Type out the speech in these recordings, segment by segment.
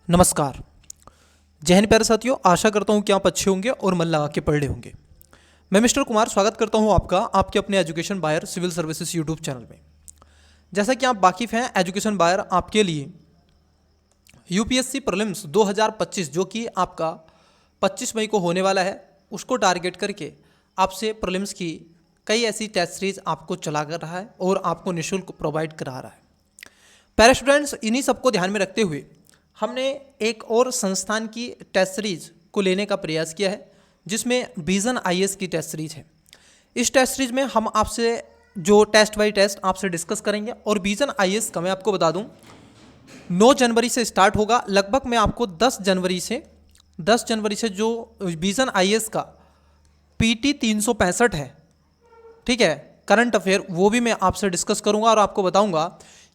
नमस्कार। जय हिंद प्यारे साथियों, आशा करता हूँ कि आप अच्छे होंगे और मन लगा के पढ़ रहे होंगे। मैं मिस्टर कुमार स्वागत करता हूँ आपका आपके अपने education buyer civil services YouTube channel में। जैसा कि आप वाकिफ़ हैं, एजुकेशन बायर आपके लिए यूपीएससी प्रीलिम्स 2025 जो कि आपका 25 मई को होने वाला है, उसको टारगेट करके आपसे प्रीलिम्स की कई ऐसी टेस्ट सीरीज आपको चला कर रहा है और आपको निःशुल्क प्रोवाइड करा रहा है। प्यारे स्टूडेंट्स, इन्हीं सबको ध्यान में रखते हुए हमने एक और संस्थान की टेस्ट सीरीज को लेने का प्रयास किया है, जिसमें विजन आईएएस की टेस्ट सीरीज है। इस टेस्ट सीरीज में हम आपसे जो टेस्ट बाय टेस्ट आपसे डिस्कस करेंगे और विजन आईएएस का मैं आपको बता दूं 9 जनवरी से स्टार्ट होगा। लगभग मैं आपको 10 जनवरी से जो विजन आईएएस का पीटी 365 है, ठीक है, करंट अफेयर, वो भी मैं आपसे डिस्कस करूंगा और आपको बताऊंगा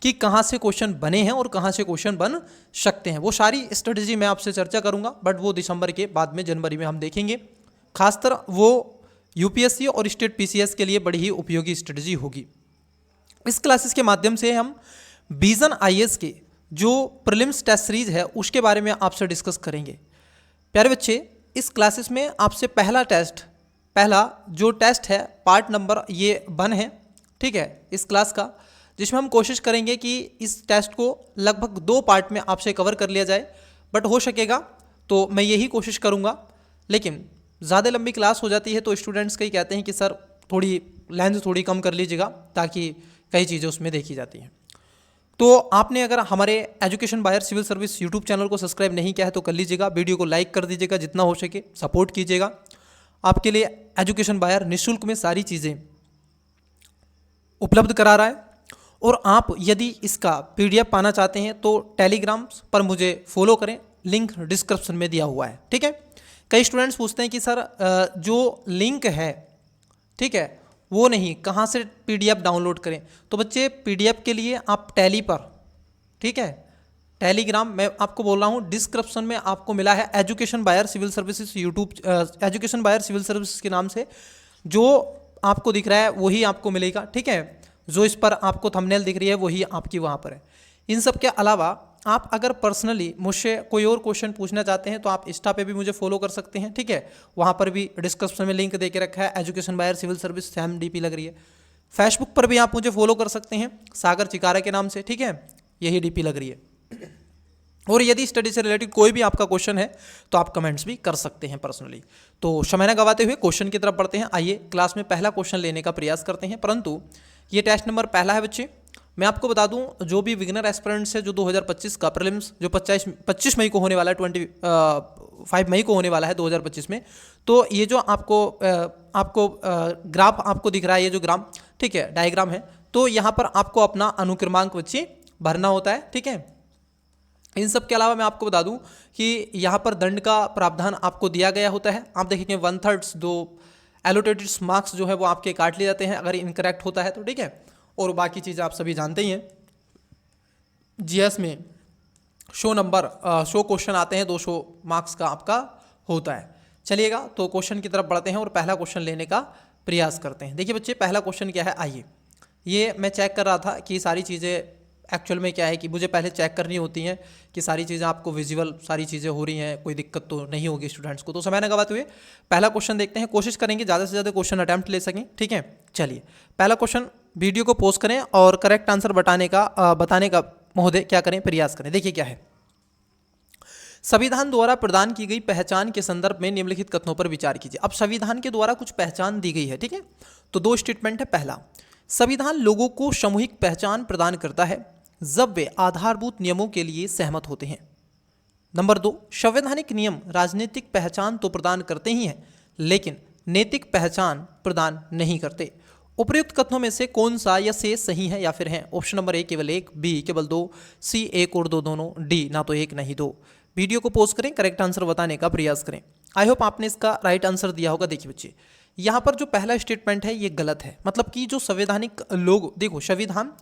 कि कहाँ से क्वेश्चन बने हैं और कहाँ से क्वेश्चन बन सकते हैं। वो सारी स्ट्रेटजी मैं आपसे चर्चा करूंगा, बट वो दिसंबर के बाद में जनवरी में हम देखेंगे। खासकर वो यूपीएससी और स्टेट पीसीएस के लिए बड़ी ही उपयोगी स्ट्रेटजी होगी। इस क्लासेस के माध्यम से हम विजन आईएएस के जो प्रीलिम्स टेस्ट सीरीज है उसके बारे में आपसे डिस्कस करेंगे। प्यारे बच्चे, इस क्लासेस में आपसे पहला जो टेस्ट है पार्ट नंबर ये 1 है, ठीक है, इस क्लास का, जिसमें हम कोशिश करेंगे कि इस टेस्ट को लगभग 2 पार्ट में आपसे कवर कर लिया जाए। बट हो सकेगा तो मैं यही कोशिश करूँगा, लेकिन ज़्यादा लंबी क्लास हो जाती है तो स्टूडेंट्स कई कहते हैं कि सर थोड़ी लेंथ थोड़ी कम कर लीजिएगा, ताकि कई चीज़ें उसमें देखी जाती हैं। तो आपने अगर हमारे education buyer civil service YouTube channel को सब्सक्राइब नहीं किया है तो कर लीजिएगा, वीडियो को लाइक कर दीजिएगा, जितना हो सके सपोर्ट कीजिएगा। आपके लिए एजुकेशन बायर निःशुल्क में सारी चीज़ें उपलब्ध करा रहा है। और आप यदि इसका पीडीएफ पाना चाहते हैं तो टेलीग्राम पर मुझे फॉलो करें, लिंक डिस्क्रिप्शन में दिया हुआ है, ठीक है। कई स्टूडेंट्स पूछते हैं कि सर जो लिंक है, ठीक है, वो नहीं, कहाँ से पीडीएफ डाउनलोड करें। तो बच्चे, पीडीएफ के लिए आप टैली पर, ठीक है, टेलीग्राम, मैं आपको बोल रहा हूँ डिस्क्रिप्शन में आपको मिला है education buyer civil services education buyer civil services के नाम से जो आपको दिख रहा है वही आपको मिलेगा, ठीक है। जो इस पर आपको थंबनेल दिख रही है वही आपकी वहाँ पर है। इन सब के अलावा आप अगर पर्सनली मुझसे कोई और क्वेश्चन पूछना चाहते हैं तो आप इंस्टा पे भी मुझे फॉलो कर सकते हैं, ठीक है। वहाँ पर भी डिस्क्रिप्शन में लिंक दे के रखा है, education buyer civil service same DP लग रही है। फेसबुक पर भी आप मुझे फॉलो कर सकते हैं सागर चिकारा के नाम से, ठीक है, यही डीपी लग रही है। और यदि स्टडी से रिलेटेड कोई भी आपका क्वेश्चन है तो आप कमेंट्स भी कर सकते हैं पर्सनली। तो समय न गवाते हुए क्वेश्चन की तरफ बढ़ते हैं। आइए क्लास में पहला क्वेश्चन लेने का प्रयास करते हैं, परंतु ये टेस्ट नंबर पहला है बच्चे। मैं आपको बता दूं, जो भी बिगिनर एस्पिरेंट्स है जो 2025 का प्रीलिम्स जो 25 मई को होने वाला है, 25 मई को होने वाला है 2025 में, तो ये जो आपको ग्राफ आपको दिख रहा है, ये जो ग्राम, ठीक है, डायग्राम है, तो यहाँ पर आपको अपना अनुक्रमांक बच्चे भरना होता है, ठीक है। इन सब के अलावा मैं आपको बता दूं कि यहाँ पर दंड का प्रावधान आपको दिया गया होता है। आप देखेंगे 1/3 दो एलोटेटेड मार्क्स जो है वो आपके काट लिए जाते हैं अगर इनकरेक्ट होता है तो, ठीक है। और बाकी चीज़ें आप सभी जानते ही हैं, जीएस में शो क्वेश्चन आते हैं, 200 मार्क्स का आपका होता है। चलिएगा तो क्वेश्चन की तरफ बढ़ते हैं और पहला क्वेश्चन लेने का प्रयास करते हैं। देखिए बच्चे, पहला क्वेश्चन क्या है, आइए, ये मैं चेक कर रहा था कि सारी चीज़ें एक्चुअल में क्या है कि मुझे पहले चेक करनी होती हैं कि सारी चीज़ें आपको विजुअल सारी चीज़ें हो रही हैं, कोई दिक्कत तो नहीं होगी स्टूडेंट्स को। तो समय न गवाते हुए पहला क्वेश्चन देखते हैं, कोशिश करेंगे ज़्यादा से ज़्यादा क्वेश्चन अटैम्प्ट ले सकें, ठीक है। चलिए पहला क्वेश्चन, वीडियो को पॉज करें और करेक्ट आंसर बताने का महोदय क्या करें, प्रयास करें। देखिए क्या है, संविधान द्वारा प्रदान की गई पहचान के संदर्भ में निम्नलिखित कथनों पर विचार कीजिए। अब संविधान के द्वारा कुछ पहचान दी गई है, ठीक है, तो 2 स्टेटमेंट है। पहला, संविधान लोगों को सामूहिक पहचान प्रदान करता है जब वे आधारभूत नियमों के लिए सहमत होते हैं। नंबर 2, संवैधानिक नियम राजनीतिक पहचान तो प्रदान करते ही हैं लेकिन नैतिक पहचान प्रदान नहीं करते। उपर्युक्त कथनों में से कौन सा या से सही है या फिर है? ऑप्शन नंबर ए केवल 1, बी केवल 2, सी 1 और 2 दोनों, डी ना तो 1 नहीं 2। वीडियो को पॉज करें, करेक्ट आंसर बताने का प्रयास करें। आई होप आपने इसका राइट आंसर दिया होगा। देखिए बच्चे, यहाँ पर जो पहला स्टेटमेंट है ये गलत है, मतलब कि जो संवैधानिक देखो, संविधान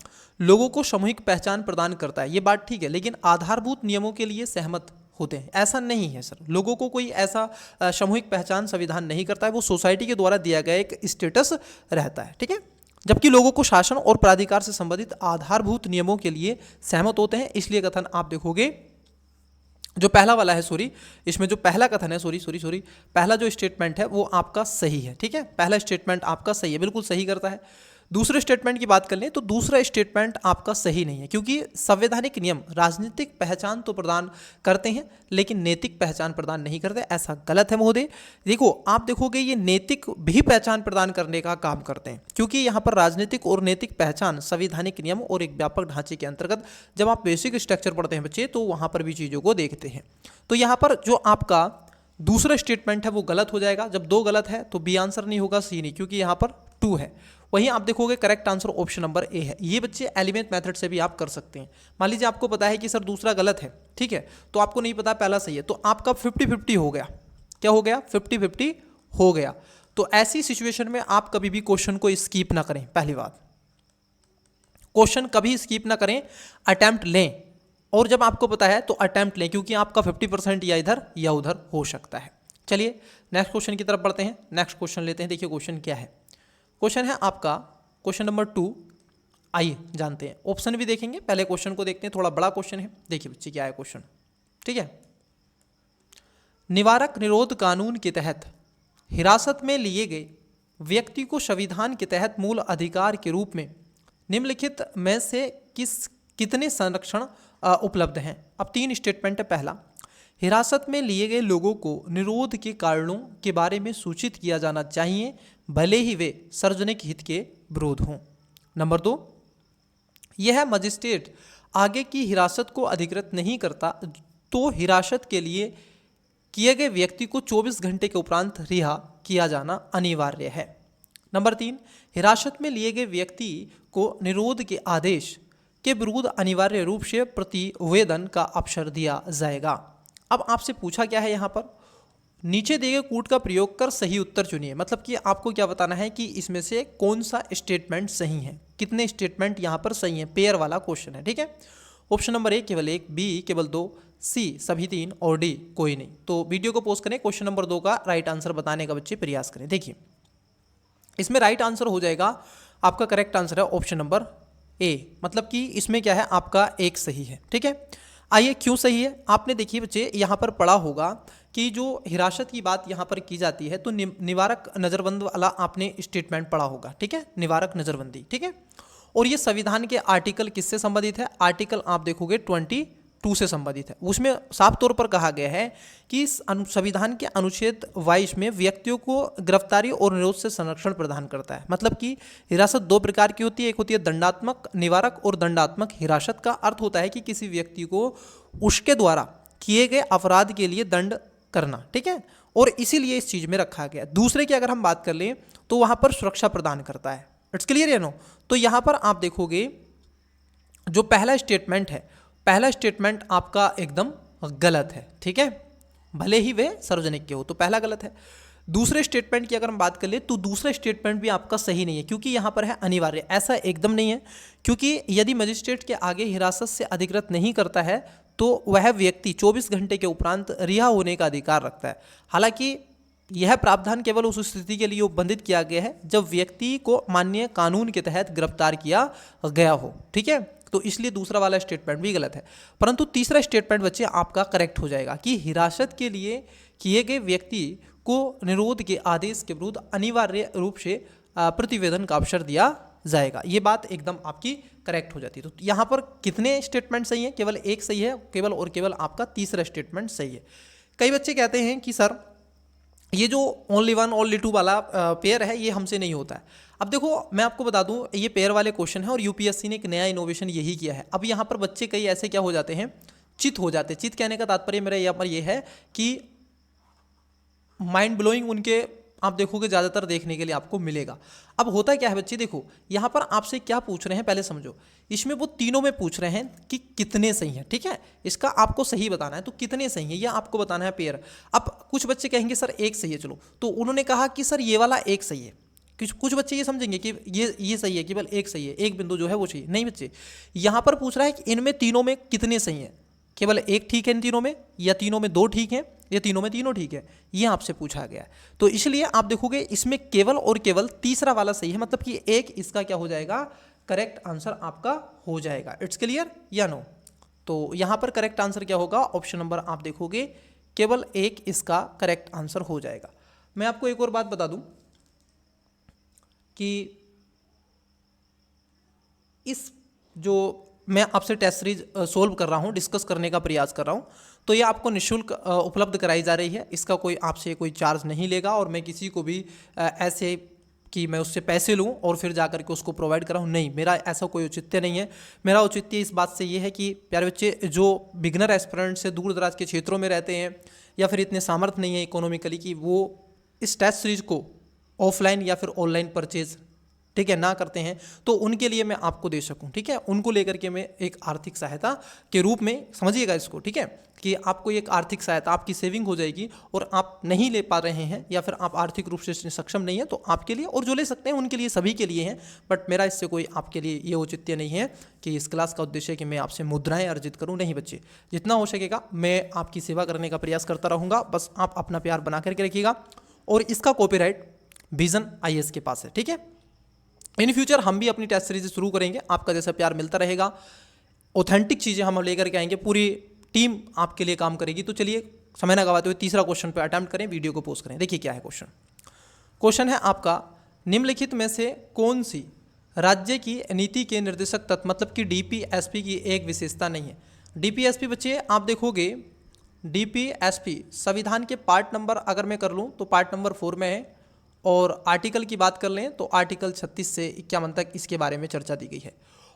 लोगों को सामूहिक पहचान प्रदान करता है, ये बात ठीक है, लेकिन आधारभूत नियमों के लिए सहमत होते हैं ऐसा नहीं है सर। लोगों को कोई ऐसा सामूहिक पहचान संविधान नहीं करता है, वो सोसाइटी के द्वारा दिया गया एक स्टेटस रहता है, ठीक है। जबकि लोगों को शासन और प्राधिकार से संबंधित आधारभूत नियमों के लिए सहमत होते हैं। इसलिए कथन आप देखोगे जो पहला वाला है, सॉरी, इसमें जो पहला कथन है, सॉरी, पहला जो स्टेटमेंट है वो आपका सही है, ठीक है, पहला स्टेटमेंट आपका सही है, बिल्कुल सही करता है। दूसरे स्टेटमेंट की बात कर लें तो दूसरा स्टेटमेंट आपका सही नहीं है, क्योंकि संवैधानिक नियम राजनीतिक पहचान तो प्रदान करते हैं लेकिन नैतिक पहचान प्रदान नहीं करते, ऐसा गलत है महोदय। देखो, आप देखोगे ये नैतिक भी पहचान प्रदान करने का काम करते हैं, क्योंकि यहाँ पर राजनीतिक और नैतिक पहचान संवैधानिक नियम और एक व्यापक ढांचे के अंतर्गत जब आप बेसिक स्ट्रक्चर पढ़ते हैं बच्चे, तो वहाँ पर भी चीज़ों को देखते हैं। तो यहाँ पर जो आपका दूसरा स्टेटमेंट है वो गलत हो जाएगा। जब दो गलत है तो बी आंसर नहीं होगा, सी नहीं, क्योंकि यहाँ पर 2 है। वहीं आप देखोगे करेक्ट आंसर ऑप्शन नंबर ए है। ये बच्चे एलिमेंट मेथड से भी आप कर सकते हैं। मान लीजिए आपको पता है कि सर दूसरा गलत है, ठीक है, तो आपको नहीं पता पहला सही है, तो आपका 50-50 हो गया। क्या हो गया? 50-50 हो गया। तो ऐसी सिचुएशन में आप कभी भी क्वेश्चन को स्किप ना करें। पहली बात, क्वेश्चन कभी स्किप ना करें, अटेम्प्ट लें, और जब आपको पता है तो अटेम्प्ट लें, क्योंकि आपका 50% या इधर या उधर हो सकता है। चलिए नेक्स्ट क्वेश्चन की तरफ बढ़ते हैं। नेक्स्ट क्वेश्चन लेते हैं। देखिए क्वेश्चन क्या है। क्वेश्चन है आपका क्वेश्चन नंबर 2। आइए जानते हैं, ऑप्शन भी देखेंगे, पहले क्वेश्चन को देखते हैं, थोड़ा बड़ा क्वेश्चन है। देखिए बच्चे क्या है क्वेश्चन, ठीक है। निवारक निरोध कानून के तहत हिरासत में लिए गए व्यक्ति को संविधान के तहत मूल अधिकार के रूप में निम्नलिखित में से कितने संरक्षण उपलब्ध हैं। अब 3 स्टेटमेंट है। पहला, हिरासत में लिए गए लोगों को निरोध के कारणों के बारे में सूचित किया जाना चाहिए, भले ही वे सार्वजनिक हित के विरोध हों। नंबर 2, यह मजिस्ट्रेट आगे की हिरासत को अधिकृत नहीं करता तो हिरासत के लिए किए गए व्यक्ति को 24 घंटे के उपरांत रिहा किया जाना अनिवार्य है। नंबर 3, हिरासत में लिए गए व्यक्ति को निरोध के आदेश के विरुद्ध अनिवार्य रूप से प्रतिवेदन का अवसर दिया जाएगा। अब आपसे पूछा क्या है यहाँ पर, नीचे दिए गए कूट का प्रयोग कर सही उत्तर चुनिए। मतलब कि आपको क्या बताना है कि इसमें से कौन सा स्टेटमेंट सही है। कितने स्टेटमेंट यहाँ पर सही है, पेयर वाला क्वेश्चन है, ठीक है। ऑप्शन नंबर ए केवल 1, बी केवल 2, सी सभी 3 और डी कोई नहीं। तो वीडियो को पॉज करें, क्वेश्चन नंबर 2 का राइट आंसर बताने का बच्चे प्रयास करें। देखिए इसमें राइट आंसर हो जाएगा, आपका करेक्ट आंसर है ऑप्शन नंबर ए। मतलब कि इसमें क्या है, आपका 1 सही है, ठीक है। आइए क्यों सही है, आपने देखिए बच्चे यहाँ पर पढ़ा होगा कि जो हिरासत की बात यहाँ पर की जाती है तो निवारक नज़रबंद वाला आपने स्टेटमेंट पढ़ा होगा, ठीक है, निवारक नज़रबंदी, ठीक है। और ये संविधान के आर्टिकल किससे संबंधित है, आर्टिकल आप देखोगे 22 से संबंधित है। उसमें साफ तौर पर कहा गया है कि संविधान के अनुच्छेद 22 में व्यक्तियों को गिरफ्तारी और निरोध से संरक्षण प्रदान करता है। मतलब कि हिरासत 2 प्रकार की होती है, एक होती है दंडात्मक निवारक और दंडात्मक हिरासत। का अर्थ होता है कि किसी व्यक्ति को उसके द्वारा किए गए अपराध के लिए दंड करना, ठीक है, और इसीलिए इस चीज़ में रखा गया। दूसरे की अगर हम बात कर लें तो वहाँ पर सुरक्षा प्रदान करता है। इट्स क्लियर या नो। तो यहाँ पर आप देखोगे जो पहला स्टेटमेंट है, पहला स्टेटमेंट आपका एकदम गलत है, ठीक है, भले ही वे सार्वजनिक के हो, तो पहला गलत है। दूसरे स्टेटमेंट की अगर हम बात कर ले तो दूसरा स्टेटमेंट भी आपका सही नहीं है, क्योंकि यहाँ पर है अनिवार्य, ऐसा एकदम नहीं है। क्योंकि यदि मजिस्ट्रेट के आगे हिरासत से अधिकृत नहीं करता है तो वह व्यक्ति 24 घंटे के उपरांत रिहा होने का अधिकार रखता है। हालांकि यह प्रावधान केवल उस स्थिति के लिए उपबंधित किया गया है जब व्यक्ति को मान्य कानून के तहत गिरफ्तार किया गया हो, ठीक है। तो इसलिए दूसरा वाला स्टेटमेंट भी गलत है। परंतु तीसरा स्टेटमेंट बच्चे आपका करेक्ट हो जाएगा कि हिरासत के लिए किए गए व्यक्ति को निरोध के आदेश के विरुद्ध अनिवार्य रूप से प्रतिवेदन का अवसर दिया जाएगा। ये बात एकदम आपकी करेक्ट हो जाती है। तो यहाँ पर कितने स्टेटमेंट सही है, केवल 1 सही है, केवल और केवल आपका तीसरा स्टेटमेंट सही है। कई बच्चे कहते हैं कि सर ये जो ओनली 1 ओनली 2 वाला पेयर है ये हमसे नहीं होता है। अब देखो मैं आपको बता दूं ये पेयर वाले क्वेश्चन है और यूपीएससी ने एक नया इनोवेशन यही किया है। अब यहाँ पर बच्चे कई ऐसे क्या हो जाते हैं, चित हो जाते हैं। चित कहने का तात्पर्य मेरा यहाँ पर ये है कि माइंड ब्लोइंग उनके आप देखोगे ज़्यादातर देखने के लिए आपको मिलेगा। अब होता क्या है बच्चे, देखो यहाँ पर आपसे क्या पूछ रहे हैं पहले समझो। इसमें वो तीनों में पूछ रहे हैं कि कितने सही हैं, ठीक है, इसका आपको सही बताना है। तो कितने सही हैं ये आपको बताना है पेयर। अब कुछ बच्चे कहेंगे सर 1 सही है, चलो तो उन्होंने कहा कि सर ये वाला 1 सही है। कुछ बच्चे ये समझेंगे कि ये सही है, केवल 1 सही है, एक बिंदु जो है वो सही नहीं। बच्चे यहाँ पर पूछ रहा है कि इनमें तीनों में कितने सही हैं, केवल 1 ठीक है इन तीनों में, या तीनों में 2 ठीक हैं, या तीनों में तीनों ठीक है, ये आपसे पूछा गया है। तो इसलिए आप देखोगे इसमें केवल और केवल तीसरा वाला सही है, मतलब कि 1 इसका क्या हो जाएगा, करेक्ट आंसर आपका हो जाएगा। इट्स क्लियर या नो। तो यहाँ पर करेक्ट आंसर क्या होगा, ऑप्शन नंबर आप देखोगे केवल एक इसका करेक्ट आंसर हो जाएगा। मैं आपको एक और बात बता दूं कि इस जो मैं आपसे टेस्ट सीरीज सोल्व कर रहा हूँ, डिस्कस करने का प्रयास कर रहा हूँ, तो ये आपको निःशुल्क उपलब्ध कराई जा रही है। इसका कोई आपसे कोई चार्ज नहीं लेगा और मैं किसी को भी ऐसे कि मैं उससे पैसे लूँ और फिर जा कर के उसको प्रोवाइड कराऊँ, नहीं, मेरा ऐसा कोई औचित्य नहीं है। मेरा औचित्य इस बात से ये है कि प्यारे बच्चे जो बिगनर एस्पिरेंट से दूर दराज के क्षेत्रों में रहते हैं या फिर इतने सामर्थ्य नहीं है इकोनॉमिकली कि वो इस टेस्ट सीरीज को ऑफलाइन या फिर ऑनलाइन परचेज, ठीक है, ना करते हैं, तो उनके लिए मैं आपको दे सकूं, ठीक है, उनको लेकर के मैं एक आर्थिक सहायता के रूप में समझिएगा इसको, ठीक है, कि आपको एक आर्थिक सहायता, आपकी सेविंग हो जाएगी और आप नहीं ले पा रहे हैं या फिर आप आर्थिक रूप से सक्षम नहीं है तो आपके लिए, और जो ले सकते हैं उनके लिए, सभी के लिए हैं। बट मेरा इससे कोई आपके लिए ये औचित्य नहीं है कि इस क्लास का उद्देश्य है कि मैं आपसे मुद्राएं अर्जित करूँ, नहीं बच्चे, जितना हो सकेगा मैं आपकी सेवा करने का प्रयास करता रहूँगा, बस आप अपना प्यार बना करके रखिएगा। और इसका कॉपीराइट विजन IAS के पास है, ठीक है। इन फ्यूचर हम भी अपनी टेस्ट सीरीज शुरू करेंगे, आपका जैसा प्यार मिलता रहेगा, ऑथेंटिक चीज़ें हम लेकर के आएंगे, पूरी टीम आपके लिए काम करेगी। तो चलिए समय ना गवाते हुए तीसरा क्वेश्चन पे अटेम्प्ट करें, वीडियो को पोस्ट करें। देखिए क्या है क्वेश्चन। क्वेश्चन है आपका, निम्नलिखित में से कौन सी राज्य की नीति के निर्देशक तत्व, मतलब कि DPSP की एक विशेषता नहीं है। DPSP बच्चे आप देखोगे, DPSP संविधान के पार्ट नंबर अगर मैं कर लूँ तो पार्ट नंबर 4 में है, और आर्टिकल की बात कर लें तो आर्टिकल 36 से 51 तक इसके बारे में चर्चा दी गई है।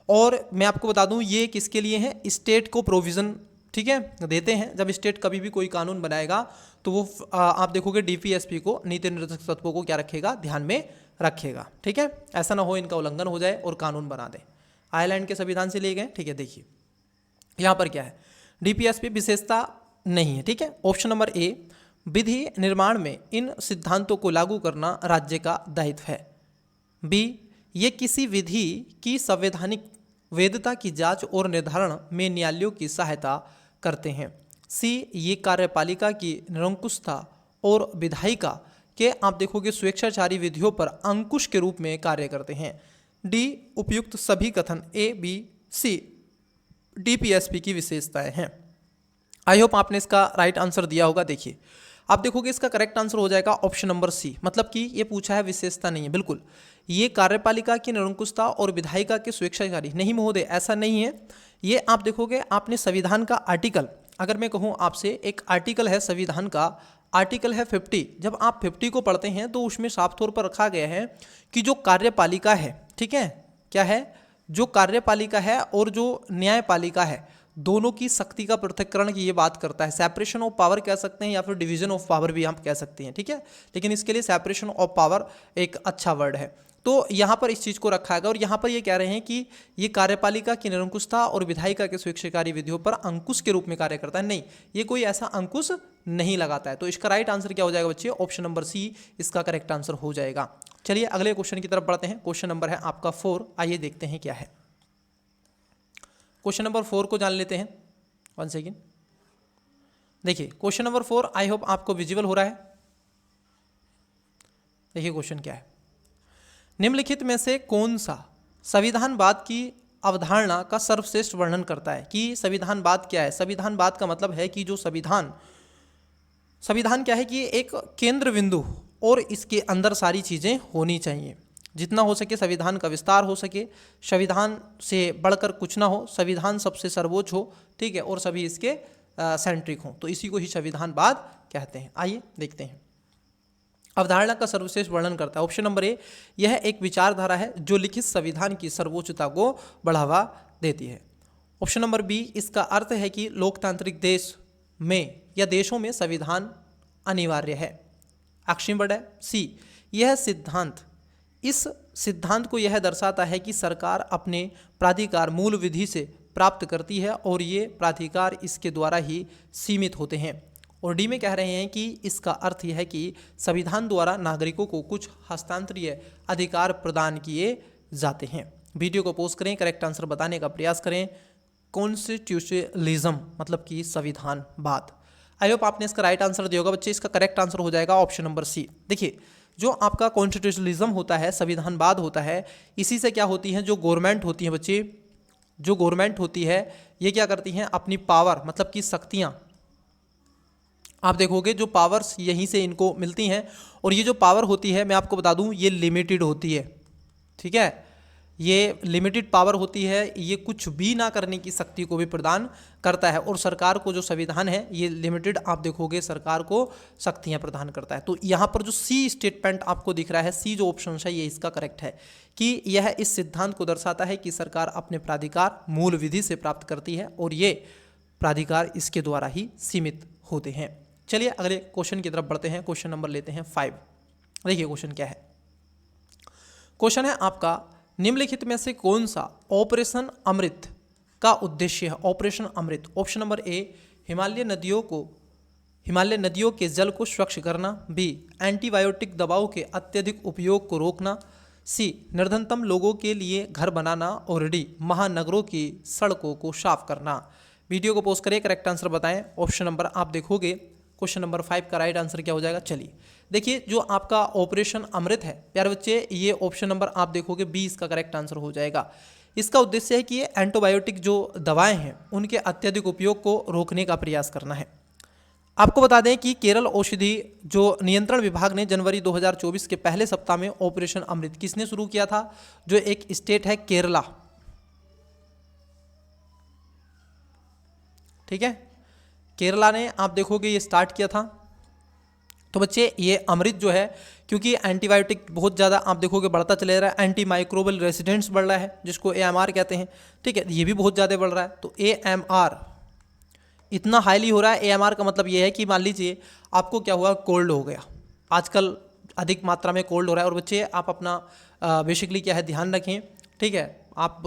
और मैं आपको बता दूं ये किसके लिए है, स्टेट को प्रोविज़न, ठीक है, देते हैं। जब स्टेट कभी भी कोई कानून बनाएगा तो वो आप देखोगे DPSP को, नीति निर्देशक तत्वों को क्या रखेगा, ध्यान में रखेगा, ठीक है, ऐसा ना हो इनका उल्लंघन हो जाए और कानून बना दें। आयरलैंड के संविधान से लिए गए, ठीक है। देखिए यहाँ पर क्या है, DPSP विशेषता नहीं है, ठीक है। ऑप्शन नंबर A, विधि निर्माण में इन सिद्धांतों को लागू करना राज्य का दायित्व है। B, ये किसी विधि की संवैधानिक वैधता की जांच और निर्धारण में न्यायालयों की सहायता करते हैं। C, ये कार्यपालिका की निरंकुशता और विधायिका के आप देखोगे स्वेच्छाचारी विधियों पर अंकुश के रूप में कार्य करते हैं। D, उपयुक्त सभी कथन A, B, C DPSP की विशेषताएं हैं। आई होप आपने इसका राइट आंसर दिया होगा। देखिए आप देखोगे इसका करेक्ट आंसर हो जाएगा ऑप्शन नंबर C, मतलब कि ये पूछा है विशेषता नहीं है, बिल्कुल ये कार्यपालिका की निरंकुशता और विधायिका के स्वेच्छाचारी नहीं महोदय, ऐसा नहीं है। ये आप देखोगे, आपने संविधान का आर्टिकल, अगर मैं कहूँ आपसे, एक आर्टिकल है संविधान का, आर्टिकल है 50। जब आप 50 को पढ़ते हैं तो उसमें साफ तौर पर रखा गया है कि जो कार्यपालिका है, ठीक है, क्या है, जो कार्यपालिका है और जो न्यायपालिका है, दोनों की शक्ति का पृथक्करण की ये बात करता है। सेपरेशन ऑफ पावर कह सकते हैं या फिर डिवीजन ऑफ पावर भी आप कह सकते हैं, ठीक है, लेकिन इसके लिए सेपरेशन ऑफ पावर एक अच्छा वर्ड है। तो यहाँ पर इस चीज़ को रखा गया और यहाँ पर ये कह रहे हैं कि ये कार्यपालिका की निरंकुशता और विधायिका के स्वेच्छाचारी विधियों पर अंकुश के रूप में कार्य करता है। नहीं, ये कोई ऐसा अंकुश नहीं लगाता है। तो इसका राइट आंसर क्या हो जाएगा बच्चे, ऑप्शन नंबर C इसका करेक्ट आंसर हो जाएगा। चलिए अगले क्वेश्चन की तरफ बढ़ते हैं। क्वेश्चन नंबर है आपका 4, आइए देखते हैं क्या है। क्वेश्चन नंबर 4 को जान लेते हैं, 1 सेकेंड। देखिए क्वेश्चन नंबर 4, आई होप आपको विजिबल हो रहा है। देखिए क्वेश्चन क्या है, निम्नलिखित में से कौन सा संविधानवाद की अवधारणा का सर्वश्रेष्ठ वर्णन करता है। कि संविधानवाद क्या है, संविधानवाद का मतलब है कि जो संविधान क्या है कि एक केंद्र बिंदु और इसके अंदर सारी चीज़ें होनी चाहिए, जितना हो सके संविधान का विस्तार हो सके, संविधान से बढ़कर कुछ ना हो, संविधान सबसे सर्वोच्च हो, ठीक है, और सभी इसके सेंट्रिक हों, तो इसी को ही संविधानवाद कहते हैं। आइए देखते हैं। अवधारणा का सर्वश्रेष्ठ वर्णन करता है, ऑप्शन नंबर A, यह एक विचारधारा है जो लिखित संविधान की सर्वोच्चता को बढ़ावा देती है। ऑप्शन नंबर B, इसका अर्थ है कि लोकतांत्रिक देश में या देशों में संविधान अनिवार्य है। अक्षम वर्ड है C, यह सिद्धांत, इस सिद्धांत को यह दर्शाता है कि सरकार अपने प्राधिकार मूल विधि से प्राप्त करती है और ये प्राधिकार इसके द्वारा ही सीमित होते हैं। और डी में कह रहे हैं कि इसका अर्थ यह है कि संविधान द्वारा नागरिकों को कुछ हस्तांतरीय अधिकार प्रदान किए जाते हैं। वीडियो को पोस्ट करें, करेक्ट आंसर बताने का प्रयास करें। कॉन्स्टिट्यूशनलिज्म मतलब कि संविधानवाद। आई होप आपने इसका राइट आंसर दिया होगा बच्चे। इसका करेक्ट आंसर हो जाएगा ऑप्शन नंबर C। देखिए जो आपका कॉन्स्टिट्यूशनलिज्म होता है, संविधानवाद होता है, इसी से क्या होती है, जो गवर्नमेंट होती है बच्चे, जो गवर्नमेंट होती है ये क्या करती हैं, अपनी पावर मतलब कि शक्तियाँ, आप देखोगे जो पावर्स यहीं से इनको मिलती हैं, और ये जो पावर होती है मैं आपको बता दूं ये लिमिटेड होती है, ठीक है, ये लिमिटेड पावर होती है, ये कुछ भी ना करने की शक्ति को भी प्रदान करता है, और सरकार को जो संविधान है ये लिमिटेड आप देखोगे सरकार को शक्तियां प्रदान करता है। तो यहाँ पर जो सी स्टेटमेंट आपको दिख रहा है, सी जो ऑप्शन है ये इसका करेक्ट है कि यह इस सिद्धांत को दर्शाता है कि सरकार अपने प्राधिकार मूल विधि से प्राप्त करती है और ये प्राधिकार इसके द्वारा ही सीमित होते हैं। चलिए अगले क्वेश्चन की तरफ बढ़ते हैं। क्वेश्चन नंबर लेते हैं 5। देखिए क्वेश्चन क्या है। क्वेश्चन है आपका, निम्नलिखित में से कौन सा ऑपरेशन अमृत का उद्देश्य है। Operation Amrit, option number A Himalaya नदियों के जल को स्वच्छ करना, बी एंटीबायोटिक दवाओं के अत्यधिक उपयोग को रोकना, सी निर्धनतम लोगों के लिए घर बनाना, और डी महानगरों की सड़कों को साफ करना। वीडियो को पॉज करें, करेक्ट आंसर बताएं। ऑप्शन नंबर आप देखोगे क्वेश्चन नंबर 5 का राइट आंसर क्या हो जाएगा। चलिए देखिए जो आपका ऑपरेशन अमृत है प्यारे बच्चे, ये ऑप्शन नंबर आप देखोगे 20 का करेक्ट आंसर हो जाएगा। इसका उद्देश्य है कि ये एंटीबायोटिक जो दवाएं हैं उनके अत्यधिक उपयोग को रोकने का प्रयास करना है। आपको बता दें कि केरल औषधि जो नियंत्रण विभाग ने जनवरी 2024 के पहले सप्ताह में ऑपरेशन अमृत किसने शुरू किया था, जो एक स्टेट है केरला, ठीक है, केरला ने आप देखोगे ये स्टार्ट किया था। तो बच्चे ये अमृत जो है, क्योंकि एंटीबायोटिक बहुत ज़्यादा आप देखोगे बढ़ता चले रहा है, एंटी माइक्रोबल रेजिडेंट्स बढ़ रहा है जिसको AMR कहते हैं, ठीक है, ये भी बहुत ज़्यादा बढ़ रहा है। तो AMR इतना हाईली हो रहा है, AMR का मतलब ये है कि मान लीजिए आपको क्या हुआ, कोल्ड हो गया, आजकल अधिक मात्रा में कोल्ड हो रहा है, और बच्चे आप अपना बेसिकली क्या है ध्यान रखें, ठीक है, आप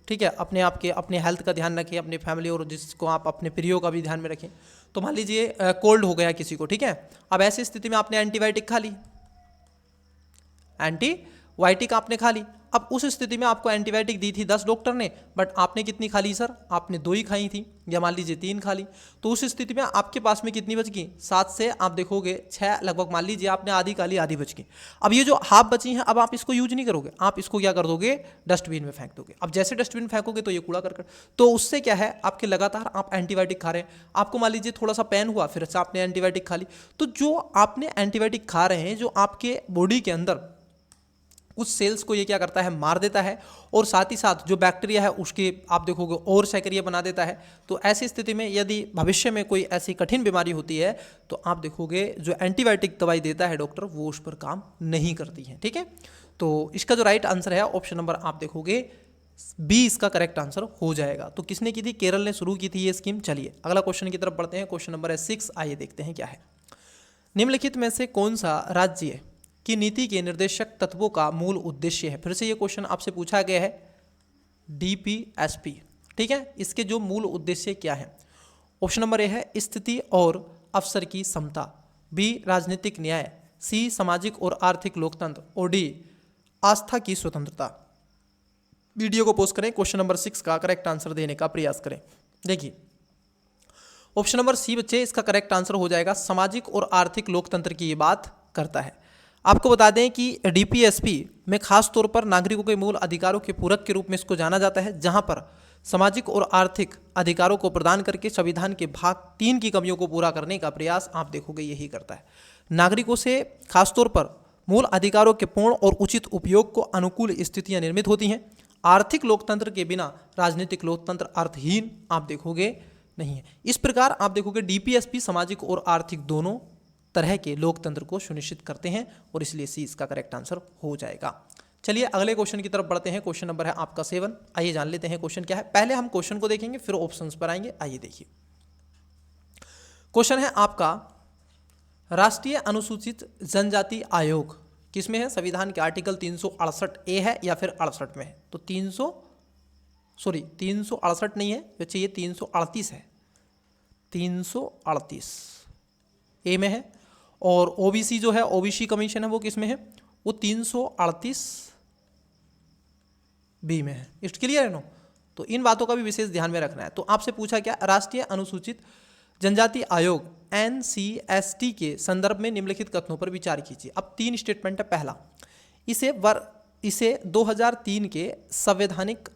ठीक है अपने आप के अपने हेल्थ का ध्यान रखें, अपने फैमिली और जिसको आप अपने प्रियो का भी ध्यान में रखें। तो मान लीजिए कोल्ड हो गया किसी को, ठीक है, अब ऐसी स्थिति में आपने एंटीबायोटिक खा ली, एंटीबायोटिक आपने खा ली। अब उस स्थिति में आपको एंटीबायोटिक दी थी 10 डॉक्टर ने, बट आपने कितनी खा ली सर, आपने 2 ही खाई थी, या मान लीजिए 3 खा ली। तो उस स्थिति में आपके पास में कितनी बच गई, 7 से आप देखोगे 6 लगभग, मान लीजिए आपने आधी खा ली, आधी बच गई। अब ये जो हाफ बची हैं, अब आप इसको यूज नहीं करोगे, आप इसको क्या कर दोगे, डस्टबिन में फेंक दोगे। अब जैसे डस्टबिन फेंकोगे तो ये कूड़ा करकट, तो उससे क्या है आपके लगातार आप एंटीबायोटिक खा रहे हैं, आपको मान लीजिए थोड़ा सा पेन हुआ, फिर से आपने एंटीबायोटिक खा ली। तो जो आपने एंटीबायोटिक खा रहे हैं, जो आपके बॉडी के अंदर उस सेल्स को ये क्या करता है, मार देता है, और साथ ही साथ जो बैक्टीरिया है उसके आप देखोगे और सक्रिय बना देता है। तो ऐसी स्थिति में यदि भविष्य में कोई ऐसी कठिन बीमारी होती है तो आप देखोगे जो एंटीबायोटिक दवाई देता है डॉक्टर वो उस पर काम नहीं करती है, ठीक है। तो इसका जो राइट आंसर है ऑप्शन नंबर आप देखोगे बी इसका करेक्ट आंसर हो जाएगा। तो किसने की थी, केरल ने शुरू की थी ये स्कीम। चलिए अगला क्वेश्चन की तरफ बढ़ते हैं। क्वेश्चन नंबर है 6, आइए देखते हैं क्या है। निम्नलिखित में से कौन सा राज्य की नीति के निर्देशक तत्वों का मूल उद्देश्य है। फिर से ये क्वेश्चन आपसे पूछा गया है, DPSP, ठीक है, इसके जो मूल उद्देश्य क्या है। ऑप्शन नंबर ए है स्थिति और अवसर की समता, बी राजनीतिक न्याय, सी सामाजिक और आर्थिक लोकतंत्र, और डी आस्था की स्वतंत्रता। वीडियो को पॉज करें, क्वेश्चन नंबर 6 का करेक्ट आंसर देने का प्रयास करें। देखिए ऑप्शन नंबर सी बच्चे इसका करेक्ट आंसर हो जाएगा, सामाजिक और आर्थिक लोकतंत्र की ये बात करता है। आपको बता दें कि DPSP में खास तौर पर नागरिकों के मूल अधिकारों के पूरक के रूप में इसको जाना जाता है, जहां पर सामाजिक और आर्थिक अधिकारों को प्रदान करके संविधान के भाग 3 की कमियों को पूरा करने का प्रयास आप देखोगे यही करता है। नागरिकों से खासतौर पर मूल अधिकारों के पूर्ण और उचित उपयोग को अनुकूल स्थितियां निर्मित होती हैं। आर्थिक लोकतंत्र के बिना राजनीतिक लोकतंत्र अर्थहीन आप देखोगे नहीं है। इस प्रकार आप देखोगे DPSP सामाजिक और आर्थिक दोनों तरह के लोकतंत्र को सुनिश्चित करते हैं, और इसलिए सी इसका करेक्ट आंसर हो जाएगा। चलिए अगले क्वेश्चन की तरफ बढ़ते हैं। क्वेश्चन नंबर है आपका 7, आइए जान लेते हैं क्वेश्चन क्या है। पहले हम क्वेश्चन को देखेंगे फिर ऑप्शंस पर आएंगे। आइए देखिए क्वेश्चन है आपका, राष्ट्रीय अनुसूचित जनजाति आयोग किसमें है, संविधान के आर्टिकल 368A है या फिर 68 में है। तो 368 नहीं है बच्चे, ये 338 है, 338 ए में है। और OBC जो है OBC कमीशन है वो किस में है, वो 338 बी में है। इट क्लियर है नो। तो इन बातों का भी विशेष ध्यान में रखना है। तो आपसे पूछा क्या, राष्ट्रीय अनुसूचित जनजाति आयोग NCST के संदर्भ में निम्नलिखित कथनों पर विचार कीजिए। अब 3 स्टेटमेंट है। पहला, इसे 2003 के संवैधानिक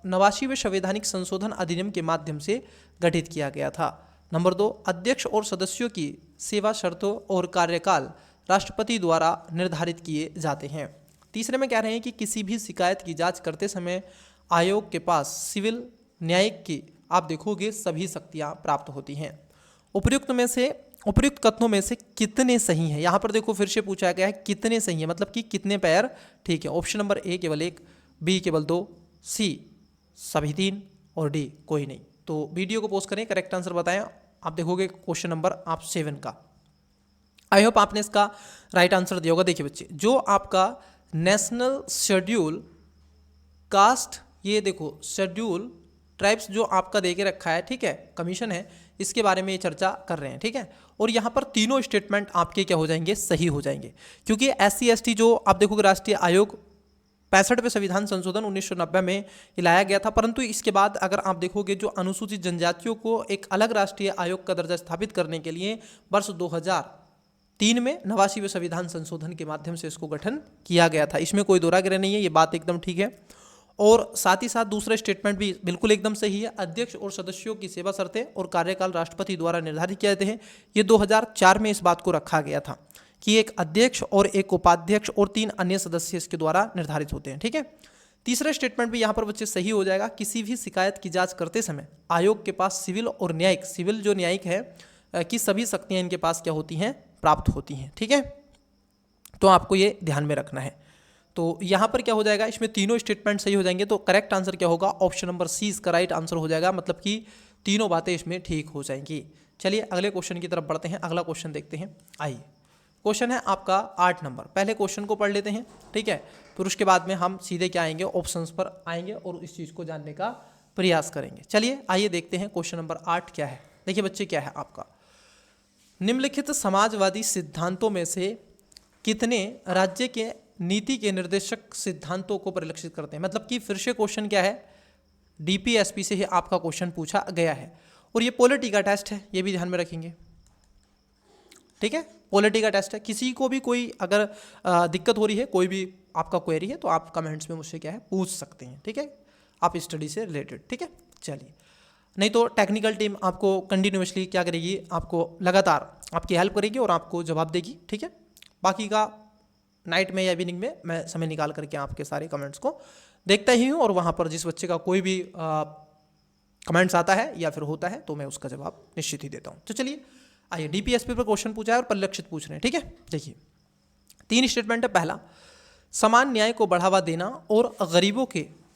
89वें संवैधानिक संशोधन अधिनियम के माध्यम से गठित किया गया था। नंबर 2, अध्यक्ष और सदस्यों की सेवा शर्तों और कार्यकाल राष्ट्रपति द्वारा निर्धारित किए जाते हैं। तीसरे में कह रहे हैं कि किसी भी शिकायत की जांच करते समय आयोग के पास सिविल न्यायिक की आप देखोगे सभी शक्तियां प्राप्त होती हैं। उपयुक्त कथनों में से कितने सही हैं? यहाँ पर देखो फिर से पूछा गया है कितने सही है, मतलब कि कितने पैर ठीक है। ऑप्शन नंबर ए केवल 1, बी केवल 2, सी सभी 3 और डी कोई नहीं। तो वीडियो को पॉज करें, करेक्ट आंसर बताएं। आप देखोगे क्वेश्चन नंबर आप 7 का। आई होप आपने इसका राइट आंसर दिया होगा। देखिए बच्चे, जो आपका नेशनल शेड्यूल कास्ट, ये देखो शेड्यूल ट्राइब्स जो आपका दे के रखा है, ठीक है, कमीशन है, इसके बारे में ये चर्चा कर रहे हैं, ठीक है। और यहाँ पर तीनों स्टेटमेंट आपके क्या हो जाएंगे, सही हो जाएंगे, क्योंकि SC ST जो आप देखोगे राष्ट्रीय आयोग 65वें संविधान संशोधन 1990 में लाया गया था, परंतु इसके बाद अगर आप देखोगे जो अनुसूचित जनजातियों को एक अलग राष्ट्रीय आयोग का दर्जा स्थापित करने के लिए वर्ष 2003 में 89वें संविधान संशोधन के माध्यम से इसको गठन किया गया था। इसमें कोई दोहरागिरी नहीं है, ये बात एकदम ठीक है। और साथ ही साथ दूसरा स्टेटमेंट भी बिल्कुल एकदम सही है। अध्यक्ष और सदस्यों की सेवा शर्तें और कार्यकाल राष्ट्रपति द्वारा निर्धारित किए जाते हैं। ये 2004 में इस बात को रखा गया था कि एक अध्यक्ष और एक उपाध्यक्ष और 3 अन्य सदस्य इसके द्वारा निर्धारित होते हैं, ठीक है। तीसरा स्टेटमेंट भी यहाँ पर बच्चे सही हो जाएगा। किसी भी शिकायत की जांच करते समय आयोग के पास सिविल और न्यायिक, सिविल जो न्यायिक है कि सभी शक्तियाँ इनके पास क्या होती हैं, प्राप्त होती हैं, ठीक है। तो आपको ये ध्यान में रखना है। तो यहाँ पर क्या हो जाएगा, इसमें तीनों स्टेटमेंट सही हो जाएंगे। तो करेक्ट आंसर क्या होगा, ऑप्शन नंबर सी इसका राइट आंसर हो जाएगा, मतलब कि तीनों बातें इसमें ठीक हो जाएंगी। चलिए अगले क्वेश्चन की तरफ बढ़ते हैं। अगला क्वेश्चन देखते हैं। आइए, क्वेश्चन है आपका 8 नंबर। पहले क्वेश्चन को पढ़ लेते हैं, ठीक है, फिर उसके बाद में हम सीधे क्या आएंगे, ऑप्शंस पर आएंगे और इस चीज़ को जानने का प्रयास करेंगे। चलिए आइए देखते हैं क्वेश्चन नंबर 8 क्या है। देखिए बच्चे, क्या है आपका, निम्नलिखित समाजवादी सिद्धांतों में से कितने राज्य के नीति के निर्देशक सिद्धांतों को परिलक्षित करते हैं। मतलब कि फिर से क्वेश्चन क्या है, DPSP से ही आपका क्वेश्चन पूछा गया है और ये पॉलिटी का टेस्ट है, ये भी ध्यान में रखेंगे, ठीक है। पॉलिटी का टेस्ट है, किसी को भी कोई अगर दिक्कत हो रही है, कोई भी आपका क्वेरी है तो आप कमेंट्स में मुझसे क्या है पूछ सकते हैं, ठीक है, आप स्टडी से रिलेटेड, ठीक है। चलिए, नहीं तो टेक्निकल टीम आपको कंटिन्यूसली क्या करेगी, आपको लगातार आपकी हेल्प करेगी और आपको जवाब देगी, ठीक है। बाकी का नाइट में या इवनिंग में मैं समय निकाल करके आपके सारे कमेंट्स को देखता ही हूँ और वहाँ पर जिस बच्चे का कोई भी कमेंट्स आता है या फिर होता है तो मैं उसका जवाब निश्चित ही देता हूँ। तो चलिए आइए, DPSP पर क्वेश्चन पूछा है और परिलक्षित पूछ रहे हैं, ठीक है। देखिए 3 स्टेटमेंट है। पहला, समान न्याय को बढ़ावा देना और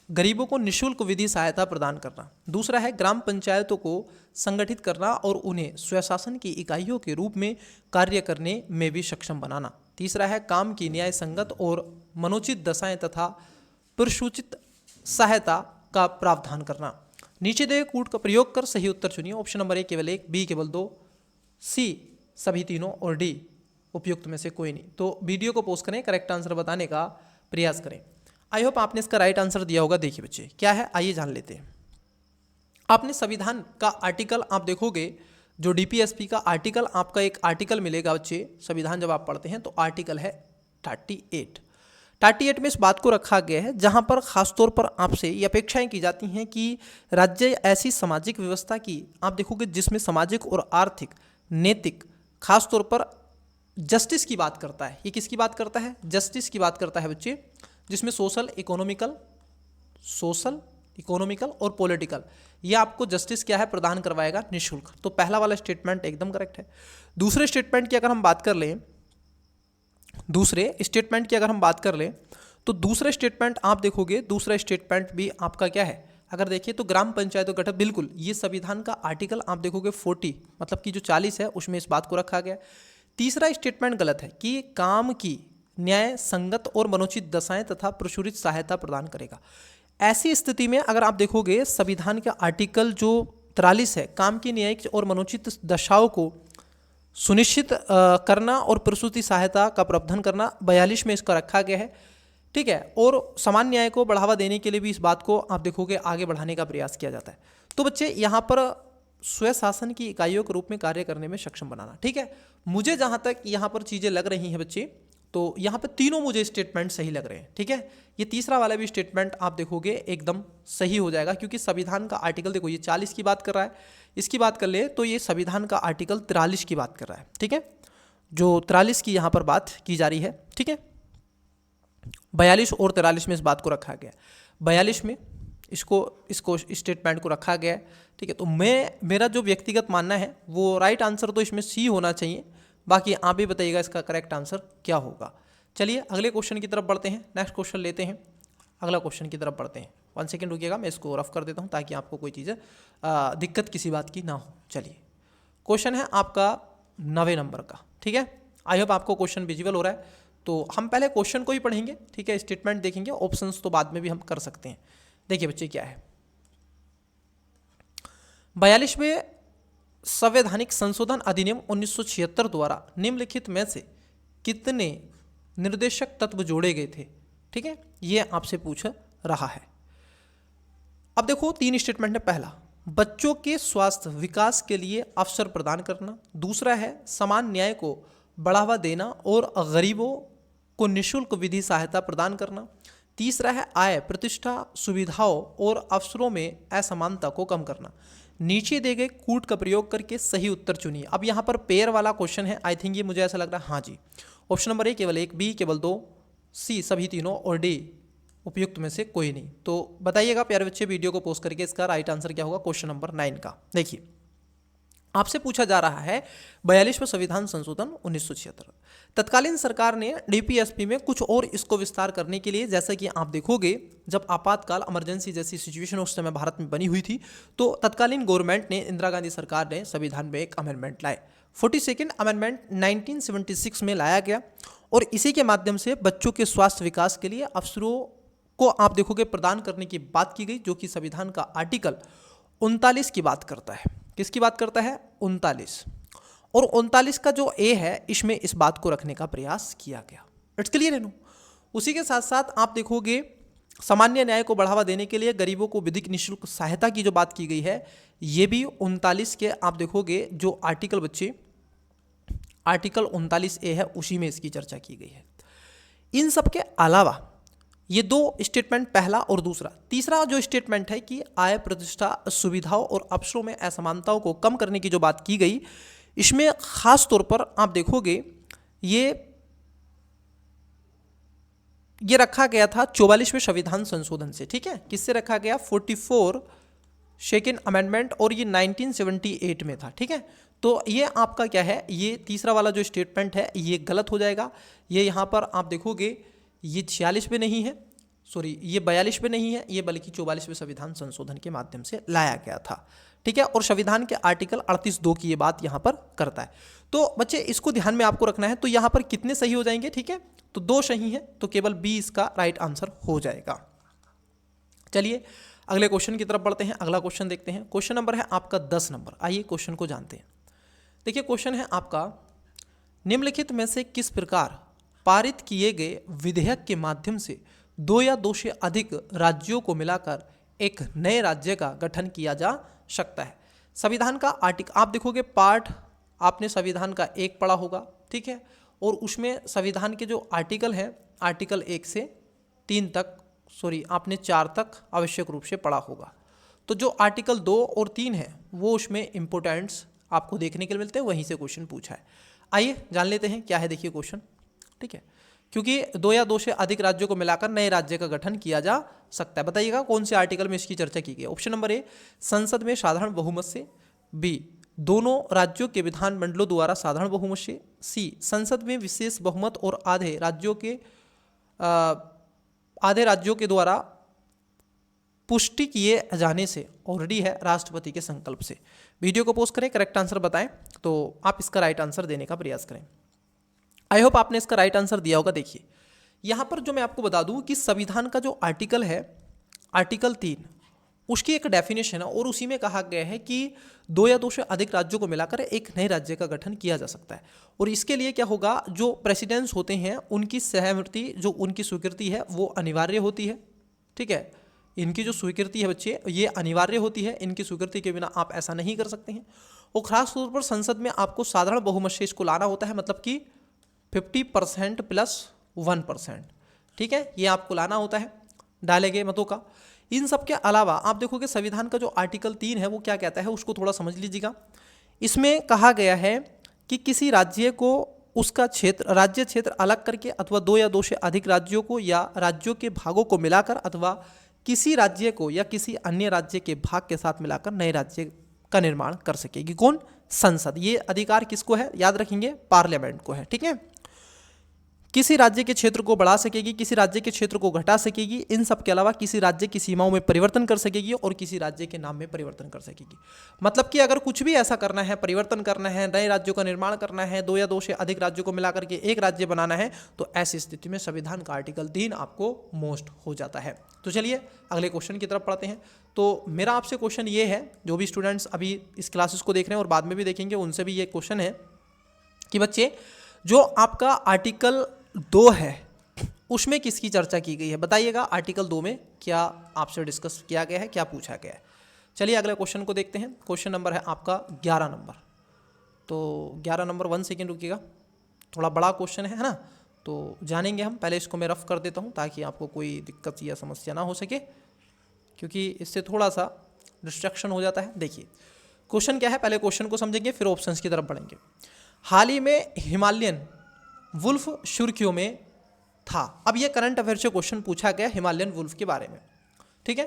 गरीबों को निःशुल्क विधि सहायता प्रदान करना। दूसरा है, ग्राम पंचायतों को संगठित करना और उन्हें स्वशासन की इकाइयों के रूप में कार्य करने में भी सक्षम बनाना। तीसरा है, काम की न्याय संगत और मनोचित दशाएं तथा प्रसूचित सहायता का प्रावधान करना। नीचे दिए कूट का प्रयोग कर सही उत्तर चुनिए। ऑप्शन नंबर ए केवल 1, बी केवल 2, सी सभी तीनों और डी उपयुक्त में से कोई नहीं। तो वीडियो को पॉज करें, करेक्ट आंसर बताने का प्रयास करें। आई होप आपने इसका राइट आंसर दिया होगा। देखिए बच्चे, क्या है, आइए जान लेते हैं। आपने संविधान का आर्टिकल आप देखोगे, जो DPSP का आर्टिकल, आपका एक आर्टिकल मिलेगा बच्चे, संविधान जब आप पढ़ते हैं तो आर्टिकल है 38 में इस बात को रखा गया है जहां पर खासतौर पर आपसे ये अपेक्षाएं की जाती हैं कि राज्य ऐसी सामाजिक व्यवस्था की आप देखोगे जिसमें सामाजिक और आर्थिक, नैतिक, खासतौर पर जस्टिस की बात करता है। ये किसकी बात करता है, जस्टिस की बात करता है बच्चे, जिसमें सोशल, इकोनॉमिकल और पॉलिटिकल, ये आपको जस्टिस क्या है प्रदान करवाएगा निःशुल्क। तो पहला वाला स्टेटमेंट एकदम करेक्ट है। दूसरे स्टेटमेंट की अगर हम बात कर लें, तो दूसरे स्टेटमेंट आप देखोगे, दूसरा स्टेटमेंट भी आपका क्या है, अगर देखिए तो ग्राम पंचायतों गठन, बिल्कुल ये संविधान का आर्टिकल आप देखोगे 40 मतलब कि जो 40 है उसमें इस बात को रखा गया। तीसरा स्टेटमेंट गलत है कि काम की न्याय संगत और मनोचित दशाएं तथा प्रचुरित सहायता प्रदान करेगा। ऐसी स्थिति में अगर आप देखोगे संविधान का आर्टिकल जो 43 है, काम की न्यायिक और मनोचित दशाओं को सुनिश्चित करना और प्रसूति सहायता का प्रावधान करना 42 में इसका रखा गया है, ठीक है। और समान न्याय को बढ़ावा देने के लिए भी इस बात को आप देखोगे आगे बढ़ाने का प्रयास किया जाता है। तो बच्चे यहाँ पर स्वशासन की इकाइयों के रूप में कार्य करने में सक्षम बनाना, ठीक है। मुझे जहाँ तक यहाँ पर चीज़ें लग रही हैं बच्चे, तो यहाँ पे तीनों मुझे स्टेटमेंट सही लग रहे हैं, ठीक है। ये तीसरा वाला भी स्टेटमेंट आप देखोगे एकदम सही हो जाएगा, क्योंकि संविधान का आर्टिकल देखो ये 40 की बात कर रहा है, इसकी बात कर ले तो ये संविधान का आर्टिकल 43 की बात कर रहा है, ठीक है, जो 43 की यहाँ पर बात की जा रही है, ठीक है। 42 और 43 में इस बात को रखा गया, 42 में इसको स्टेटमेंट को रखा गया है, ठीक है। तो मेरा जो व्यक्तिगत मानना है वो राइट आंसर तो इसमें सी होना चाहिए, बाकी आप भी बताइएगा इसका करेक्ट आंसर क्या होगा। चलिए अगले क्वेश्चन की तरफ बढ़ते हैं, नेक्स्ट क्वेश्चन लेते हैं, अगला क्वेश्चन की तरफ बढ़ते हैं। 1 सेकेंड रुकिएगा, मैं इसको रफ कर देता हूँ ताकि आपको कोई चीज़ दिक्कत किसी बात की ना हो। चलिए क्वेश्चन है आपका 9वें नंबर का, ठीक है। आई होप आपको क्वेश्चन विजिबल हो रहा है। तो हम पहले क्वेश्चन को ही पढ़ेंगे, ठीक है, स्टेटमेंट देखेंगे, ऑप्शंस तो बाद में भी हम कर सकते हैं। देखिए बच्चे क्या है, 42वें संवैधानिक संशोधन अधिनियम 1976 द्वारा निम्नलिखित में से कितने निर्देशक तत्व जोड़े गए थे, ठीक है, ये आपसे पूछ रहा है। अब देखो 3 स्टेटमेंट है। पहला, बच्चों के स्वास्थ्य विकास के लिए अवसर प्रदान करना। दूसरा है समान न्याय को बढ़ावा देना और गरीबों को निःशुल्क विधि सहायता प्रदान करना। तीसरा है आय, प्रतिष्ठा, सुविधाओं और अवसरों में असमानता को कम करना। नीचे दिए गए कूट का प्रयोग करके सही उत्तर चुनिए। अब यहाँ पर पेयर वाला क्वेश्चन है, आई थिंक ये मुझे ऐसा लग रहा है, हाँ जी, ऑप्शन नंबर ए केवल 1, बी केवल 2, सी सभी तीनों और डी उपयुक्त में से कोई नहीं। तो बताइएगा प्यारे बच्चे वीडियो को पोस्ट करके इसका राइट आंसर क्या होगा क्वेश्चन नंबर 9 का। देखिए आपसे पूछा जा रहा है 42वें संविधान संशोधन 1976। तत्कालीन सरकार ने डीपीएसपी में कुछ और इसको विस्तार करने के लिए, जैसा कि आप देखोगे जब आपातकाल इमरजेंसी जैसी सिचुएशन उस समय भारत में बनी हुई थी, तो तत्कालीन गवर्नमेंट ने, इंदिरा गांधी सरकार ने संविधान में एक अमेंडमेंट लाए। 42nd अमेंडमेंट 1976 में लाया गया और इसी के माध्यम से बच्चों के स्वास्थ्य विकास के लिए अवसरों को आप देखोगे प्रदान करने की बात की गई, जो कि संविधान का आर्टिकल 39 की बात करता है। किसकी बात करता है? 39। और 39 का जो ए है इसमें इस बात को रखने का प्रयास किया गया। इट्स क्लियर है नो। उसी के साथ साथ आप देखोगे सामान्य न्याय को बढ़ावा देने के लिए गरीबों को विधिक निःशुल्क सहायता की जो बात की गई है, ये भी 39 के आप देखोगे जो आर्टिकल बच्चे आर्टिकल 39A है उसी में इसकी चर्चा की गई है। इन सब के अलावा ये 2 स्टेटमेंट, पहला और दूसरा, तीसरा जो स्टेटमेंट है कि आय, प्रतिष्ठा, सुविधाओं और अवसरों में असमानताओं को कम करने की जो बात की गई, इसमें खास तौर पर आप देखोगे ये रखा गया था 44वें संविधान संशोधन से। ठीक है, किससे रखा गया? 44 सेकेंड अमेंडमेंट, और ये 1978 में था। ठीक है, तो ये आपका क्या है, ये तीसरा वाला जो स्टेटमेंट है ये गलत हो जाएगा। ये यहाँ पर आप देखोगे ये 46 पे नहीं है, सॉरी ये 42 पे नहीं है, ये बल्कि 44वें संविधान संशोधन के माध्यम से लाया गया था। ठीक है, और संविधान के आर्टिकल 38(2) की ये बात यहाँ पर करता है। तो बच्चे इसको ध्यान में आपको रखना है। तो यहाँ पर कितने सही हो जाएंगे? ठीक है, तो 2 सही है, तो केवल बी इसका राइट आंसर हो जाएगा। चलिए अगले क्वेश्चन की तरफ बढ़ते हैं। अगला क्वेश्चन देखते हैं। क्वेश्चन नंबर है आपका 10 नंबर। आइए क्वेश्चन को जानते हैं। देखिए क्वेश्चन है आपका, निम्नलिखित में से किस प्रकार पारित किए गए विधेयक के माध्यम से 2 या 2 से अधिक राज्यों को मिलाकर एक नए राज्य का गठन किया जा सकता है? संविधान का आर्टिकल आप देखोगे, पार्ट आपने संविधान का 1 पढ़ा होगा। ठीक है, और उसमें संविधान के जो आर्टिकल हैं, आर्टिकल 1 से 3 तक, सॉरी आपने 4 तक आवश्यक रूप से पढ़ा होगा। तो जो आर्टिकल 2 और 3 है वो उसमें इंपोर्टेंट्स आपको देखने के लिए मिलते हैं, वहीं से क्वेश्चन पूछा है। आइए जान लेते हैं क्या है। देखिए क्वेश्चन, ठीक है, क्योंकि 2 या 2 से अधिक राज्यों को मिलाकर नए राज्य का गठन किया जा सकता है। बताइएगा कौन से आर्टिकल में इसकी चर्चा की गई है। ऑप्शन नंबर ए, संसद में साधारण बहुमत से। बी, दोनों राज्यों के विधानमंडलों द्वारा साधारण बहुमत से। सी, संसद में विशेष बहुमत और आधे राज्यों के द्वारा पुष्टि किए जाने से। और डी है राष्ट्रपति के संकल्प से। वीडियो को पोस्ट करें, करेक्ट आंसर बताएं, तो आप इसका राइट आंसर देने का प्रयास करें। आई होप आपने इसका राइट आंसर दिया होगा। देखिए यहाँ पर जो मैं आपको बता दूं कि संविधान का जो आर्टिकल है, आर्टिकल 3, उसकी एक डेफिनेशन है और उसी में कहा गया है कि 2 या 2 से अधिक राज्यों को मिलाकर एक नए राज्य का गठन किया जा सकता है। और इसके लिए क्या होगा, जो प्रेसिडेंट्स होते हैं उनकी सहमति, जो उनकी स्वीकृति है वो अनिवार्य होती है। ठीक है, इनकी जो स्वीकृति है बच्चे ये अनिवार्य होती है, इनकी स्वीकृति के बिना आप ऐसा नहीं कर सकते हैं। और खास तौर पर संसद में आपको साधारण बहुमत से इसको लाना होता है, मतलब कि 50% प्लस 1%, ठीक है, ये आपको लाना होता है डाले गए मतों का। इन सब के अलावा आप देखोगे संविधान का जो आर्टिकल 3 है वो क्या कहता है, उसको थोड़ा समझ लीजिएगा। इसमें कहा गया है कि किसी राज्य को उसका क्षेत्र, राज्य क्षेत्र अलग करके अथवा 2 या 2 से अधिक राज्यों को या राज्यों के भागों को मिलाकर अथवा किसी राज्य को या किसी अन्य राज्य के भाग के साथ मिलाकर नए राज्य का निर्माण कर सकेगी। कौन? संसद। ये अधिकार किसको है? याद रखेंगे, पार्लियामेंट को है, ठीक है। किसी राज्य के क्षेत्र को बढ़ा सकेगी, किसी राज्य के क्षेत्र को घटा सकेगी, इन सब के अलावा किसी राज्य की सीमाओं में परिवर्तन कर सकेगी और किसी राज्य के नाम में परिवर्तन कर सकेगी। मतलब कि अगर कुछ भी ऐसा करना है, परिवर्तन करना है, नए राज्यों का निर्माण करना है, 2 या 2 से अधिक राज्यों को मिलाकर के एक राज्य बनाना है, तो ऐसी स्थिति में संविधान का आर्टिकल 3 आपको मोस्ट हो जाता है। तो चलिए अगले क्वेश्चन की तरफ पढ़ते हैं। तो मेरा आपसे क्वेश्चन ये है, जो भी स्टूडेंट्स अभी इस क्लासेस को देख रहे हैं और बाद में भी देखेंगे, उनसे भी ये क्वेश्चन है कि बच्चे जो आपका आर्टिकल 2 है उसमें किसकी चर्चा की गई है? बताइएगा आर्टिकल 2 में क्या आपसे डिस्कस किया गया है, क्या पूछा गया है। चलिए अगले क्वेश्चन को देखते हैं। क्वेश्चन नंबर है आपका 11 नंबर। तो 11 नंबर 1 सेकेंड रुकिएगा, थोड़ा बड़ा क्वेश्चन है ना, तो जानेंगे हम। पहले इसको मैं रफ कर देता हूँ ताकि आपको कोई दिक्कत या समस्या ना हो सके, क्योंकि इससे थोड़ा सा डिस्ट्रैक्शन हो जाता है। देखिए क्वेश्चन क्या है, पहले क्वेश्चन को समझेंगे फिर ऑप्शंस की तरफ बढ़ेंगे। हाल ही में हिमालयन वुल्फ सुर्खियों में था। अब ये करंट अफेयर से क्वेश्चन पूछा गया हिमालयन वुल्फ के बारे में, ठीक है।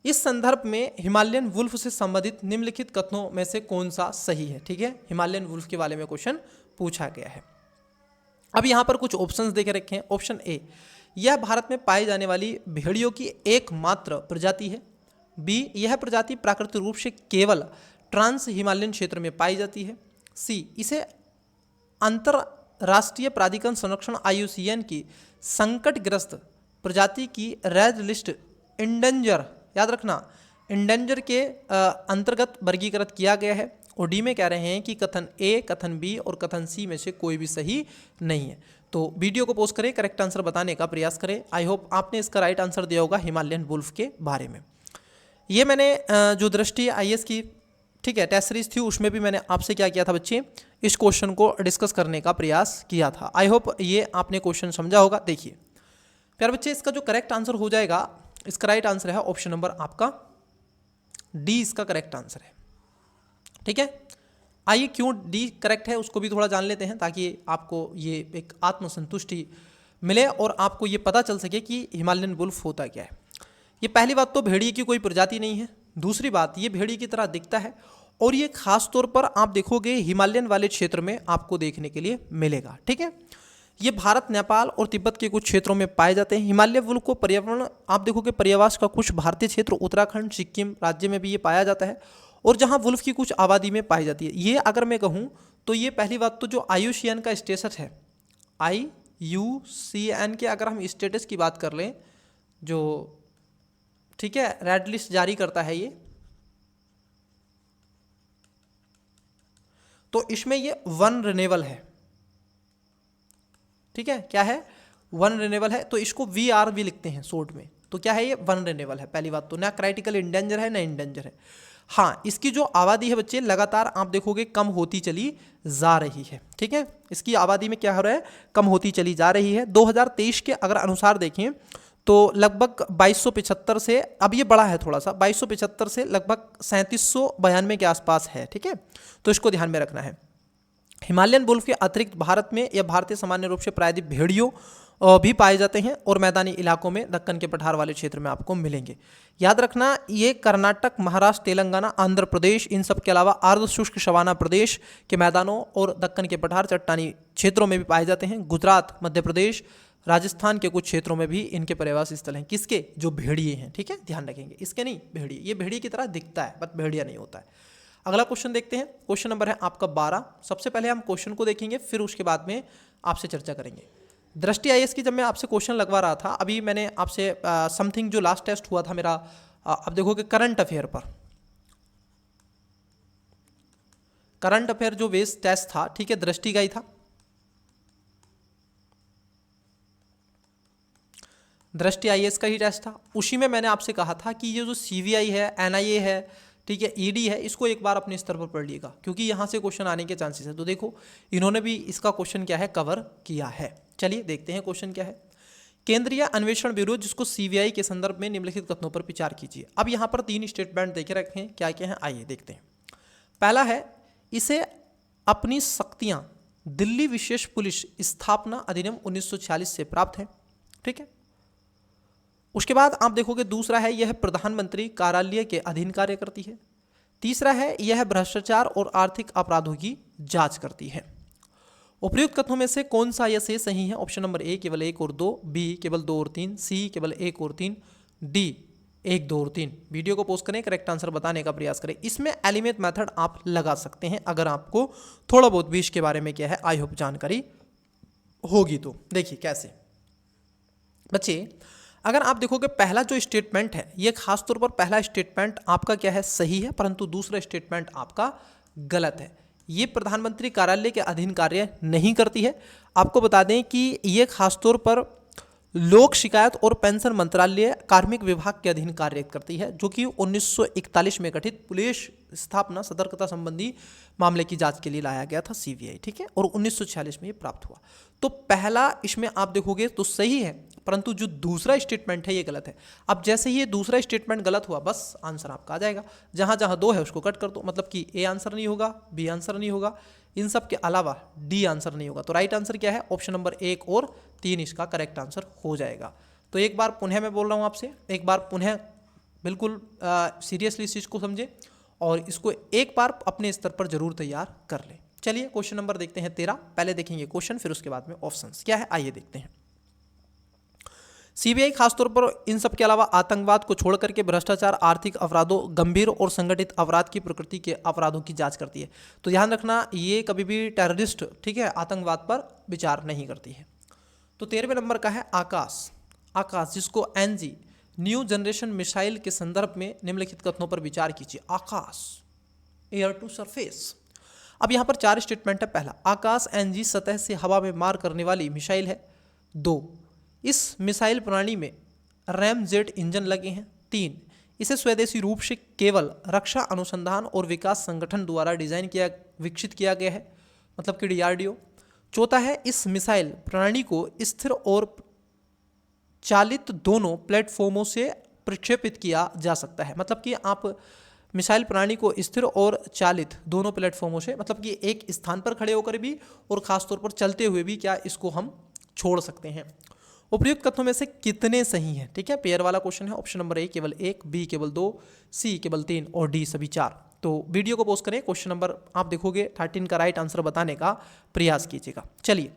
इस संदर्भ में हिमालयन वुल्फ से संबंधित निम्नलिखित कथनों में से कौन सा सही है? ठीक है, हिमालयन वुल्फ के बारे में क्वेश्चन पूछा गया है। अब यहाँ पर कुछ ऑप्शंस देके रखे हैं। ऑप्शन ए, यह भारत में पाई जाने वाली भेड़ियों की एकमात्र प्रजाति है। बी, यह प्रजाति प्राकृतिक रूप से केवल ट्रांस हिमालयन क्षेत्र में पाई जाती है। सी, इसे अंतरराष्ट्रीय प्राधिकरण संरक्षण IUCN की संकटग्रस्त प्रजाति की रेड लिस्ट इंडेंजर, याद रखना, इंडेंजर के अंतर्गत वर्गीकृत किया गया है। और डी में कह रहे हैं कि कथन ए, कथन बी और कथन सी में से कोई भी सही नहीं है। तो वीडियो को पॉज करें, करेक्ट आंसर बताने का प्रयास करें। आई होप आपने इसका राइट आंसर दिया होगा हिमालयन वुल्फ के बारे में। ये मैंने जो दृष्टि IAS की, ठीक है, टेस्ट सीरीज थी, उसमें भी मैंने आपसे क्या किया था बच्चे, इस क्वेश्चन को डिस्कस करने का प्रयास किया था। आई होप ये आपने क्वेश्चन समझा होगा। देखिए प्यारे बच्चे, इसका जो करेक्ट आंसर हो जाएगा, इसका राइट आंसर है ऑप्शन नंबर आपका डी, इसका करेक्ट आंसर है, ठीक है। आइए क्यों डी करेक्ट है उसको भी थोड़ा जान लेते हैं, ताकि आपको ये एक आत्मसंतुष्टि मिले और आपको ये पता चल सके कि हिमालयन वुल्फ होता क्या है। ये पहली बात तो भेड़िए की कोई प्रजाति नहीं है। दूसरी बात, ये भेड़िए की तरह दिखता है और ये खास तौर पर आप देखोगे हिमालयन वाले क्षेत्र में आपको देखने के लिए मिलेगा, ठीक है। ये भारत, नेपाल और तिब्बत के कुछ क्षेत्रों में पाए जाते हैं। हिमालय वुल्फ को पर्यावरण आप देखोगे पर्यावास का कुछ भारतीय क्षेत्र, उत्तराखंड, सिक्किम राज्य में भी ये पाया जाता है और जहाँ वुल्फ की कुछ आबादी में पाई जाती है। ये अगर मैं कहूँ तो ये पहली बात तो जो IUCN का स्टेटस है, IUCN के अगर हम स्टेटस की बात कर लें, जो ठीक है रेड लिस्ट जारी करता है ये, तो इसमें ये वन रिनेबल है, ठीक है। क्या है? वन रिनेबल है, तो इसको VRV लिखते हैं शॉर्ट में। तो क्या है? ये वन रिनेबल है। पहली बात तो ना क्राइटिकल इंडेंजर है ना इंडेंजर है। हाँ, इसकी जो आबादी है बच्चे लगातार आप देखोगे कम होती चली जा रही है, ठीक है। इसकी आबादी में क्या हो रहा है? कम होती चली जा रही है। 2023 के अगर अनुसार देखें तो लगभग 2275 से, अब ये बड़ा है थोड़ा सा, 2275 से लगभग 3792 के आसपास है, ठीक है। तो इसको ध्यान में रखना है। हिमालयन वुल्फ के अतिरिक्त भारत में या भारतीय सामान्य रूप से प्रायद्वीप भेड़ियों भी पाए जाते हैं और मैदानी इलाकों में दक्कन के पठार वाले क्षेत्र में आपको मिलेंगे। याद रखना, ये कर्नाटक, महाराष्ट्र, तेलंगाना, आंध्र प्रदेश, इन सब के अलावा अर्ध शुष्क सवाना प्रदेश के मैदानों और दक्कन के पठार चट्टानी क्षेत्रों में भी पाए जाते हैं। गुजरात, मध्य प्रदेश, राजस्थान के कुछ क्षेत्रों में भी इनके प्रवास स्थल हैं। किसके? जो भेड़िए हैं, ठीक है, ध्यान रखेंगे। इसके नहीं, भेड़िए, ये भेड़िए की तरह दिखता है बट भेड़िया नहीं होता है। अगला क्वेश्चन देखते हैं। क्वेश्चन नंबर है आपका 12। सबसे पहले हम क्वेश्चन को देखेंगे, फिर उसके बाद में आपसे चर्चा करेंगे। दृष्टि IAS की जब मैं आपसे क्वेश्चन लगवा रहा था, अभी मैंने आपसे समथिंग जो लास्ट टेस्ट हुआ था मेरा, अब देखोगे करंट अफेयर पर, करंट अफेयर जो बेस्ड टेस्ट था, ठीक है, दृष्टि का ही था। दृष्टि IAS का ही टेस्ट था। उसी में मैंने आपसे कहा था कि ये जो CVI है, NIA है, ठीक है, ईडी है, इसको एक बार अपने स्तर पर पढ़ लीजिएगा क्योंकि यहाँ से क्वेश्चन आने के चांसेस है। तो देखो इन्होंने भी इसका क्वेश्चन क्या है कवर किया है। चलिए देखते हैं क्वेश्चन क्या है। केंद्रीय अन्वेषण ब्यूरो जिसको सीबीआई के संदर्भ में निम्नलिखित कथनों पर विचार कीजिए। अब यहाँ पर 3 स्टेटमेंट देखे रखे हैं, क्या क्या हैं आइए देखते हैं। पहला है इसे अपनी शक्तियां दिल्ली विशेष पुलिस स्थापना अधिनियम 1946 से प्राप्त है। ठीक है, उसके बाद आप देखोगे दूसरा है यह प्रधानमंत्री कार्यालय के अधीन कार्य करती है। तीसरा है यह भ्रष्टाचार और आर्थिक अपराधों की जांच करती है। उपयुक्त कथनों में से कौन सा यह से सही है? ऑप्शन नंबर ए केवल 1 और 2, बी केवल 2 और 3, सी केवल 1 और 3, डी 1, 2 और 3। वीडियो को पोस्ट करें, करेक्ट आंसर बताने का प्रयास करें। इसमें एलिमेंट मेथड आप लगा सकते हैं अगर आपको थोड़ा बहुत भी इसके बारे में क्या है आई होप जानकारी होगी। तो देखिए कैसे बच्चे, अगर आप देखोगे पहला जो स्टेटमेंट है ये खासतौर पर पहला स्टेटमेंट आपका क्या है सही है, परंतु दूसरा स्टेटमेंट आपका गलत है। ये प्रधानमंत्री कार्यालय के अधीन कार्य नहीं करती है। आपको बता दें कि ये खासतौर पर लोक शिकायत और पेंशन मंत्रालय कार्मिक विभाग के अधीन कार्य करती है, जो कि 1941 में गठित पुलिस स्थापना सतर्कता संबंधी मामले की जांच के लिए लाया गया था सीबीआई। ठीक है, और 1946 में ये प्राप्त हुआ। तो पहला इसमें आप देखोगे तो सही है, परंतु जो दूसरा स्टेटमेंट है ये गलत है। अब जैसे ही ये दूसरा स्टेटमेंट गलत हुआ बस आंसर आपका आ जाएगा। जहां जहां 2 है उसको कट कर दो, मतलब कि ए आंसर नहीं होगा, बी आंसर नहीं होगा, इन सब के अलावा डी आंसर नहीं होगा। तो राइट आंसर क्या है? ऑप्शन नंबर 1 और 3 इसका करेक्ट आंसर हो जाएगा। तो एक बार पुनः मैं बोल रहा हूँ आपसे, एक बार पुनः बिल्कुल सीरियसली इस चीज़ को समझे और इसको एक बार अपने स्तर पर जरूर तैयार कर ले। चलिए क्वेश्चन नंबर देखते हैं 13। पहले देखेंगे क्वेश्चन, फिर उसके बाद में ऑप्शंस क्या है आइए देखते हैं। सीबीआई खासतौर पर इन सब के अलावा आतंकवाद को छोड़ करके भ्रष्टाचार, आर्थिक अपराधों, गंभीर और संगठित अपराध की प्रकृति के अपराधों की जांच करती है। तो ध्यान रखना ये कभी भी टेररिस्ट, ठीक है, आतंकवाद पर विचार नहीं करती है। तो 13वें नंबर का है आकाश। आकाश जिसको एनजी न्यू जनरेशन मिसाइल के संदर्भ में निम्नलिखित कथनों पर विचार कीजिए। आकाश एयर टू सरफेस। अब यहाँ पर 4 स्टेटमेंट है। पहला, आकाश एनजी सतह से हवा में मार करने वाली मिसाइल है। 2, इस मिसाइल प्रणाली में रैम जेट इंजन लगे हैं। 3, इसे स्वदेशी रूप से केवल रक्षा अनुसंधान और विकास संगठन द्वारा डिजाइन किया विकसित किया गया है, मतलब कि डीआरडीओ। चौथा है इस मिसाइल प्रणाली को स्थिर और चालित दोनों प्लेटफॉर्मों से प्रक्षेपित किया जा सकता है, मतलब कि आप मिसाइल प्रणाली को स्थिर और चालित दोनों प्लेटफॉर्मों से, मतलब कि एक स्थान पर खड़े होकर भी और खासतौर पर चलते हुए भी क्या इसको हम छोड़ सकते हैं। उपयुक्त कथनों में से कितने सही हैं? ठीक है, पेयर वाला क्वेश्चन है। ऑप्शन नंबर ए केवल 1, बी केवल 2, सी केवल 3 और डी सभी 4। तो वीडियो को पॉज करें, क्वेश्चन नंबर आप देखोगे 13 का राइट आंसर बताने का प्रयास कीजिएगा। चलिए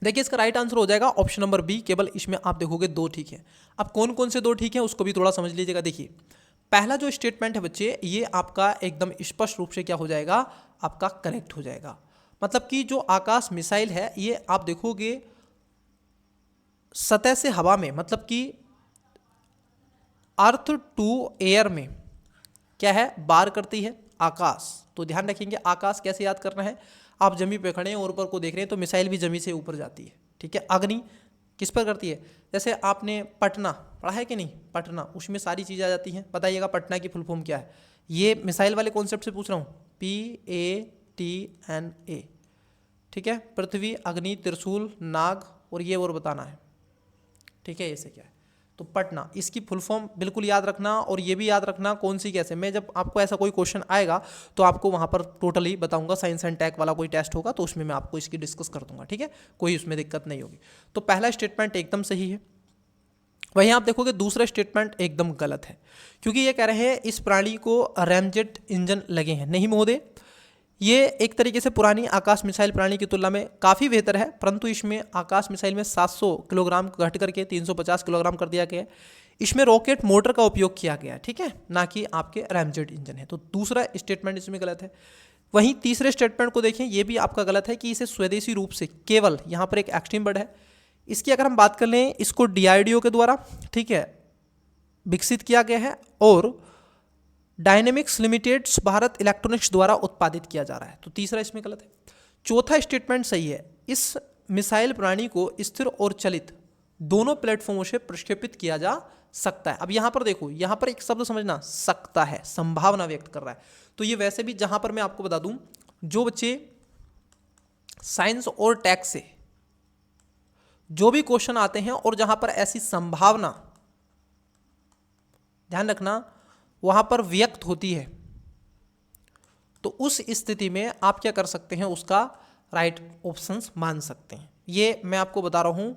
देखिए इसका राइट आंसर हो जाएगा ऑप्शन नंबर बी, केवल इसमें आप देखोगे 2 ठीक है। अब कौन कौन से 2 ठीक है उसको भी थोड़ा समझ लीजिएगा। देखिए पहला जो स्टेटमेंट है बच्चे, ये आपका एकदम स्पष्ट रूप से क्या हो जाएगा, आपका करेक्ट हो जाएगा। मतलब कि जो आकाश मिसाइल है ये आप देखोगे सतह से हवा में, मतलब कि अर्थ टू एयर में क्या है, बार करती है आकाश। तो ध्यान रखेंगे आकाश कैसे याद करना है। आप जमी पे खड़े हैं और ऊपर को देख रहे हैं तो मिसाइल भी जमी से ऊपर जाती है। ठीक है, अग्नि किस पर करती है? जैसे आपने पटना पढ़ा है कि नहीं, पटना, उसमें सारी चीज़ें आ जाती हैं। बताइएगा पटना की फुल फॉर्म क्या है? ये मिसाइल वाले कॉन्सेप्ट से पूछ रहा हूँ, PATNA। ठीक है, पृथ्वी, अग्नि, त्रिशूल, नाग और ये और बताना है। ठीक है, ऐसे क्या है तो पटना, इसकी फुल फॉर्म बिल्कुल याद रखना। और ये भी याद रखना कौन सी कैसे, मैं जब आपको ऐसा कोई क्वेश्चन आएगा तो आपको वहाँ पर टोटली बताऊंगा। साइंस एंड टेक वाला कोई टेस्ट होगा तो उसमें मैं आपको इसकी डिस्कस कर दूंगा। ठीक है, कोई उसमें दिक्कत नहीं होगी। तो पहला स्टेटमेंट एकदम सही है। वहीं आप देखोगे दूसरा स्टेटमेंट एकदम गलत है, क्योंकि ये कह रहे हैं इस प्रणाली को रैमजेट इंजन लगे हैं। नहीं महोदय, ये एक तरीके से पुरानी आकाश मिसाइल प्रणाली की तुलना में काफ़ी बेहतर है, परंतु इसमें आकाश मिसाइल में 700 किलोग्राम घट करके 350 किलोग्राम कर दिया गया है। इसमें रॉकेट मोटर का उपयोग किया गया है, ठीक है, ना कि आपके रैमजेट इंजन है। तो दूसरा स्टेटमेंट इसमें गलत है। वहीं तीसरे स्टेटमेंट को देखें, ये भी आपका गलत है कि इसे स्वदेशी रूप से केवल, यहाँ पर एक एक्सट्रीम वर्ड है, इसकी अगर हम बात कर लें, इसको डीआरडीओ के द्वारा, ठीक है, विकसित किया गया है और डायनेमिक्स लिमिटेड भारत इलेक्ट्रॉनिक्स द्वारा उत्पादित किया जा रहा है। तो तीसरा इसमें गलत है। चौथा स्टेटमेंट सही है, इस मिसाइल प्रणाली को स्थिर और चलित दोनों प्लेटफॉर्मों से प्रक्षेपित किया जा सकता है। अब यहां पर देखो, यहां पर एक शब्द समझना, सकता है, संभावना व्यक्त कर रहा है। तो ये वैसे भी, जहां पर मैं आपको बता दूं, जो बच्चे साइंस और टेक से जो भी क्वेश्चन आते हैं और जहां पर ऐसी संभावना, ध्यान रखना, वहां पर व्यक्त होती है, तो उस स्थिति में आप क्या कर सकते हैं, उसका राइट ऑप्शंस मान सकते हैं। ये मैं आपको बता रहा हूं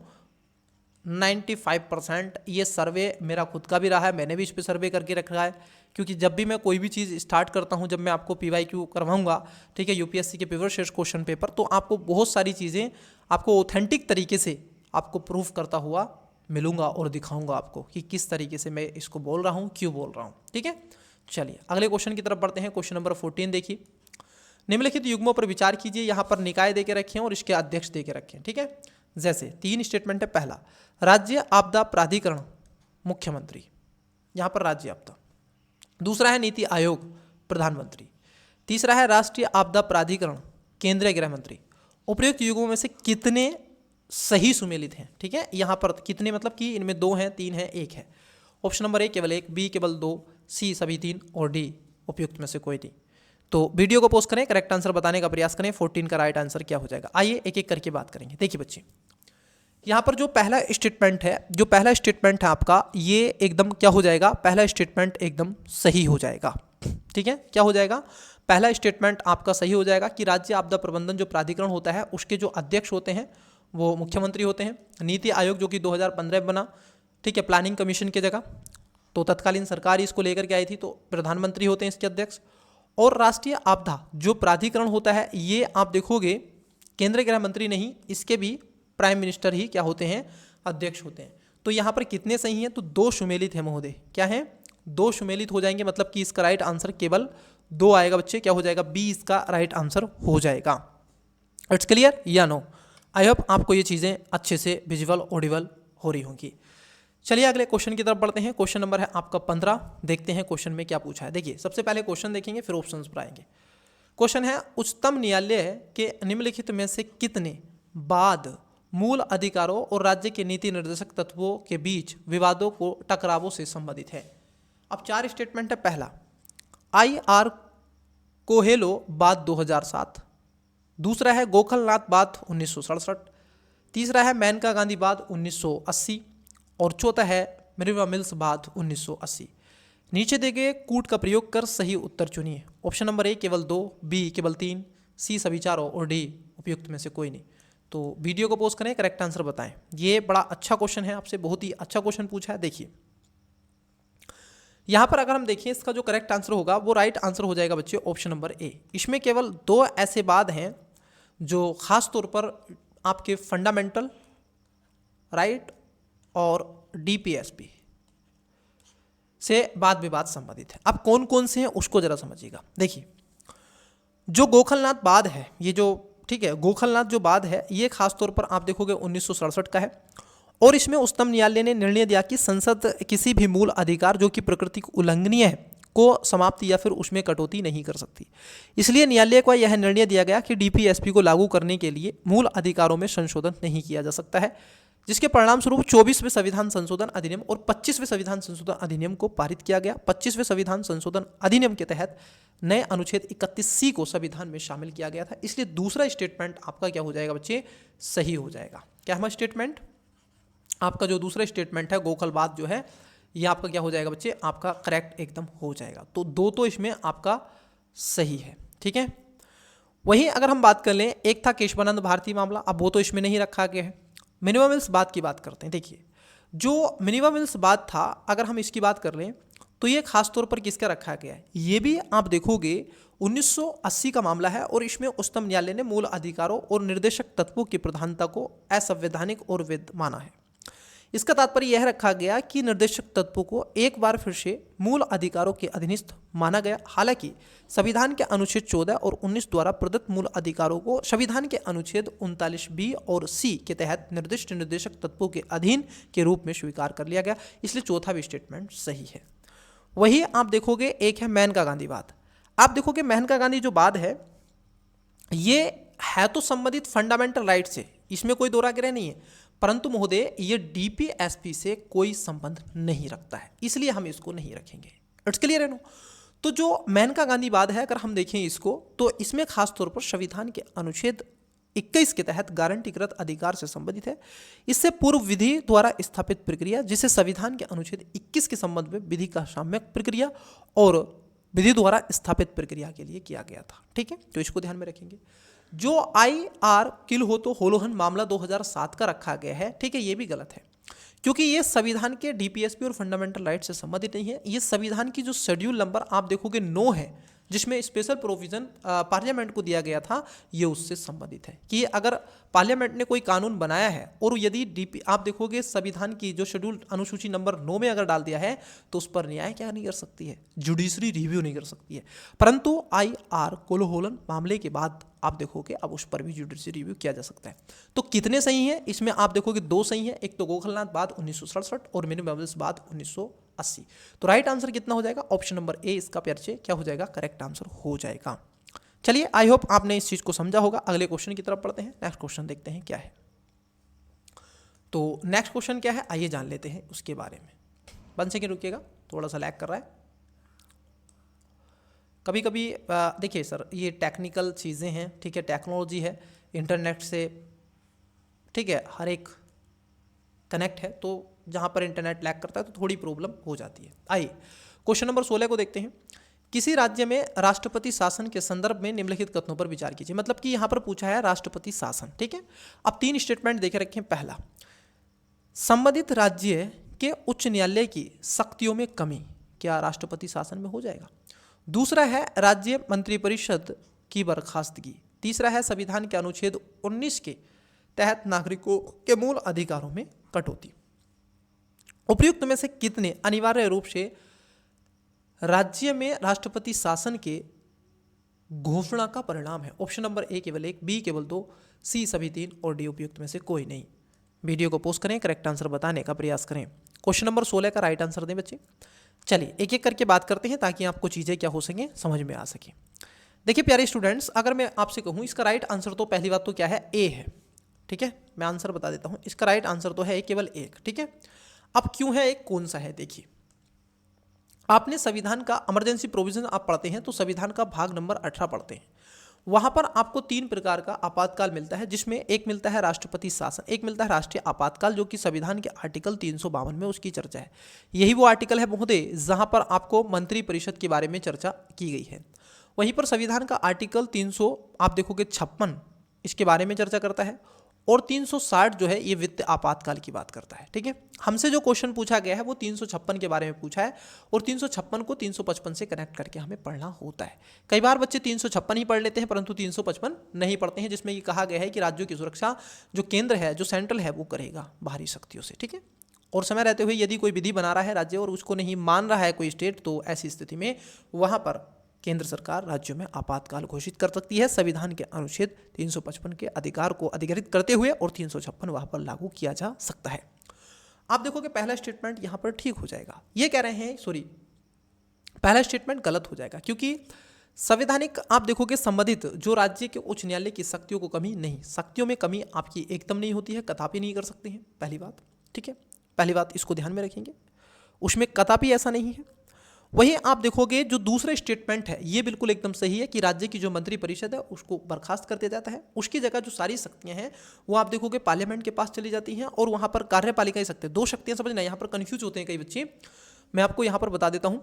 95%। ये सर्वे मेरा खुद का भी रहा है, मैंने भी इस पर सर्वे करके रखा है, क्योंकि जब भी मैं कोई भी चीज़ स्टार्ट करता हूं, जब मैं आपको PYQ करवाऊंगा, ठीक है, यूपीएससी के पेपर शेष क्वेश्चन पेपर, तो आपको बहुत सारी चीज़ें आपको ऑथेंटिक तरीके से आपको प्रूफ करता हुआ मिलूंगा और दिखाऊंगा आपको कि किस तरीके से मैं इसको बोल रहा हूँ, क्यों बोल रहा हूँ। ठीक है, चलिए अगले क्वेश्चन की तरफ बढ़ते हैं। क्वेश्चन नंबर 14 देखिए, निम्नलिखित युग्मों पर विचार कीजिए। यहाँ पर निकाय दे के रखे हैं और इसके अध्यक्ष दे के रखे हैं। ठीक है, जैसे 3 स्टेटमेंट है। पहला, राज्य आपदा प्राधिकरण मुख्यमंत्री, यहाँ पर राज्य आपदा। दूसरा है नीति आयोग प्रधानमंत्री। तीसरा है राष्ट्रीय आपदा प्राधिकरण केंद्रीय गृह मंत्री। उपयुक्त युग्मों में से कितने सही सुमेलित हैं? ठीक है, यहाँ पर कितने मतलब कि इनमें 2 हैं, 3 हैं, 1 है। ऑप्शन नंबर ए केवल 1, बी केवल 2, सी सभी 3 और डी उपयुक्त में से कोई नहीं। तो वीडियो को पॉज करें, करेक्ट आंसर बताने का प्रयास करें। 14 का राइट आंसर क्या हो जाएगा? आइए एक एक करके बात करेंगे। देखिए बच्चे, यहाँ पर जो पहला स्टेटमेंट है आपका, ये एकदम क्या हो जाएगा? पहला स्टेटमेंट एकदम सही हो जाएगा। ठीक है, क्या हो जाएगा? पहला स्टेटमेंट आपका सही हो जाएगा कि राज्य आपदा प्रबंधन जो प्राधिकरण होता है, उसके जो अध्यक्ष होते हैं वो मुख्यमंत्री होते हैं। नीति आयोग जो कि 2015 में बना, ठीक है, प्लानिंग कमीशन की जगह, तो तत्कालीन सरकार इसको लेकर के आई थी, तो प्रधानमंत्री होते हैं इसके अध्यक्ष। और राष्ट्रीय आपदा जो प्राधिकरण होता है, ये आप देखोगे केंद्रीय गृह मंत्री नहीं, इसके भी प्राइम मिनिस्टर ही क्या होते हैं? अध्यक्ष होते हैं। तो यहाँ पर कितने सही हैं? तो 2 सुमेलित है महोदय। क्या है? 2 सुमेलित हो जाएंगे, मतलब कि इसका राइट आंसर केवल 2 आएगा बच्चे। क्या हो जाएगा? बी इसका राइट आंसर हो जाएगा। इट्स क्लियर या नो? आई होप आपको ये चीज़ें अच्छे से विजुअल ऑडिबल हो रही होंगी। चलिए अगले क्वेश्चन की तरफ बढ़ते हैं। क्वेश्चन नंबर है आपका 15। देखते हैं क्वेश्चन में क्या पूछा है। देखिए, सबसे पहले क्वेश्चन देखेंगे, फिर ऑप्शंस पर आएंगे। क्वेश्चन है, उच्चतम न्यायालय के निम्नलिखित में से कितने बाद मूल अधिकारों और राज्य के नीति निर्देशक तत्वों के बीच विवादों को टकरावों से संबंधित है? अब 4 स्टेटमेंट है। पहला, IR कोहेलो बाद 2007। दूसरा है गोखलनाथ बाद 1967। तीसरा है मेनका गांधी बाद 1980 और चौथा है मिनर्वा मिल्स बाद 1980। नीचे दिए गए कूट का प्रयोग कर सही उत्तर चुनिए। ऑप्शन नंबर ए केवल 2, बी केवल 3, सी सभी चारों और डी उपयुक्त में से कोई नहीं। तो वीडियो को पॉज करें, करेक्ट आंसर बताएं। ये बड़ा अच्छा क्वेश्चन है, आपसे बहुत ही अच्छा क्वेश्चन पूछा है। देखिए यहाँ पर अगर हम देखें, इसका जो करेक्ट आंसर होगा वो राइट आंसर हो जाएगा बच्चे ऑप्शन नंबर ए। इसमें केवल 2 ऐसे बाद हैं जो खास तौर पर आपके फंडामेंटल राइट और DPSP से वाद विवाद संबंधित है। अब कौन कौन से हैं उसको जरा समझिएगा। देखिए, जो गोखलनाथ बाद है, ये जो, ठीक है, गोखलनाथ जो बाद है, ये खास तौर पर आप देखोगे 1967 का है। और इसमें उच्चतम न्यायालय ने निर्णय दिया कि संसद किसी भी मूल अधिकार जो कि प्रकृति को उल्लंघनीय है को समाप्ति या फिर उसमें कटौती नहीं कर सकती। इसलिए न्यायालय को यह निर्णय दिया गया कि DPSP को लागू करने के लिए मूल अधिकारों में संशोधन नहीं किया जा सकता है, जिसके परिणाम स्वरूप 24वें संविधान संशोधन अधिनियम और 25वें संविधान संशोधन अधिनियम को पारित किया गया। 25वें संविधान संशोधन अधिनियम के तहत नए अनुच्छेद 31C को संविधान में शामिल किया गया था। इसलिए दूसरा स्टेटमेंट आपका क्या हो जाएगा बच्चे? सही हो जाएगा। क्या हमारा स्टेटमेंट? आपका जो दूसरा स्टेटमेंट है गोखलबाद जो है, ये आपका क्या हो जाएगा बच्चे? आपका करेक्ट एकदम हो जाएगा। तो 2 तो इसमें आपका सही है। ठीक है, वहीं अगर हम बात कर लें, एक था केशवानंद भारती मामला, अब वो तो इसमें नहीं रखा गया है। मिनिमम मिल्स बात की बात करते हैं। देखिए, जो मिनिमम मिल्स बात था, अगर हम इसकी बात कर लें तो ये खास तौर पर किसका रखा गया है? ये भी आप देखोगे 1980 का मामला है और इसमें उच्चतम न्यायालय ने मूल अधिकारों और निर्देशक तत्वों की प्रधानता को असंवैधानिक और वैध माना है। इसका तात्पर्य यह रखा गया कि निर्देशक तत्वों को एक बार फिर से मूल अधिकारों के अधीनस्थ माना गया। हालांकि संविधान के अनुच्छेद 14 और 19 द्वारा प्रदत्त मूल अधिकारों को संविधान के अनुच्छेद 39B और C के तहत निर्दिष्ट निर्देशक तत्वों के अधीन के रूप में स्वीकार कर लिया गया। इसलिए चौथा भी स्टेटमेंट सही है। वही आप देखोगे, एक है मेनका गांधी वाद। आप देखोगे मेनका गांधी जो वाद है, ये है तो संबंधित फंडामेंटल राइट से, इसमें कोई दोहरा ग्रह नहीं है, परंतु महोदय ये डीपीएसपी से कोई संबंध नहीं रखता है, इसलिए हम इसको नहीं रखेंगे। इट्स क्लियर है नो। तो जो मेनका गांधीवाद है, अगर हम देखें इसको, तो इसमें खास तौर पर संविधान के अनुच्छेद 21 के तहत गारंटीकृत अधिकार से संबंधित है। इससे पूर्व विधि द्वारा स्थापित प्रक्रिया, जिसे संविधान के अनुच्छेद 21 के संबंध में विधि का साम्यक प्रक्रिया और विधि द्वारा स्थापित प्रक्रिया के लिए किया गया था। ठीक है, तो इसको ध्यान में रखेंगे। जो IR किल हो तो होलोहन मामला 2007 का रखा गया है, ठीक है, ये भी गलत है, क्योंकि ये संविधान के डीपीएसपी और फंडामेंटल राइट से संबंधित नहीं है। ये संविधान की जो शेड्यूल नंबर आप देखोगे 9 है, जिसमें स्पेशल प्रोविजन पार्लियामेंट को दिया गया था, ये उससे संबंधित है कि अगर पार्लियामेंट ने कोई कानून बनाया है और यदि डीपी आप देखोगे संविधान की जो शेड्यूल अनुसूची नंबर 9 में अगर डाल दिया है तो उस पर न्याय क्या नहीं कर सकती है, जुडिशरी रिव्यू नहीं कर सकती है। परंतु IR कोलोहोलन मामले के बाद आप देखोगे अब उस पर भी जुडिशरी रिव्यू किया जा सकता है। तो कितने सही हैं इसमें आप देखोगे 2 सही है, एक तो गोखलनाथ बाद 1967 और मिनिमम बाद 1980। तो राइट आंसर कितना हो जाएगा, ऑप्शन नंबर ए इसका परिचय क्या हो जाएगा, करेक्ट आंसर हो जाएगा। चलिए आई होप आपने इस चीज को समझा होगा। अगले क्वेश्चन की तरफ पढ़ते हैं। नेक्स्ट क्वेश्चन देखते हैं क्या है। तो नेक्स्ट क्वेश्चन क्या है आइए जान लेते हैं उसके बारे में। 1 सेकेंड रुकिएगा, थोड़ा सा लैग कर रहा है। कभी कभी देखिए सर ये टेक्निकल चीज़ें हैं, ठीक है, टेक्नोलॉजी है, इंटरनेट से ठीक है हर एक कनेक्ट है, तो जहाँ पर इंटरनेट लैग करता है तो थोड़ी प्रॉब्लम हो जाती है। आइए क्वेश्चन नंबर 16 को देखते हैं। किसी राज्य में राष्ट्रपति शासन के संदर्भ में निम्नलिखित कथनों पर विचार कीजिए। मतलब कि यहाँ पर पूछा है राष्ट्रपति शासन, ठीक है। अब 3 स्टेटमेंट देखे रखें। पहला, संबंधित राज्य के उच्च न्यायालय की शक्तियों में कमी क्या राष्ट्रपति शासन में हो जाएगा। दूसरा है राज्य मंत्रिपरिषद की बर्खास्तगी। तीसरा है संविधान के अनुच्छेद 19 के तहत नागरिकों के मूल अधिकारों में कटौती। उपयुक्त में से कितने अनिवार्य रूप से राज्य में राष्ट्रपति शासन के घोषणा का परिणाम है। ऑप्शन नंबर ए केवल 1, बी केवल 2, सी सभी 3 और डी उपयुक्त में से कोई नहीं। वीडियो को पोस्ट करें, करेक्ट आंसर बताने का प्रयास करें। क्वेश्चन नंबर 16 का राइट आंसर दें बच्चे। चलिए एक एक करके बात करते हैं ताकि आपको चीज़ें क्या हो सके समझ में आ सके। देखिए प्यारे स्टूडेंट्स, अगर मैं आपसे कहूँ इसका राइट आंसर तो पहली बात तो क्या है, ए है, ठीक है। मैं आंसर बता देता हूँ, इसका राइट आंसर तो है केवल 1, ठीक है। अब क्यों है एक, कौन सा है, देखिए आपने संविधान का इमरजेंसी प्रोविजन आप पढ़ते हैं तो संविधान का भाग नंबर 18 पढ़ते हैं। वहां पर आपको 3 प्रकार का आपातकाल मिलता है, जिसमें एक मिलता है राष्ट्रपति शासन, एक मिलता है राष्ट्रीय आपातकाल, जो कि संविधान के आर्टिकल 352 में उसकी चर्चा है। यही वो आर्टिकल है महोदय जहां पर आपको मंत्रिपरिषद के बारे में चर्चा की गई है। वहीं पर संविधान का आर्टिकल 300 आप देखोगे 56 इसके बारे में चर्चा करता है, और 360 जो है ये वित्त आपातकाल की बात करता है, ठीक है। हमसे जो क्वेश्चन पूछा गया है वो 356 के बारे में पूछा है, और 356 को 355 से कनेक्ट करके हमें पढ़ना होता है। कई बार बच्चे 356 ही पढ़ लेते हैं परंतु 355 नहीं पढ़ते हैं, जिसमें ये कहा गया है कि राज्यों की सुरक्षा जो केंद्र है, जो सेंट्रल है, वो करेगा बाहरी शक्तियों से, ठीक है। और समय रहते हुए यदि कोई विधि बना रहा है राज्य और उसको नहीं मान रहा है कोई स्टेट, तो ऐसी स्थिति में वहाँ पर केंद्र सरकार राज्यों में आपातकाल घोषित कर सकती है संविधान के अनुच्छेद 355 के अधिकार को अधिकृत करते हुए, और 356 वहां पर लागू किया जा सकता है। आप देखोगे पहला स्टेटमेंट यहां पर ठीक हो जाएगा। ये कह रहे हैं सॉरी, पहला स्टेटमेंट गलत हो जाएगा, क्योंकि संवैधानिक आप देखोगे संबंधित जो राज्य के उच्च न्यायालय की शक्तियों को कमी नहीं, शक्तियों में कमी आपकी एकदम नहीं होती है, कदापि नहीं कर सकते हैं, पहली बात, ठीक है। पहली बात इसको ध्यान में रखेंगे, उसमें कदापि ऐसा नहीं है। वहीं आप देखोगे जो दूसरा स्टेटमेंट है ये बिल्कुल एकदम सही है कि राज्य की जो मंत्रिपरिषद है उसको बर्खास्त कर दिया जाता है, उसकी जगह जो सारी शक्तियां हैं वो आप देखोगे पार्लियामेंट के पास चली जाती हैं, और वहां पर कार्यपालिका की शक्ति, 2 शक्तियां समझना, यहाँ पर कंफ्यूज होते हैं कई बच्चे, मैं आपको यहाँ पर बता देता हूँ।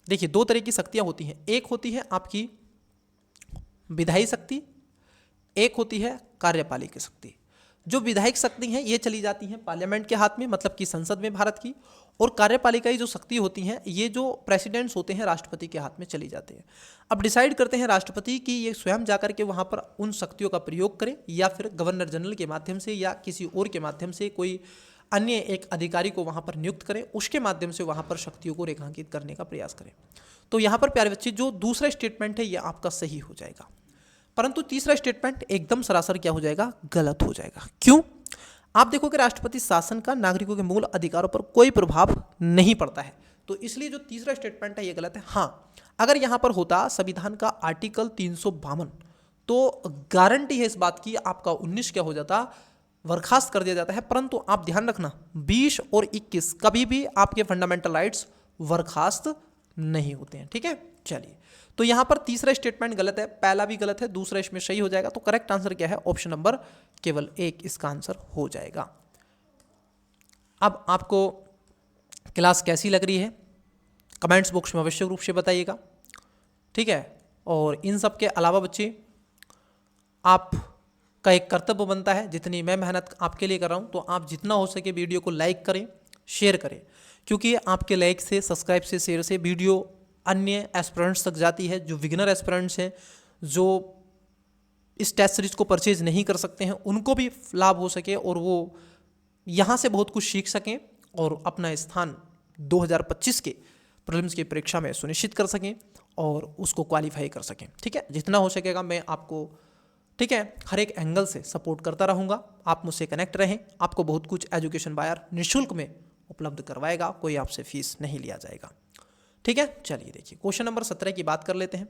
देखिए 2 तरह की शक्तियां होती हैं, एक होती है आपकी विधायी शक्ति, एक होती है कार्यपालिका शक्ति। जो विधायक शक्ति हैं ये चली जाती हैं पार्लियामेंट के हाथ में, मतलब कि संसद में भारत की, और कार्यपालिकाई जो शक्ति होती हैं ये जो प्रेसिडेंट्स होते हैं राष्ट्रपति के हाथ में चली जाते हैं। अब डिसाइड करते हैं राष्ट्रपति कि ये स्वयं जाकर के वहाँ पर उन शक्तियों का प्रयोग करें, या फिर गवर्नर जनरल के माध्यम से या किसी और के माध्यम से कोई अन्य एक अधिकारी को वहाँ पर नियुक्त करें, उसके माध्यम से वहाँ पर शक्तियों को रेखांकित करने का प्रयास करें। तो यहाँ पर प्यारे बच्चे जो दूसरा स्टेटमेंट है ये आपका सही हो जाएगा, परंतु तीसरा स्टेटमेंट एकदम सरासर क्या हो जाएगा, गलत हो जाएगा। क्यों? आप देखोगे राष्ट्रपति शासन का नागरिकों के मूल अधिकारों पर कोई प्रभाव नहीं पड़ता है, तो इसलिए जो तीसरा स्टेटमेंट है ये गलत है। हाँ, अगर यहाँ पर होता संविधान का आर्टिकल 352 तो गारंटी है इस बात की आपका 19 क्या हो जाता, बर्खास्त कर दिया जाता है, परंतु आप ध्यान रखना 20 और 21 कभी भी आपके फंडामेंटल राइट्स बर्खास्त नहीं होते हैं। ठीक है, चलिए, तो यहां पर तीसरा स्टेटमेंट गलत है, पहला भी गलत है, दूसरा इसमें सही हो जाएगा। तो करेक्ट आंसर क्या है? ऑप्शन नंबर केवल 1 इसका आंसर हो जाएगा। अब आपको क्लास कैसी लग रही है कमेंट्स बॉक्स में अवश्य रूप से बताइएगा। ठीक है, और इन सब के अलावा बच्चे आपका एक कर्तव्य बनता है, जितनी मैं मेहनत आपके लिए कर रहा हूँ, तो आप जितना हो सके वीडियो को लाइक करें, शेयर करें, क्योंकि आपके लाइक से, सब्सक्राइब से, शेयर से वीडियो अन्य एस्पिरेंट्स तक जाती है। जो बिगिनर एस्पिरेंट्स हैं, जो इस टेस्ट सीरीज को परचेज नहीं कर सकते हैं, उनको भी लाभ हो सके और वो यहाँ से बहुत कुछ सीख सकें और अपना स्थान 2025 के प्रीलिम्स की परीक्षा में सुनिश्चित कर सकें और उसको क्वालिफाई कर सकें। ठीक है, जितना हो सकेगा मैं आपको, ठीक है, हर एक एंगल से सपोर्ट करता रहूँगा। आप मुझसे कनेक्ट रहें, आपको बहुत कुछ एजुकेशन बायर निःशुल्क में उपलब्ध करवाएगा, कोई आपसे फीस नहीं लिया जाएगा। ठीक है, चलिए देखिए क्वेश्चन नंबर 17 की बात कर लेते हैं।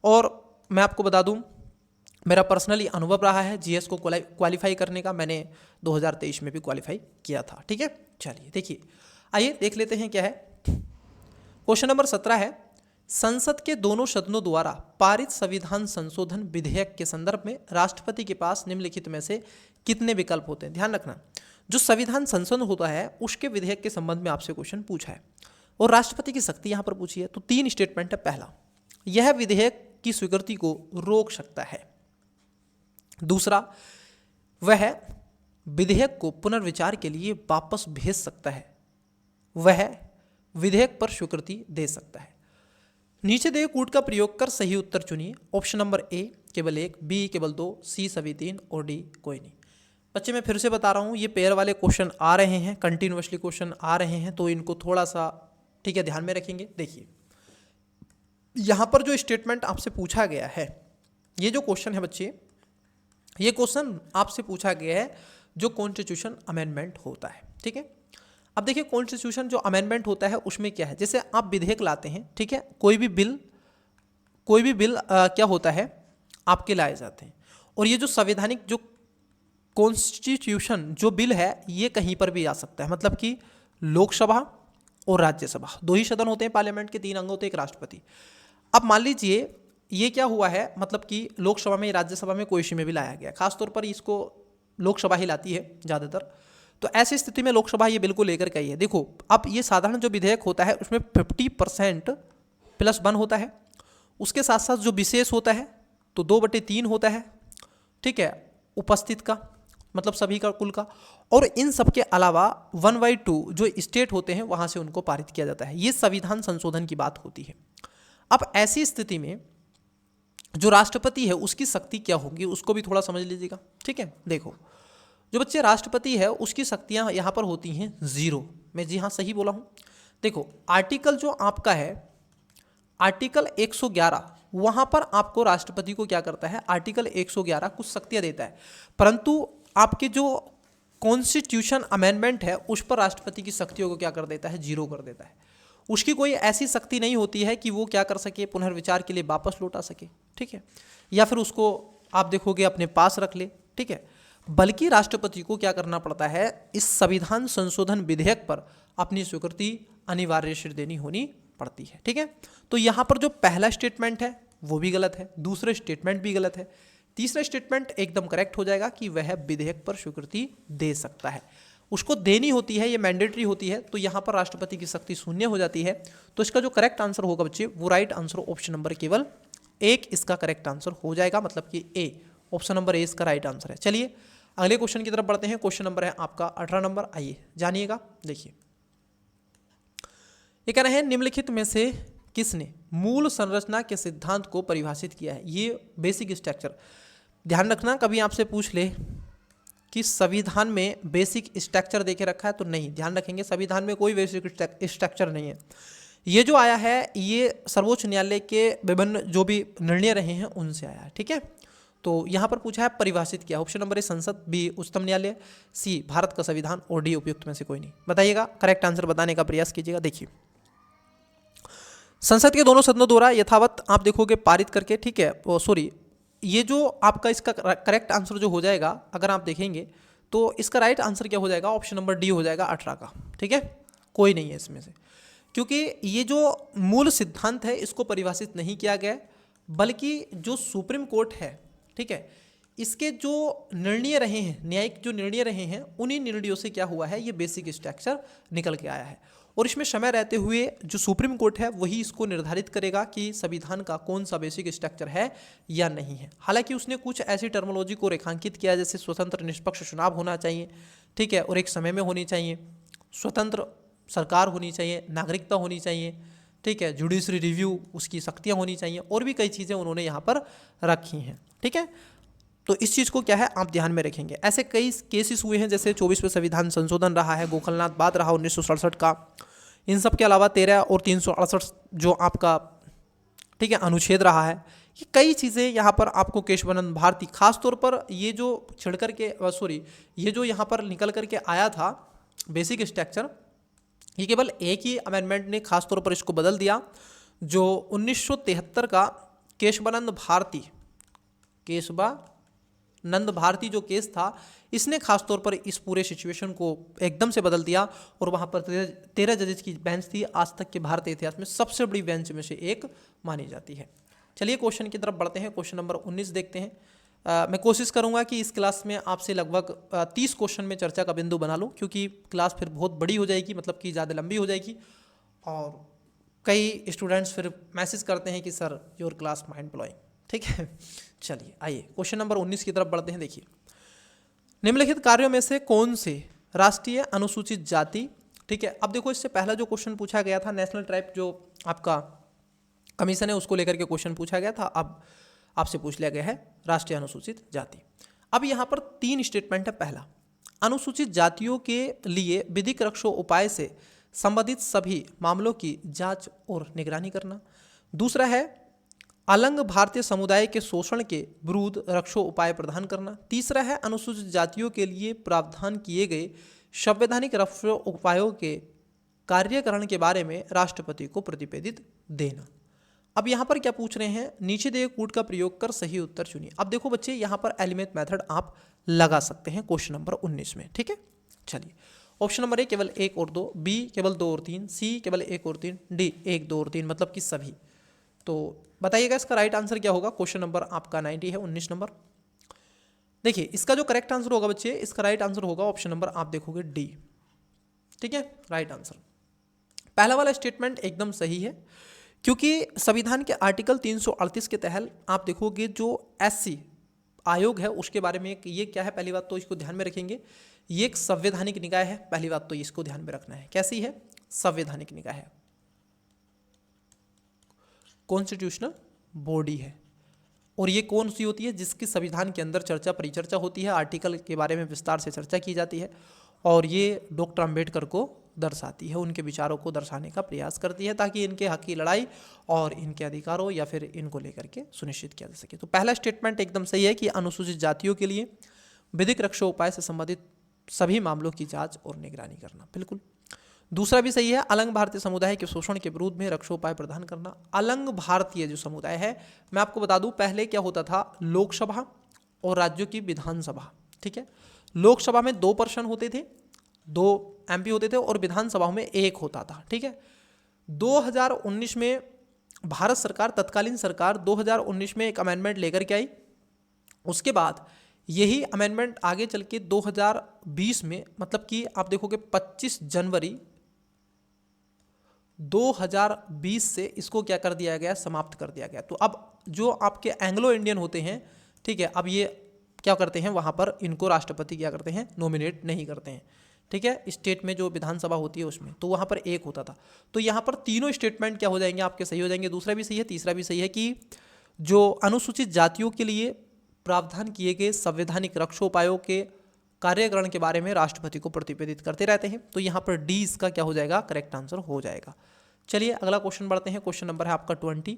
और मैं आपको बता दूं, मेरा पर्सनली अनुभव रहा है जीएस को क्वालिफाई करने का, मैंने 2023 में भी क्वालिफाई किया था। ठीक है, चलिए देखिए, आइए देख लेते हैं क्या है। क्वेश्चन नंबर 17 है, संसद के दोनों सदनों द्वारा पारित संविधान संशोधन विधेयक के संदर्भ में राष्ट्रपति के पास निम्नलिखित में से कितने विकल्प होते हैं? ध्यान रखना, जो संविधान संशोधन होता है उसके विधेयक के संबंध में आपसे क्वेश्चन पूछा है और राष्ट्रपति की शक्ति यहां पर पूछी है। तो 3 स्टेटमेंट है। पहला, यह विधेयक की स्वीकृति को रोक सकता है। दूसरा, वह विधेयक को पुनर्विचार के लिए वापस भेज सकता है। वह विधेयक पर स्वीकृति दे सकता है। नीचे दिए कूट का प्रयोग कर सही उत्तर चुनिए। ऑप्शन नंबर ए केवल 1, बी केवल 2, सी सभी 3 और डी कोई नहीं। बच्चे मैं फिर से बता रहा हूँ, ये पेयर वाले क्वेश्चन आ रहे हैं, कंटिन्यूअसली क्वेश्चन आ रहे हैं, तो इनको थोड़ा सा, ठीक है, ध्यान में रखेंगे। देखिए यहाँ पर जो स्टेटमेंट आपसे पूछा गया है, ये जो क्वेश्चन है बच्चे, ये क्वेश्चन आपसे पूछा गया है जो कॉन्स्टिट्यूशन अमेंडमेंट होता है। ठीक है, अब देखिए कॉन्स्टिट्यूशन जो अमेंडमेंट होता है उसमें क्या है, जैसे आप विधेयक लाते हैं, ठीक है, कोई भी बिल क्या होता है, आपके लाए जाते हैं, और ये जो संवैधानिक जो कॉन्स्टिट्यूशन जो बिल है, ये कहीं पर भी आ सकता है। मतलब कि लोकसभा और राज्यसभा 2 ही सदन होते हैं पार्लियामेंट के, 3 अंग होते हैं, एक राष्ट्रपति। अब मान लीजिए ये क्या हुआ है, मतलब कि लोकसभा में, राज्यसभा में कोई इश्यू में भी लाया गया, खासतौर पर इसको लोकसभा ही लाती है ज़्यादातर। तो ऐसी स्थिति में लोकसभा ये बिल्कुल लेकर के आई है। देखो, अब ये साधारण जो विधेयक होता है उसमें 50% +1 होता है, उसके साथ साथ जो विशेष होता है तो 2/3 होता है। ठीक है, उपस्थित का मतलब सभी का, कुल का, और इन सब के अलावा 1/2 जो स्टेट होते हैं वहाँ से उनको पारित किया जाता है। ये संविधान संशोधन की बात होती है। अब ऐसी स्थिति में जो राष्ट्रपति है उसकी शक्ति क्या होगी उसको भी थोड़ा समझ लीजिएगा। ठीक है, देखो जो बच्चे राष्ट्रपति है उसकी शक्तियां यहाँ पर होती हैं 0। मैं जी हाँ सही बोला हूँ। देखो आर्टिकल जो आपका है, आर्टिकल 111, वहाँ पर आपको राष्ट्रपति को क्या करता है, आर्टिकल 111 कुछ शक्तियाँ देता है, परंतु आपके जो कॉन्स्टिट्यूशन अमेंडमेंट है उस पर राष्ट्रपति की शक्तियों को क्या कर देता है, 0 कर देता है। उसकी कोई ऐसी शक्ति नहीं होती है कि वो क्या कर सके, पुनर्विचार के लिए वापस लौटा सके। ठीक है, या फिर उसको आप देखोगे अपने पास रख ले। ठीक है, बल्कि राष्ट्रपति को क्या करना पड़ता है, इस संविधान संशोधन विधेयक पर अपनी स्वीकृति अनिवार्य से देनी होनी पड़ती है। ठीक है, तो यहाँ पर जो पहला स्टेटमेंट है वो भी गलत है, दूसरा स्टेटमेंट भी गलत है, तीसरा स्टेटमेंट एकदम करेक्ट हो जाएगा कि वह विधेयक पर स्वीकृति दे सकता है। उसको देनी होती है, ये मैंडेटरी होती है, तो यहाँ पर राष्ट्रपति की शक्ति 0 हो जाती है। तो इसका जो करेक्ट आंसर होगा बच्चे, वो राइट आंसर ऑप्शन नंबर केवल 1 इसका करेक्ट आंसर हो जाएगा, मतलब कि ए, ऑप्शन नंबर ए इसका राइट आंसर है। चलिए अगले क्वेश्चन की तरफ बढ़ते हैं। क्वेश्चन नंबर है आपका 18 नंबर, आइए जानिएगा। देखिए ये कह रहे हैं, निम्नलिखित में से किसने मूल संरचना के सिद्धांत को परिभाषित किया है। ये बेसिक स्ट्रक्चर, ध्यान रखना कभी आपसे पूछ ले कि संविधान में बेसिक स्ट्रक्चर देके रखा है, तो नहीं, ध्यान रखेंगे संविधान में कोई बेसिक स्ट्रक्चर नहीं है। ये जो आया है ये सर्वोच्च न्यायालय के विभिन्न जो भी निर्णय रहे हैं उनसे आया है। ठीक है, तो यहाँ पर पूछा है परिभाषित किया, ऑप्शन नंबर ए संसद, बी उच्चतम न्यायालय, सी भारत का संविधान और डी उपयुक्त में से कोई नहीं। बताइएगा, करेक्ट आंसर बताने का प्रयास कीजिएगा। देखिए संसद के दोनों सदनों द्वारा यथावत आप देखोगे पारित करके, ठीक है, सॉरी, ये जो आपका इसका करेक्ट आंसर जो हो जाएगा, अगर आप देखेंगे तो इसका राइट आंसर क्या हो जाएगा, ऑप्शन नंबर डी हो जाएगा 18 का। ठीक है, कोई नहीं है इसमें से, क्योंकि ये जो मूल सिद्धांत है इसको परिभाषित नहीं किया गया है, बल्कि जो सुप्रीम कोर्ट है, ठीक है, इसके जो निर्णय रहे हैं, न्यायिक जो निर्णय रहे हैं, उन्हीं निर्णयों से क्या हुआ है, ये बेसिक स्ट्रक्चर निकल के आया है। और इसमें समय रहते हुए जो सुप्रीम कोर्ट है वही इसको निर्धारित करेगा कि संविधान का कौन सा बेसिक स्ट्रक्चर है या नहीं है। हालांकि उसने कुछ ऐसी टर्मोलॉजी को रेखांकित किया जैसे स्वतंत्र निष्पक्ष चुनाव होना चाहिए, ठीक है, और एक समय में होनी चाहिए, स्वतंत्र सरकार होनी चाहिए, नागरिकता होनी चाहिए, ठीक है, जुडिशरी रिव्यू उसकी शक्तियाँ होनी चाहिए, और भी कई चीज़ें उन्होंने यहाँ पर रखी हैं। ठीक है, तो इस चीज़ को क्या है आप ध्यान में रखेंगे। ऐसे कई केसेस हुए हैं, जैसे 24वें संविधान संशोधन रहा है, गोखलनाथ बाद रहा 1967 का, इन सब के अलावा 13 और 368 जो आपका, ठीक है, अनुच्छेद रहा है। ये कई चीज़ें यहाँ पर आपको केशवानंद भारती खास तौर पर ये जो छिड़कर के ये जो यहाँ पर निकल करके आया था बेसिक स्ट्रक्चर, ये केवल एक ही अमेंडमेंट ने खास तौर पर इसको बदल दिया, जो 1973 का केशवानंद भारती जो केस था, इसने खास तौर पर इस पूरे सिचुएशन को एकदम से बदल दिया। और वहाँ पर 13 जजेस की बेंच थी, आज तक के भारतीय इतिहास में सबसे बड़ी बेंच में से एक मानी जाती है। चलिए क्वेश्चन की तरफ बढ़ते हैं, क्वेश्चन नंबर 19 देखते हैं। मैं कोशिश करूंगा कि इस क्लास में आपसे लगभग 30 क्वेश्चन में चर्चा का बिंदु बना लूं, क्योंकि क्लास फिर बहुत बड़ी हो जाएगी, मतलब कि ज़्यादा लंबी हो जाएगी, और कई स्टूडेंट्स फिर मैसेज करते हैं कि sir your class mind blowing. ठीक है, चलिए आइए क्वेश्चन नंबर 19 की तरफ बढ़ते हैं। देखिए, निम्नलिखित कार्यों में से कौन से राष्ट्रीय अनुसूचित जाति, ठीक है, अब देखो इससे पहला जो क्वेश्चन पूछा गया था नेशनल ट्राइब जो आपका कमीशन है उसको लेकर के क्वेश्चन पूछा गया था, अब आपसे पूछ लिया गया है राष्ट्रीय अनुसूचित जाति। अब यहाँ पर 3 स्टेटमेंट है। पहला, अनुसूचित जातियों के लिए विधिक रक्षो उपाय से संबंधित सभी मामलों की जांच और निगरानी करना। दूसरा है, अलंग भारतीय समुदाय के शोषण के विरुद्ध रक्षो उपाय प्रदान करना। तीसरा है, अनुसूचित जातियों के लिए प्रावधान किए गए संवैधानिक रक्षो उपायों के कार्यकरण के बारे में राष्ट्रपति को प्रतिवेदित देना। अब यहाँ पर क्या पूछ रहे हैं, नीचे दिए कूट का प्रयोग कर सही उत्तर चुनिए। अब देखो बच्चे, यहाँ पर एलिमेंट मेथड आप लगा सकते हैं क्वेश्चन नंबर 19 में। ठीक है, चलिए ऑप्शन नंबर ए केवल 1 और 2, बी केवल 2 और 3, सी केवल 1 और 3, डी 1, 2 और 3, मतलब कि सभी। तो बताइएगा इसका राइट आंसर क्या होगा। क्वेश्चन नंबर आपका 90 है, 19 नंबर। देखिए इसका जो करेक्ट आंसर होगा बच्चे, इसका राइट आंसर होगा ऑप्शन नंबर आप देखोगे डी। ठीक है, राइट आंसर। पहला वाला स्टेटमेंट एकदम सही है, क्योंकि संविधान के आर्टिकल 338 के तहत आप देखोगे जो एससी आयोग है उसके बारे में ये क्या है, पहली बात तो इसको ध्यान में रखेंगे, ये एक संवैधानिक निकाय है। पहली बात तो इसको ध्यान में रखना है, कैसी है, संवैधानिक निकाय है, कॉन्स्टिट्यूशनल बॉडी है। और ये कौन सी होती है, जिसकी संविधान के अंदर चर्चा परिचर्चा होती है, आर्टिकल के बारे में विस्तार से चर्चा की जाती है, और ये डॉक्टर अंबेडकर को दर्शाती है, उनके विचारों को दर्शाने का प्रयास करती है, ताकि इनके हक की लड़ाई और इनके अधिकारों या फिर इनको लेकर के सुनिश्चित किया जा सके। तो पहला स्टेटमेंट एकदम सही है कि अनुसूचित जातियों के लिए विधिक रक्षा उपाय से संबंधित सभी मामलों की जांच और निगरानी करना, बिल्कुल। दूसरा भी सही है, अलंग भारतीय समुदाय के शोषण के विरोध में रक्षोपाय प्रदान करना। अलंग भारतीय जो समुदाय है, मैं आपको बता दूं पहले क्या होता था, लोकसभा और राज्यों की विधानसभा, ठीक है, लोकसभा में 2 पर्सन होते थे, 2 एमपी होते थे, और विधानसभा में 1 होता था। ठीक है, 2019 में भारत सरकार, तत्कालीन सरकार 2019 में एक अमेंडमेंट लेकर के आई। उसके बाद यही अमेंडमेंट आगे चल के 2020 में, मतलब कि आप देखोगे 25 जनवरी 2020 से इसको क्या कर दिया गया, समाप्त कर दिया गया। तो अब जो आपके एंग्लो इंडियन होते हैं, ठीक है, अब ये क्या करते हैं, वहाँ पर इनको राष्ट्रपति क्या करते हैं, नॉमिनेट नहीं करते हैं। ठीक है, स्टेट में जो विधानसभा होती है उसमें, तो वहाँ पर 1 होता था। तो यहाँ पर तीनों स्टेटमेंट क्या हो जाएंगे, आपके सही हो जाएंगे। दूसरा भी सही है, तीसरा भी सही है कि जो अनुसूचित जातियों के लिए प्रावधान किए गए संवैधानिक रक्षोपायों के कार्यकरण के बारे में राष्ट्रपति को प्रतिवेदित करते रहते हैं। तो यहाँ पर डी इसका क्या हो जाएगा, करेक्ट आंसर हो जाएगा। चलिए अगला क्वेश्चन बढ़ते हैं, क्वेश्चन नंबर है आपका 20।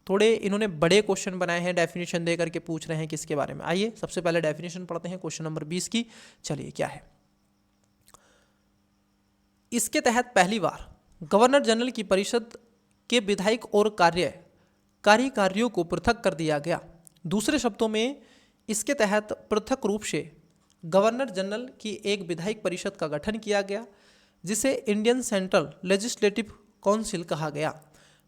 थोड़े इन्होंने बड़े क्वेश्चन बनाए हैं, डेफिनेशन दे करके पूछ रहे हैं किसके बारे में। आइए सबसे पहले डेफिनेशन पढ़ते हैं क्वेश्चन नंबर 20 की। चलिए क्या है, इसके तहत पहली बार गवर्नर जनरल की परिषद के विधायिक और कार्यकारी कार्यों को पृथक कर दिया गया। दूसरे शब्दों में, इसके तहत पृथक रूप से गवर्नर जनरल की एक विधायिक परिषद का गठन किया गया जिसे इंडियन सेंट्रल लेजिस्लेटिव काउंसिल कहा गया।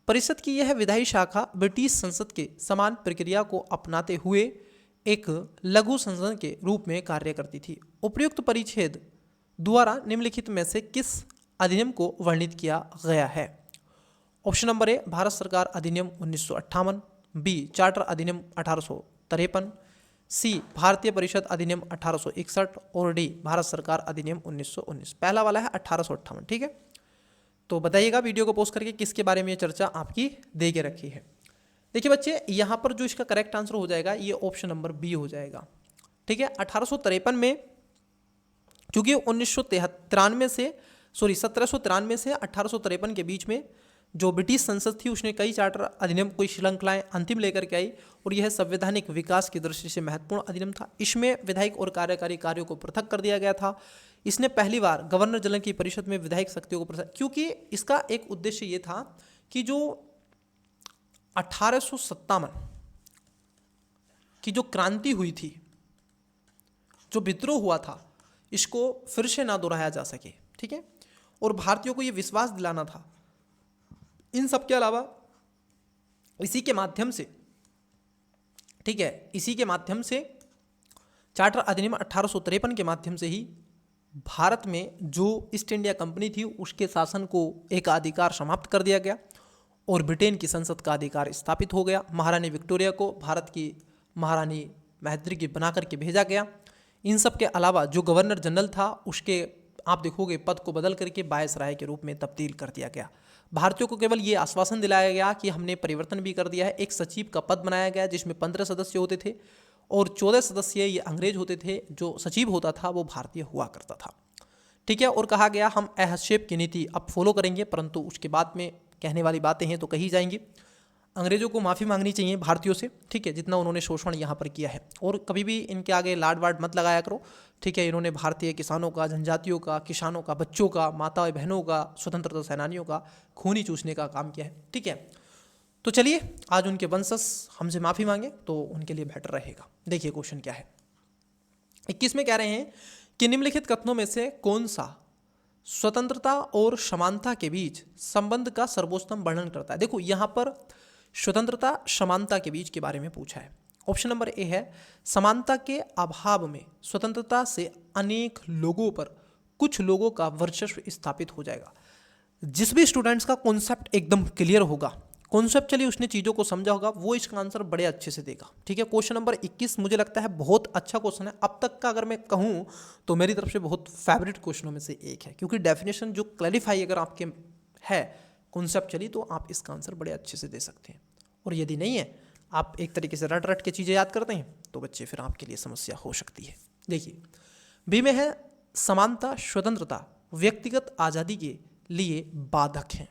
परिषद की यह विधायी शाखा ब्रिटिश संसद के समान प्रक्रिया को अपनाते हुए एक लघु संसद के रूप में कार्य करती थी। उपर्युक्त परिच्छेद द्वारा निम्नलिखित में से किस अधिनियम को वर्णित किया गया है? ऑप्शन नंबर ए भारत सरकार अधिनियम 1958, बी चार्टर अधिनियम 1853, सी भारतीय परिषद अधिनियम 1861 और डी भारत सरकार अधिनियम 1919। पहला वाला है 1858। ठीक है, तो बताइएगा वीडियो को पोस्ट करके किसके बारे में ये चर्चा आपकी दे के रखी है। देखिए बच्चे, यहाँ पर जो इसका करेक्ट आंसर हो जाएगा ये ऑप्शन नंबर बी हो जाएगा। ठीक है, 1853 में, क्योंकि 1793 से 1853 के बीच में जो ब्रिटिश संसद थी उसने कई चार्टर अधिनियम कोई श्रृंखलाएं अंतिम लेकर के आई और यह संवैधानिक विकास की दृष्टि से महत्वपूर्ण अधिनियम था। इसमें विधायिक और कार्यकारी कार्यों को पृथक कर दिया गया था। इसने पहली बार गवर्नर जनरल की परिषद में विधायिक शक्तियों को पृथक, क्योंकि इसका एक उद्देश्य ये था कि जो 1857 की जो क्रांति हुई थी, जो विद्रोह हुआ था, इसको फिर से ना दोहराया जा सके। ठीक है, और भारतीयों को ये विश्वास दिलाना था। इन सब के अलावा इसी के माध्यम से, ठीक है, इसी के माध्यम से चार्टर अधिनियम 1853 के माध्यम से ही भारत में जो ईस्ट इंडिया कंपनी थी उसके शासन को एक अधिकार समाप्त कर दिया गया और ब्रिटेन की संसद का अधिकार स्थापित हो गया। महारानी विक्टोरिया को भारत की महारानी महद्री की बना करके भेजा गया। इन सब के अलावा जो गवर्नर जनरल था उसके आप देखोगे पद को बदल करके वायसराय के रूप में तब्दील कर दिया गया। भारतीयों को केवल ये आश्वासन दिलाया गया कि हमने परिवर्तन भी कर दिया है। एक सचिव का पद बनाया गया जिसमें 15 सदस्य होते थे और 14 सदस्य ये अंग्रेज होते थे। जो सचिव होता था वो भारतीय हुआ करता था। ठीक है, और कहा गया हम हस्तक्षेप की नीति अब फॉलो करेंगे, परंतु उसके बाद में कहने वाली बातें हैं तो कही जाएंगी। अंग्रेजों को माफ़ी मांगनी चाहिए भारतीयों से, ठीक है, जितना उन्होंने शोषण यहाँ पर किया है, और कभी भी इनके आगे लाड वाड मत लगाया करो। ठीक है, इन्होंने भारतीय किसानों का, जनजातियों का, किसानों का, बच्चों का, माता बहनों का, स्वतंत्रता सेनानियों का खूनी चूसने का काम किया है। ठीक है, तो चलिए आज उनके वंशज हमसे माफ़ी मांगे तो उनके लिए बेटर रहेगा। देखिए क्वेश्चन क्या है। 21 में कह रहे हैं कि निम्नलिखित कथनों में से कौन सा स्वतंत्रता और समानता के बीच संबंध का सर्वोत्तम वर्णन करता है? देखो यहाँ पर स्वतंत्रता समानता के बीच के बारे में पूछा है। ऑप्शन नंबर ए है समानता के अभाव में स्वतंत्रता से अनेक लोगों पर कुछ लोगों का वर्चस्व स्थापित हो जाएगा। जिस भी स्टूडेंट्स का कॉन्सेप्ट एकदम क्लियर होगा, कॉन्सेप्चुअली उसने चीज़ों को समझा होगा, वो इसका आंसर बड़े अच्छे से देगा। ठीक है, क्वेश्चन नंबर 21 मुझे लगता है बहुत अच्छा क्वेश्चन है। अब तक का अगर मैं कहूँ तो मेरी तरफ से बहुत फेवरेट क्वेश्चनों में से एक है, क्योंकि डेफिनेशन जो क्लैरिफाई अगर आपके है कॉन्सेप्चुअली तो आप इसका आंसर बड़े अच्छे से दे सकते हैं। और यदि नहीं है, आप एक तरीके से रट रट के चीज़ें याद करते हैं तो बच्चे फिर आपके लिए समस्या हो सकती है। देखिए बी में है समानता स्वतंत्रता व्यक्तिगत आज़ादी के लिए बाधक है।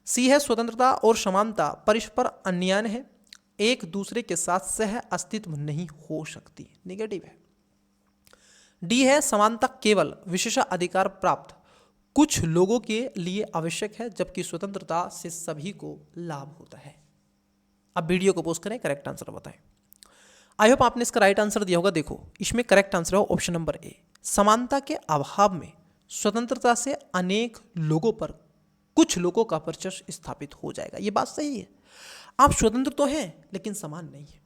सी है स्वतंत्रता और समानता परस्पर अन्याय है, एक दूसरे के साथ सह अस्तित्व नहीं हो सकती, निगेटिव है। डी है समानता केवल विशेषाधिकार प्राप्त कुछ लोगों के लिए आवश्यक है, जबकि स्वतंत्रता से सभी को लाभ होता है। अब वीडियो को पोस्ट करें, करेक्ट आंसर बताएं। आई होप आपने इसका राइट आंसर दिया होगा। देखो इसमें करेक्ट आंसर है ऑप्शन नंबर ए, समानता के अभाव में स्वतंत्रता से अनेक लोगों पर कुछ लोगों का वर्चस्व स्थापित हो जाएगा। ये बात सही है, आप स्वतंत्र तो हैं लेकिन समान नहीं है।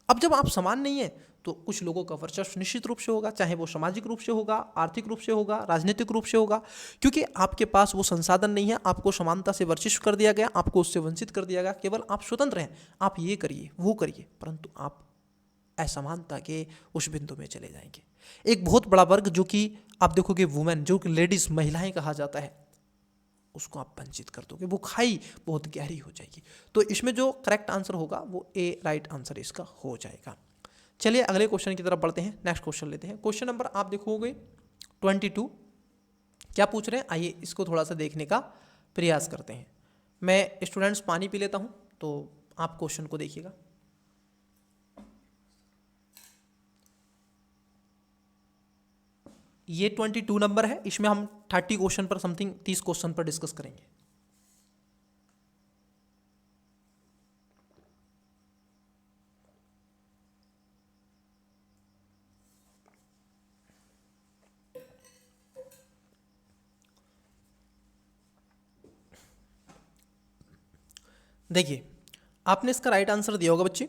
अब जब आप समान नहीं है तो कुछ लोगों का वर्चस्व निश्चित रूप से होगा, चाहे वो सामाजिक रूप से होगा, आर्थिक रूप से होगा, राजनीतिक रूप से होगा, क्योंकि आपके पास वो संसाधन नहीं है। आपको समानता से वर्चस्व कर दिया गया, आपको उससे वंचित कर दिया गया। केवल आप स्वतंत्र हैं, आप ये करिए वो करिए, परंतु आप असमानता के उस बिंदु में चले जाएंगे। एक बहुत बड़ा वर्ग जो कि आप देखोगे वुमेन, जो कि लेडीज महिलाएं कहा जाता है, उसको आप वंचित कर दोगे, वो खाई बहुत गहरी हो जाएगी। तो इसमें जो करेक्ट आंसर होगा वो ए राइट आंसर इसका हो जाएगा। चलिए अगले क्वेश्चन की तरफ बढ़ते हैं। नेक्स्ट क्वेश्चन लेते हैं। क्वेश्चन नंबर आप देखोगे 22 क्या पूछ रहे हैं, आइए इसको थोड़ा सा देखने का प्रयास करते हैं। मैं स्टूडेंट्स पानी पी लेता हूं तो आप क्वेश्चन को देखिएगा। ये 22 नंबर है, इसमें हम 30 क्वेश्चन पर समथिंग 30 क्वेश्चन पर डिस्कस करेंगे। देखिए आपने इसका राइट आंसर दिया होगा बच्चे।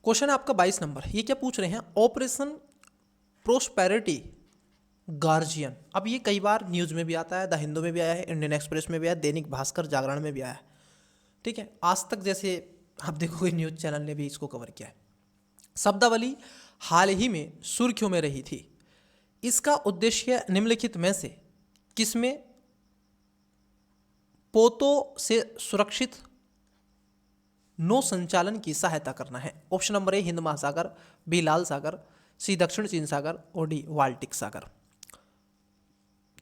क्वेश्चन है आपका 22 नंबर। ये क्या पूछ रहे हैं, ऑपरेशन प्रोस्पेरिटी गार्जियन। अब ये कई बार न्यूज़ में भी आता है, द हिंदू में भी आया है, इंडियन एक्सप्रेस में भी आया है, दैनिक भास्कर जागरण में भी आया है। ठीक है, आज तक जैसे आप देखोगे न्यूज़ चैनल ने भी इसको कवर किया है। शब्दावली हाल ही में सुर्खियों में रही थी। इसका उद्देश्य निम्नलिखित में से किसमें पोतों से सुरक्षित नौ संचालन की सहायता करना है। ऑप्शन नंबर ए हिंद महासागर, बी लाल सागर, सी दक्षिण चीन सागर और डी बाल्टिक सागर।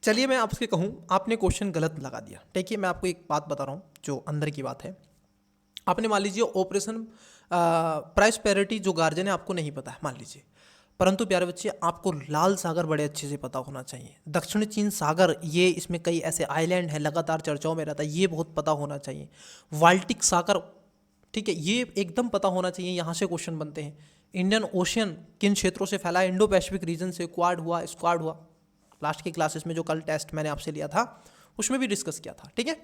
चलिए मैं आपसे कहूँ, आपने क्वेश्चन गलत लगा दिया। देखिए मैं आपको एक बात बता रहा हूँ जो अंदर की बात है। आपने मान लीजिए ऑपरेशन प्रॉस्पेरिटी जो गार्जियन है आपको नहीं पता है मान लीजिए, परंतु प्यारे बच्चे आपको लाल सागर बड़े अच्छे से पता होना चाहिए। दक्षिण चीन सागर, ये इसमें कई ऐसे आइलैंड है लगातार चर्चाओं में रहता है, ये बहुत पता होना चाहिए। बाल्टिक सागर, ठीक है, ये एकदम पता होना चाहिए, यहाँ से क्वेश्चन बनते हैं। इंडियन ओशियन किन क्षेत्रों से फैला है, इंडो पैसिफिक रीजन से, क्वाड हुआ, स्क्वाड हुआ। लास्ट की क्लासेस में जो कल टेस्ट मैंने आपसे लिया था उसमें भी डिस्कस किया था। ठीक है,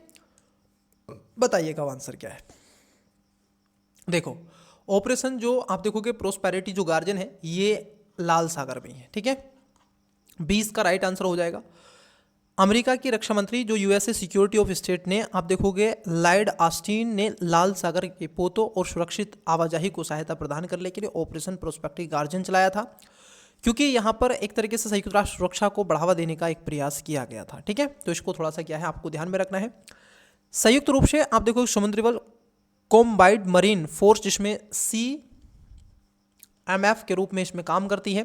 बताइएगा आंसर क्या है। देखो ऑपरेशन जो आप देखोगे प्रोस्पेरिटी जो गार्जियन है ये लाल सागर में है। ठीक है, 20 का राइट आंसर हो जाएगा। अमेरिका की रक्षा मंत्री जो यूएसए सिक्योरिटी ऑफ स्टेट ने आप देखोगे लॉयड ऑस्टिन ने लाल सागर के पोतों और सुरक्षित आवाजाही को सहायता प्रदान करने के लिए ऑपरेशन प्रोस्पेरिटी गार्जियन चलाया था, क्योंकि यहाँ पर एक तरीके से संयुक्त राष्ट्र सुरक्षा को बढ़ावा देने का एक प्रयास किया गया था। ठीक है, तो इसको थोड़ा सा क्या है आपको ध्यान में रखना है। संयुक्त रूप से आप देखो समुद्री बल कॉम्बाइंड मरीन फोर्स जिसमें CMF के रूप में इसमें काम करती है।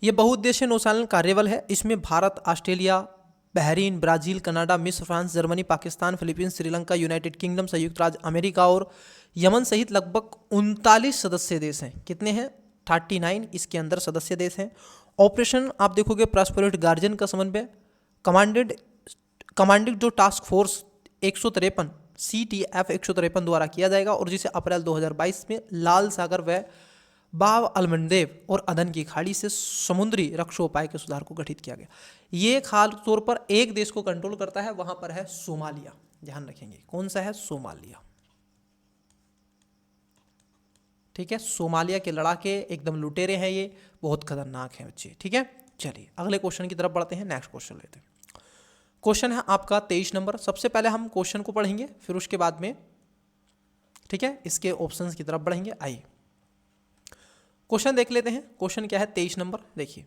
यह बहुउद्देशीय नौचालन कार्यबल है। इसमें Bharat, Australia, Bahrain, Brazil, Canada, मिस्र, France, Germany, Pakistan, Philippines, Sri Lanka, United Kingdom, संयुक्त राज्य अमेरिका और यमन सहित लगभग 39 सदस्य देश हैं। कितने हैं? 39 इसके अंदर सदस्य देश हैं। ऑपरेशन आप देखोगे प्रॉस्पेरिटी गार्जियन का समन्वय कमांडेड जो टास्क फोर्स 153 CTF 153 द्वारा किया जाएगा और जिसे अप्रैल 2022 में लाल सागर व बाब अलमंदेव और अदन की खाड़ी से समुद्री रक्षोपाय के सुधार को गठित किया गया। ये खास तौर पर एक देश को कंट्रोल करता है, वहां पर है सोमालिया। ध्यान रखेंगे कौन सा है? सोमालिया। ठीक है, सोमालिया के लड़ाके एकदम लुटेरे हैं, ये बहुत खतरनाक हैं बच्चे। ठीक है, चलिए अगले क्वेश्चन की तरफ बढ़ते हैं। नेक्स्ट क्वेश्चन लेते हैं। क्वेश्चन है आपका 23 नंबर। सबसे पहले हम क्वेश्चन को पढ़ेंगे, फिर उसके बाद में ठीक है इसके ऑप्शंस की तरफ बढ़ेंगे। आइए क्वेश्चन देख लेते हैं। क्वेश्चन क्या है 23 नंबर। देखिए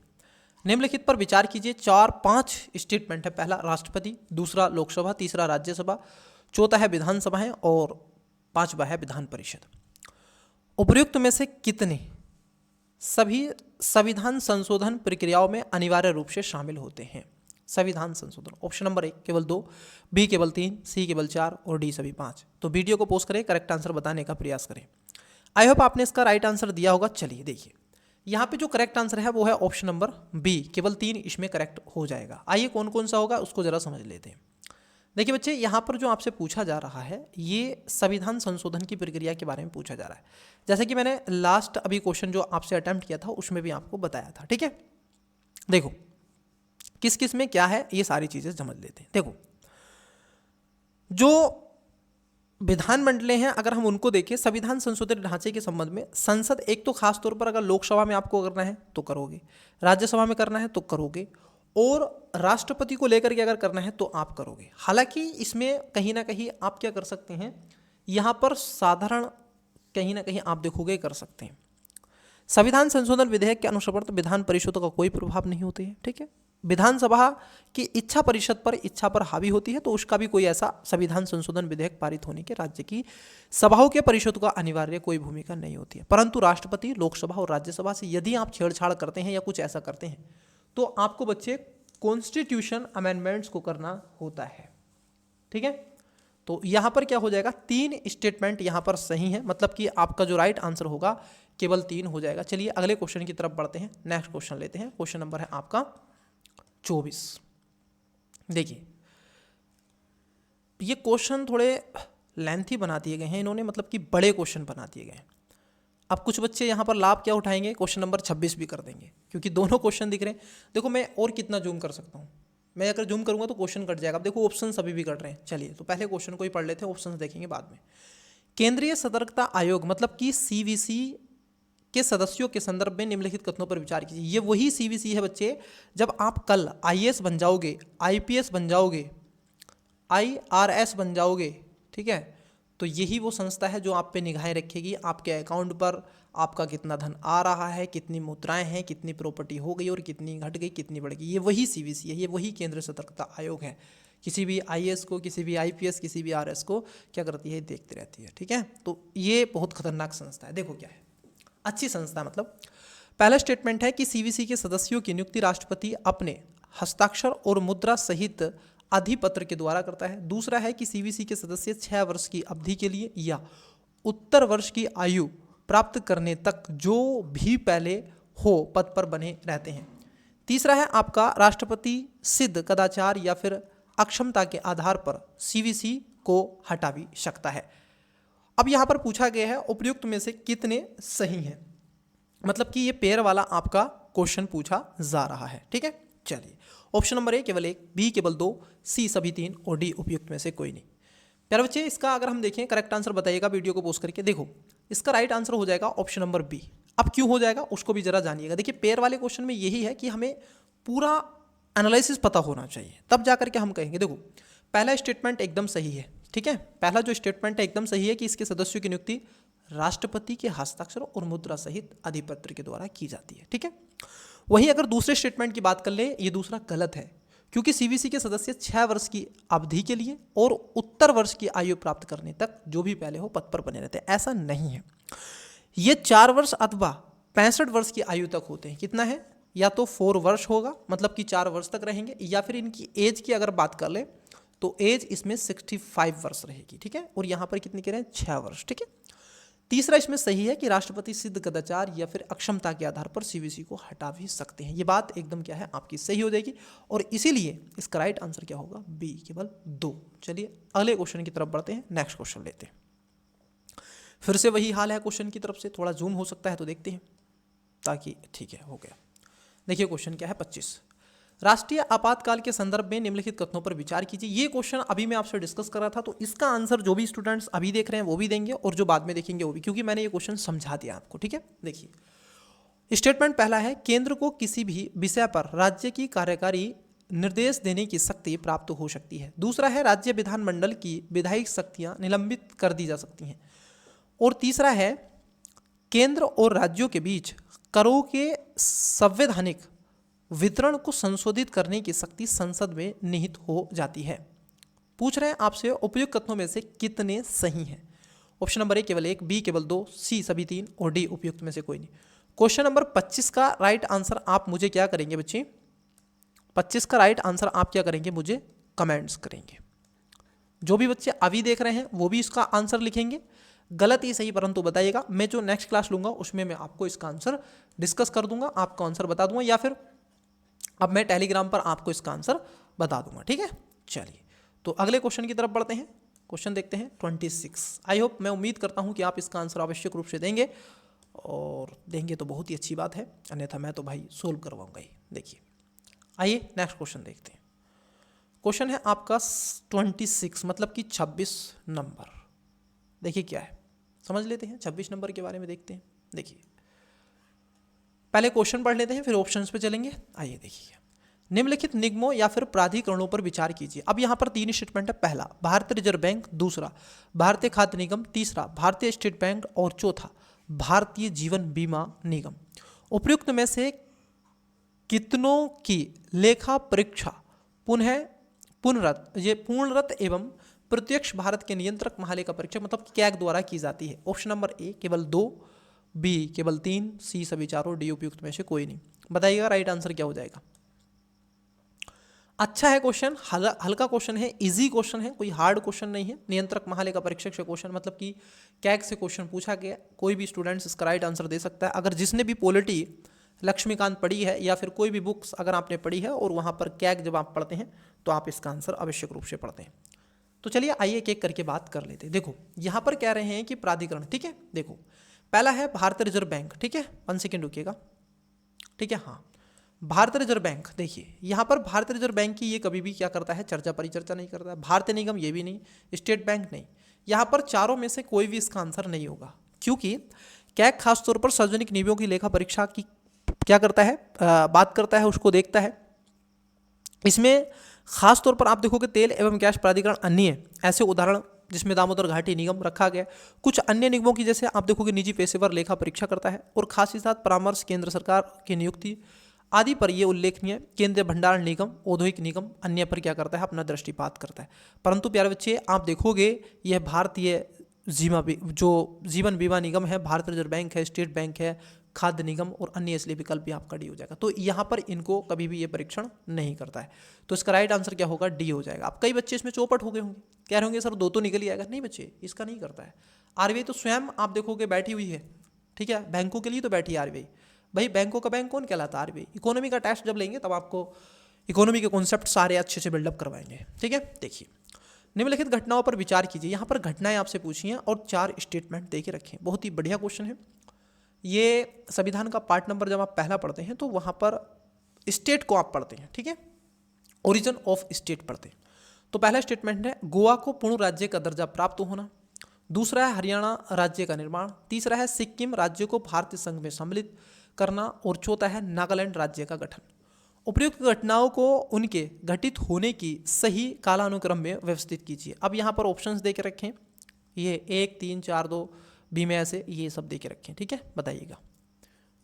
निम्नलिखित पर विचार कीजिए। 4-5 स्टेटमेंट है। पहला राष्ट्रपति, दूसरा लोकसभा, तीसरा राज्यसभा, चौथा है विधानसभाएं और पांचवा है विधान परिषद। उपर्युक्त में से कितने सभी संविधान संशोधन प्रक्रियाओं में अनिवार्य रूप से शामिल होते हैं? संविधान संशोधन ऑप्शन नंबर 1 केवल 2, बी केवल 3, सी केवल 4 और डी सभी 5। तो वीडियो को पोस्ट करें, करेक्ट आंसर बताने का प्रयास करें। आई होप आपने इसका राइट आंसर दिया होगा। चलिए देखिए यहाँ पे जो करेक्ट आंसर है वो है ऑप्शन नंबर बी, केवल 3 इसमें करेक्ट हो जाएगा। आइए कौन कौन सा होगा उसको जरा समझ लेते हैं। देखिए बच्चे यहाँ पर जो आपसे पूछा जा रहा है ये संविधान संशोधन की प्रक्रिया के बारे में पूछा जा रहा है, जैसे कि मैंने लास्ट अभी क्वेश्चन जो आपसे अटेम्प्ट किया था उसमें भी आपको बताया था। ठीक है, देखो किस किस में क्या है ये सारी चीजें समझ लेते हैं। देखो जो विधानमंडलें हैं अगर हम उनको देखें, संविधान संशोधन ढांचे के संबंध में संसद एक तो खास तौर पर अगर लोकसभा में आपको करना है तो करोगे, राज्यसभा में करना है तो करोगे, और राष्ट्रपति को लेकर के अगर करना है तो आप करोगे। हालांकि इसमें कहीं ना कहीं आप क्या कर सकते हैं, यहाँ पर साधारण कहीं ना कहीं आप देखोगे कर सकते हैं। संविधान संशोधन विधेयक के अनुसरण तो विधान परिषद का कोई प्रभाव नहीं होते हैं। ठीक है, विधानसभा की इच्छा परिषद पर इच्छा पर हावी होती है, तो उसका भी कोई ऐसा संविधान संशोधन विधेयक पारित होने के राज्य की सभाओं के परिषद का अनिवार्य कोई भूमिका नहीं होती है। परंतु राष्ट्रपति, लोकसभा और राज्यसभा से यदि आप छेड़छाड़ करते हैं या कुछ ऐसा करते हैं तो आपको बच्चे कॉन्स्टिट्यूशन अमेंडमेंट्स को करना होता है। ठीक है, तो यहाँ पर क्या हो जाएगा, 3 स्टेटमेंट यहाँ पर सही है, मतलब कि आपका जो राइट आंसर होगा केवल 3 हो जाएगा। चलिए अगले क्वेश्चन की तरफ बढ़ते हैं। नेक्स्ट क्वेश्चन लेते हैं। क्वेश्चन नंबर है आपका 24। देखिए ये क्वेश्चन थोड़े लेंथी बना दिए गए हैं इन्होंने, मतलब कि बड़े क्वेश्चन बना दिए गए हैं। अब कुछ बच्चे यहाँ पर लाभ क्या उठाएंगे, क्वेश्चन नंबर 26 भी कर देंगे, क्योंकि दोनों क्वेश्चन दिख रहे हैं। देखो मैं और कितना जूम कर सकता हूँ, मैं अगर जूम करूंगा तो क्वेश्चन कट जाएगा। अब देखो ऑप्शन अभी भी कट रहे हैं। चलिए तो पहले क्वेश्चन को ही पढ़ लेते हैं, ऑप्शन देखेंगे बाद में। केंद्रीय सतर्कता आयोग मतलब कि सीवीसी के सदस्यों के संदर्भ में निम्नलिखित कथनों पर विचार कीजिए। ये वही सीवीसी है बच्चे, जब आप कल आईएएस बन जाओगे, आईपीएस बन जाओगे, आईआरएस बन जाओगे, ठीक है, तो यही वो संस्था है जो आप पे निगाहें रखेगी, आपके अकाउंट पर आपका कितना धन आ रहा है, कितनी मुद्राएं हैं, कितनी प्रॉपर्टी हो गई और कितनी घट गई, कितनी बढ़ गई। ये वही सीवीसी है, ये वही केंद्रीय सतर्कता आयोग है। किसी भी आईएएस को, किसी भी आईपीएस, किसी भी आरएस को क्या करती है, देखती रहती है, ठीक है। तो ये बहुत खतरनाक संस्था है। देखो क्या है, अच्छी संस्था मतलब। पहला स्टेटमेंट है कि सीवीसी के सदस्यों की नियुक्ति राष्ट्रपति अपने हस्ताक्षर और मुद्रा सहित अधिपत्र के द्वारा करता है। दूसरा है कि सीवीसी के सदस्य 6 वर्ष की अवधि के लिए या उत्तर वर्ष की आयु प्राप्त करने तक जो भी पहले हो पद पर बने रहते हैं। तीसरा है आपका राष्ट्रपति सिद्ध कदाचार या फिर अक्षमता के आधार पर सीवीसी को हटा भी सकता है। अब यहाँ पर पूछा गया है उपयुक्त में से कितने सही हैं, मतलब कि ये पेयर वाला आपका क्वेश्चन पूछा जा रहा है, ठीक है। चलिए ऑप्शन नंबर ए केवल 1, बी केवल 2, सी सभी 3 और डी उपयुक्त में से कोई नहीं। प्यारे बच्चे इसका अगर हम देखें करेक्ट आंसर बताइएगा वीडियो को पोस्ट करके। देखो इसका राइट आंसर हो जाएगा ऑप्शन नंबर बी। अब क्यों हो जाएगा उसको भी जरा जानिएगा। देखिए पेयर वाले क्वेश्चन में यही है कि हमें पूरा एनालिसिस पता होना चाहिए, तब जाकर के हम कहेंगे। देखो पहला स्टेटमेंट एकदम सही है, ठीक है, पहला जो स्टेटमेंट है एकदम सही है कि इसके सदस्यों की नियुक्ति राष्ट्रपति के हस्ताक्षर और मुद्रा सहित अधिपत्र के द्वारा की जाती है, ठीक है। वहीं अगर दूसरे स्टेटमेंट की बात कर ले, ये दूसरा गलत है, क्योंकि सीवीसी के सदस्य 6 वर्ष की अवधि के लिए और उत्तर वर्ष की आयु प्राप्त करने तक जो भी पहले हो पद पर बने रहते हैं, ऐसा नहीं है। ये 4 वर्ष अथवा 65 वर्ष की आयु तक होते हैं। कितना है, या तो 4 वर्ष होगा मतलब कि 4 वर्ष तक रहेंगे, या फिर इनकी एज की अगर बात कर ले तो एज इसमें 65 वर्ष रहेगी, ठीक है। और यहाँ पर कितनी कह रहे हैं, 6 वर्ष, ठीक है। तीसरा इसमें सही है कि राष्ट्रपति सिद्ध कदाचार या फिर अक्षमता के आधार पर सीवीसी को हटा भी सकते हैं। ये बात एकदम क्या है आपकी सही हो जाएगी, और इसीलिए इसका राइट आंसर क्या होगा, बी केवल 2। चलिए अगले क्वेश्चन की तरफ बढ़ते हैं, नेक्स्ट क्वेश्चन लेते हैं। फिर से वही हाल है क्वेश्चन की तरफ से, थोड़ा जूम हो सकता है तो देखते हैं, ताकि ठीक है हो गया। देखिए क्वेश्चन क्या है 25, राष्ट्रीय आपातकाल के संदर्भ में निम्नलिखित कथनों पर विचार कीजिए। ये क्वेश्चन अभी मैं आपसे डिस्कस कर रहा था, तो इसका आंसर जो भी स्टूडेंट्स अभी देख रहे हैं वो भी देंगे और जो बाद में देखेंगे वो भी, क्योंकि मैंने ये क्वेश्चन समझा दिया आपको, ठीक है। देखिए स्टेटमेंट पहला है, केंद्र को किसी भी विषय पर राज्य की कार्यकारी निर्देश देने की शक्ति प्राप्त हो सकती है। दूसरा है, राज्य विधानमंडल की विधायिक शक्तियां निलंबित कर दी जा सकती हैं। और तीसरा है, केंद्र और राज्यों के बीच करों के संवैधानिक वितरण को संशोधित करने की शक्ति संसद में निहित हो जाती है। पूछ रहे हैं आपसे उपयुक्त कथनों में से कितने सही हैं। ऑप्शन नंबर ए केवल 1, बी केवल 2, सी सभी 3 और डी उपयुक्त में से कोई नहीं। क्वेश्चन नंबर 25 का राइट आंसर आप मुझे क्या करेंगे बच्चे, 25 का राइट आंसर आप क्या करेंगे, मुझे कमेंट्स करेंगे। जो भी बच्चे अभी देख रहे हैं वो भी इसका आंसर लिखेंगे, गलत ही सही परंतु बताइएगा। मैं जो नेक्स्ट क्लास लूंगा उसमें मैं आपको इसका आंसर डिस्कस कर दूंगा, आपका आंसर बता दूंगा, या फिर अब मैं टेलीग्राम पर आपको इसका आंसर बता दूंगा, ठीक है। चलिए तो अगले क्वेश्चन की तरफ बढ़ते हैं। क्वेश्चन देखते हैं 26। आई होप, मैं उम्मीद करता हूं कि आप इसका आंसर आवश्यक रूप से देंगे, और देंगे तो बहुत ही अच्छी बात है, अन्यथा मैं तो भाई सोल्व करवाऊंगा ही। देखिए आइए नेक्स्ट क्वेश्चन देखते हैं। क्वेश्चन है आपका 26 मतलब कि 26 नंबर। देखिए क्या है, समझ लेते हैं, 26 नंबर के बारे में देखते हैं। देखिए पहले क्वेश्चन पढ़ लेते हैं फिर ऑप्शंस पे चलेंगे। आइए देखिए, निम्नलिखित निगमों या फिर प्राधिकरणों पर विचार कीजिए। अब यहाँ पर 3 स्टेटमेंट है, पहला भारतीय रिजर्व बैंक, दूसरा भारतीय खाद्य निगम, तीसरा भारतीय स्टेट बैंक और चौथा भारतीय जीवन बीमा निगम। उपयुक्त में से कितनों की लेखा परीक्षा पूर्णरत एवं प्रत्यक्ष भारत के नियंत्रक महालेखा परीक्षक मतलब कैग द्वारा की जाती है। ऑप्शन नंबर ए केवल 2, बी केवल 3, सी सभी चारों, डी उपयुक्त में से कोई नहीं। बताइएगा राइट आंसर क्या हो जाएगा। अच्छा है क्वेश्चन, हल्का क्वेश्चन है, इजी क्वेश्चन है, कोई हार्ड क्वेश्चन नहीं है। नियंत्रक महालेखा परीक्षक से क्वेश्चन मतलब कि कैग से क्वेश्चन पूछा गया, कोई भी स्टूडेंट्स इसका राइट आंसर दे सकता है। अगर जिसने भी पॉलिटी लक्ष्मीकांत पढ़ी है या फिर कोई भी बुक्स अगर आपने पढ़ी है और वहाँ पर कैग जब आप पढ़ते हैं तो आप इसका आंसर आवश्यक रूप से पढ़ते हैं। तो चलिए आइए एक एक करके बात कर लेते हैं। देखो यहाँ पर कह रहे हैं कि प्राधिकरण, ठीक है। देखो पहला है भारतीय रिजर्व बैंक, ठीक है, 1 सेकेंड रुकिएगा, ठीक है। हाँ, भारतीय रिजर्व बैंक, देखिए यहाँ पर भारतीय रिजर्व बैंक की ये कभी भी क्या करता है, चर्चा परिचर्चा नहीं करता है। भारतीय निगम ये भी नहीं, स्टेट बैंक नहीं, यहाँ पर चारों में से कोई भी इसका आंसर नहीं होगा, क्योंकि कैग खासतौर पर सार्वजनिक निधियों की लेखा परीक्षा की क्या करता है, बात करता है, उसको देखता है। इसमें खास तौर पर आप देखोगे तेल एवं गैस प्राधिकरण अन्य ऐसे उदाहरण जिसमें दामोदर घाटी निगम रखा गया, कुछ अन्य निगमों की जैसे आप देखोगे निजी पेशेवर लेखा परीक्षा करता है, और खास ही साथ परामर्श केंद्र सरकार की नियुक्ति आदि पर यह उल्लेखनीय केंद्रीय भंडार निगम, औद्योगिक निगम अन्य पर क्या करता है, अपना दृष्टिपात करता है। परंतु प्यारे बच्चे आप देखोगे यह भारतीय जो जीवन बीमा निगम है, भारतीय रिजर्व बैंक है, स्टेट बैंक है, खाद्य निगम और अन्य, इसलिए विकल्प भी आपका डी हो जाएगा। तो यहाँ पर इनको कभी भी ये परीक्षण नहीं करता है, तो इसका राइट आंसर क्या होगा, डी हो जाएगा। अब कई बच्चे इसमें चौपट हो गए होंगे, कह रहे होंगे सर दो तो निकल ही आएगा। नहीं बच्चे, इसका नहीं करता है। आरबीआई तो स्वयं आप देखोगे बैठी हुई है, ठीक है, बैंकों के लिए तो बैठी है आरबीआई। भाई बैंकों का बैंक कौन कहलाता है, आरबीआई। इकोनॉमी का टेस्ट जब लेंगे तब आपको इकोनॉमी के कॉन्सेप्ट सारे अच्छे से बिल्डअप करवाएंगे, ठीक है। देखिए, निम्नलिखित घटनाओं पर विचार कीजिए। यहाँ पर घटनाएं आपसे पूछी हैं और 4 स्टेटमेंट दे के रखे हैं। बहुत ही बढ़िया क्वेश्चन है ये। संविधान का पार्ट नंबर जब आप पहला पढ़ते हैं तो वहाँ पर स्टेट को आप पढ़ते हैं, ठीक है, ओरिजिन ऑफ स्टेट पढ़ते हैं। तो पहला स्टेटमेंट है गोवा को पूर्ण राज्य का दर्जा प्राप्त होना। दूसरा है हरियाणा राज्य का निर्माण। तीसरा है सिक्किम राज्य को भारतीय संघ में सम्मिलित करना। और चौथा है नागालैंड राज्य का गठन। उपयुक्त घटनाओं को उनके घटित होने की सही कालानुक्रम में व्यवस्थित कीजिए। अब यहाँ पर ऑप्शंस दे के रखें, ये 1, 3, 4, 2 बी में ऐसे ये सब दे के रखें, ठीक है। बताइएगा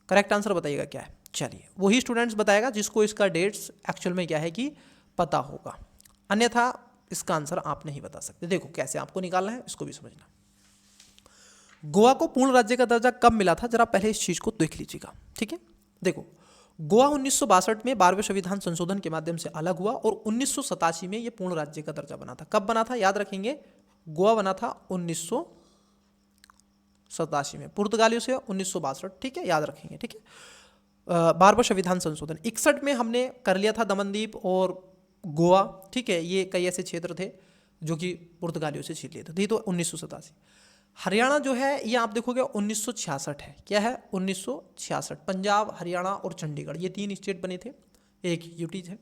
करेक्ट आंसर, बताइएगा क्या है। चलिए, वही स्टूडेंट्स बताएगा जिसको इसका डेट्स एक्चुअल में क्या है कि पता होगा, अन्यथा इसका आंसर आप नहीं बता सकते। देखो कैसे आपको निकालना है, इसको भी समझना। गोवा को पूर्ण राज्य का दर्जा कब मिला था, जरा पहले इस चीज को देख लीजिएगा, ठीक है। देखो, गोवा 1962 में 12वें संविधान संशोधन के माध्यम से अलग हुआ और 1987 में यह पूर्ण राज्य का दर्जा बना था। कब बना था, याद रखेंगे, गोवा बना था 1987 में, पुर्तगालियों से 1962, ठीक है, याद रखेंगे, ठीक है। 12वां संविधान संशोधन 61 में हमने कर लिया था, दमनदीप और गोवा, ठीक है, ये कई ऐसे क्षेत्र थे जो कि पुर्तगालियों से छीन लिए थे, ये तो 1987। हरियाणा जो है ये आप देखोगे 1966 है, क्या है 1966। पंजाब, हरियाणा और चंडीगढ़ ये 3 स्टेट बने थे, एक यूटी है।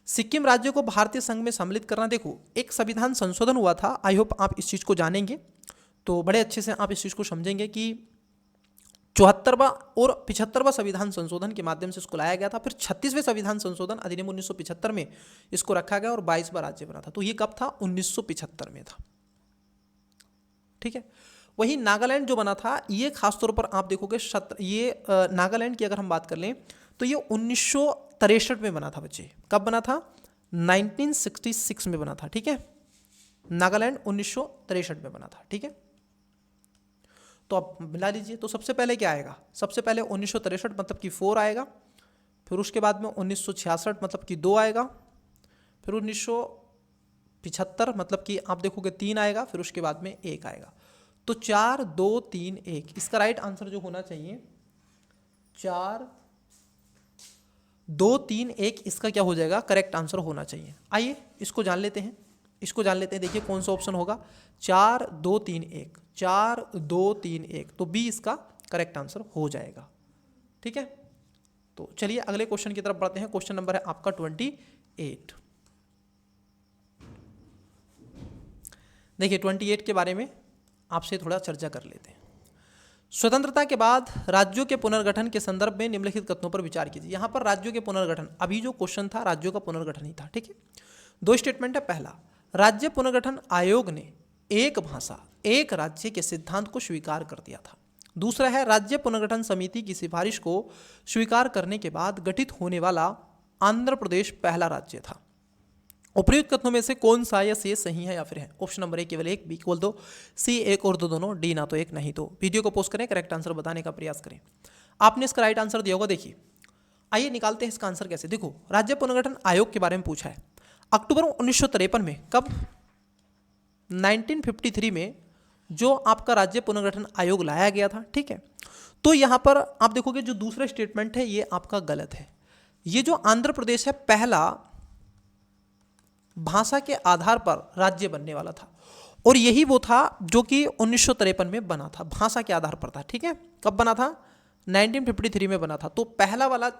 सिक्किम राज्य को भारतीय संघ में सम्मिलित करना, देखो एक संविधान संशोधन हुआ था, आई होप आप इस चीज़ को जानेंगे, तो बड़े अच्छे से आप इस चीज़ को समझेंगे कि 74वां और 75वां संविधान संशोधन के माध्यम से इसको लाया गया था। फिर 36वें संविधान संशोधन अधिनियम 1975 में इसको रखा गया और 22वां राज्य बना था। तो ये कब था, 1975 में था, ठीक है। वही नागालैंड जो बना था ये खासतौर पर आप देखोगे ये नागालैंड की अगर हम बात कर लें तो ये 1963 में बना था बच्चे। कब बना था, 1966 में बना था, ठीक है। नागालैंड 1963 में बना था, ठीक है। तो आप मिला लीजिए, तो सबसे पहले क्या आएगा, सबसे पहले 1963 मतलब कि 4 आएगा, फिर उसके बाद में 1966 मतलब कि 2 आएगा, फिर 1975 मतलब कि आप देखोगे 3 आएगा, फिर उसके बाद में 1 आएगा। तो 4, 2, 3, 1 इसका राइट आंसर जो होना चाहिए 4, 2, 3, 1 इसका क्या हो जाएगा, करेक्ट आंसर होना चाहिए। आइए इसको जान लेते हैं, इसको जान लेते हैं। देखिए कौन सा ऑप्शन होगा, 4, 2, 3, 1, 4, 2, 3, 1, तो बी इसका करेक्ट आंसर हो जाएगा, ठीक है। तो चलिए अगले क्वेश्चन की तरफ बढ़ते हैं। क्वेश्चन नंबर है आपका 28। देखिए 28 के बारे में आपसे थोड़ा चर्चा कर लेते हैं। स्वतंत्रता के बाद राज्यों के पुनर्गठन के संदर्भ में निम्नलिखित कथनों पर विचार कीजिए। यहाँ पर राज्यों के पुनर्गठन, अभी जो क्वेश्चन था राज्यों का पुनर्गठन ही था, ठीक है। 2 स्टेटमेंट है। पहला, राज्य पुनर्गठन आयोग ने एक भाषा एक राज्य के सिद्धांत को स्वीकार कर दिया था। दूसरा है, राज्य पुनर्गठन समिति की सिफारिश को स्वीकार करने के बाद गठित होने वाला आंध्र प्रदेश पहला राज्य था। उपयुक्त कथनों में से कौन सा या से सही है या फिर है। ऑप्शन नंबर ए केवल 1, बी केवल 2, सी 1 और 2 दोनों, डी ना तो 1 नहीं 2। वीडियो को पोस्ट करें, करेक्ट आंसर बताने का प्रयास करें। आपने इसका राइट आंसर दिया होगा। देखिए आइए निकालते हैं इसका आंसर कैसे। देखो राज्य पुनर्गठन आयोग के बारे में पूछा है। अक्टूबर 1953 में, कब, 1953 में जो आपका राज्य पुनर्गठन आयोग लाया गया था, ठीक है। तो यहाँ पर आप देखोगे जो दूसरा स्टेटमेंट है ये आपका गलत है। ये जो आंध्र प्रदेश है पहला भाषा के आधार पर राज्य बनने वाला था, और यही वो था जो कि 1953 में बना था, भाषा के आधार पर था, ठीक है। कब बना था, 1953 में बना था। तो पहला वाला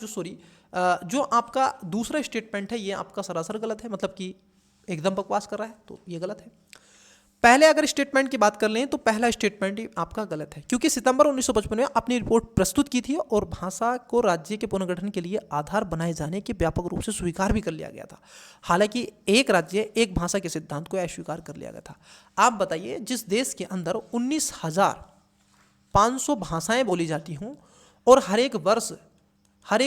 जो आपका दूसरा स्टेटमेंट है ये आपका सरासर गलत है, मतलब कि एकदम बकवास कर रहा है, तो ये गलत है। पहले अगर स्टेटमेंट की बात कर लें तो पहला स्टेटमेंट ही आपका गलत है, क्योंकि सितंबर 1955 में अपनी रिपोर्ट प्रस्तुत की थी और भाषा को राज्य के पुनर्गठन के लिए आधार बनाए जाने के व्यापक रूप से स्वीकार भी कर लिया गया था। हालांकि एक राज्य एक भाषा के सिद्धांत को अस्वीकार कर लिया गया था। आप बताइए, जिस देश के अंदर 19,500 भाषाएं बोली जाती हों और हर एक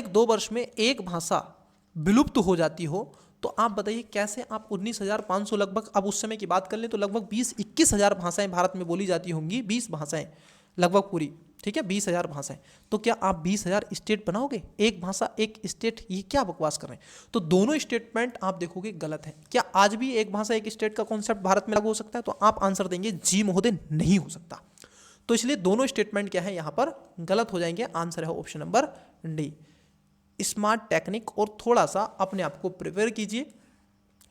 2 वर्ष में एक भाषा विलुप्त हो जाती हो, तो आप बताइए कैसे आप 19,500 लगभग, अब उस समय की बात कर लें तो लगभग 20-21 हज़ार भाषाएं भारत में बोली जाती होंगी, 20 भाषाएं लगभग पूरी, ठीक है, 20,000 भाषाएं। तो क्या आप 20,000 स्टेट बनाओगे? एक भाषा एक स्टेट, ये क्या बकवास कर रहे हैं? तो दोनों स्टेटमेंट आप देखोगे गलत है। क्या आज भी एक भाषा एक स्टेट का कॉन्सेप्ट भारत में लागू हो सकता है? तो आप आंसर देंगे जी महोदय, नहीं हो सकता। तो इसलिए दोनों स्टेटमेंट क्या है यहाँ पर गलत हो जाएंगे। आंसर है option number D, smart technique. और थोड़ा सा अपने आप को प्रिपेयर कीजिए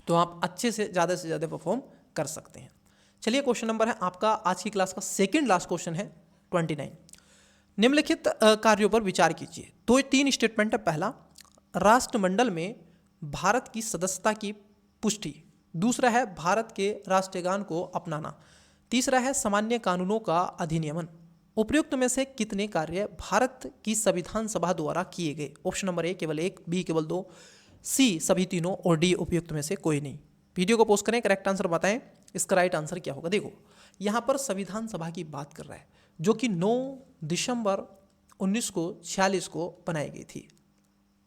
तो आप अच्छे से ज़्यादा परफॉर्म कर सकते हैं। चलिए, क्वेश्चन नंबर है आपका आज की क्लास का सेकंड लास्ट क्वेश्चन है 29। निम्नलिखित कार्यों पर विचार कीजिए। 3 स्टेटमेंट है। पहला, राष्ट्रमंडल में भारत की सदस्यता की पुष्टि। दूसरा है भारत के राष्ट्रगान को अपनाना। तीसरा है सामान्य कानूनों का अधिनियमन। उपयुक्त में से कितने कार्य भारत की संविधान सभा द्वारा किए गए? ऑप्शन नंबर ए केवल 1, बी केवल 2, सी सभी तीनों और डी उपयुक्त में से कोई नहीं। वीडियो को पोस्ट करें, करेक्ट आंसर बताएं, इसका राइट आंसर क्या होगा। देखो, यहाँ पर संविधान सभा की बात कर रहा है, जो कि 9 दिसंबर 1946 को बनाई गई थी।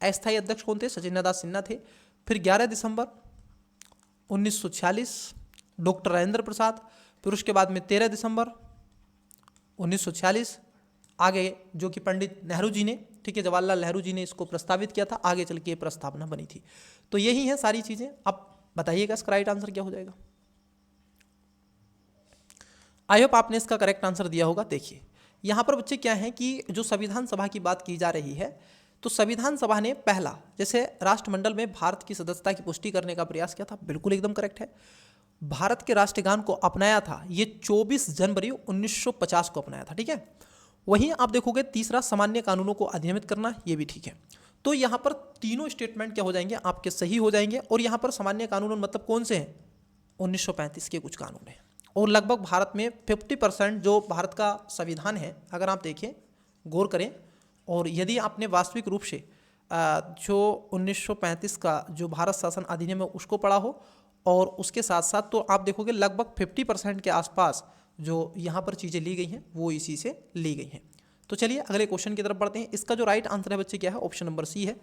अस्थायी अध्यक्ष कौन थे? सचिंद्र दास सिन्हा थे। फिर 11 दिसंबर 1946 डॉक्टर राजेंद्र प्रसाद। फिर उसके बाद में 13 दिसंबर 1946 आगे, जो कि पंडित नेहरू जी ने, ठीक है, जवाहरलाल नेहरू जी ने इसको प्रस्तावित किया था। आगे चल के प्रस्तावना बनी थी। तो यही है सारी चीजें। अब बताइएगा इसका राइट आंसर क्या हो जाएगा। आई होप आपने इसका करेक्ट आंसर दिया होगा। देखिए यहां पर बच्चे क्या है कि जो संविधान सभा की बात की जा रही है, तो संविधान सभा ने पहला, जैसे राष्ट्रमंडल में भारत की सदस्यता की पुष्टि करने का प्रयास किया था, बिल्कुल एकदम करेक्ट है। भारत के राष्ट्रगान को अपनाया था, ये 24 जनवरी 1950 को अपनाया था, ठीक है। वहीं आप देखोगे तीसरा, सामान्य कानूनों को अधिनियमित करना, ये भी ठीक है। तो यहाँ पर तीनों स्टेटमेंट क्या हो जाएंगे आपके, सही हो जाएंगे। और यहाँ पर सामान्य कानून मतलब कौन से हैं? 1935 के कुछ कानून हैं। और लगभग भारत में 50% जो भारत का संविधान है, अगर आप देखें, गौर करें, और यदि आपने वास्तविक रूप से जो 1935 का जो भारत शासन अधिनियम है उसको पढ़ा हो, और उसके साथ साथ तो आप देखोगे लगभग 50% के आसपास जो यहाँ पर चीज़ें ली गई हैं वो इसी से ली गई हैं। तो चलिए अगले क्वेश्चन की तरफ बढ़ते हैं। इसका जो राइट आंसर है बच्चे क्या है? ऑप्शन नंबर सी है।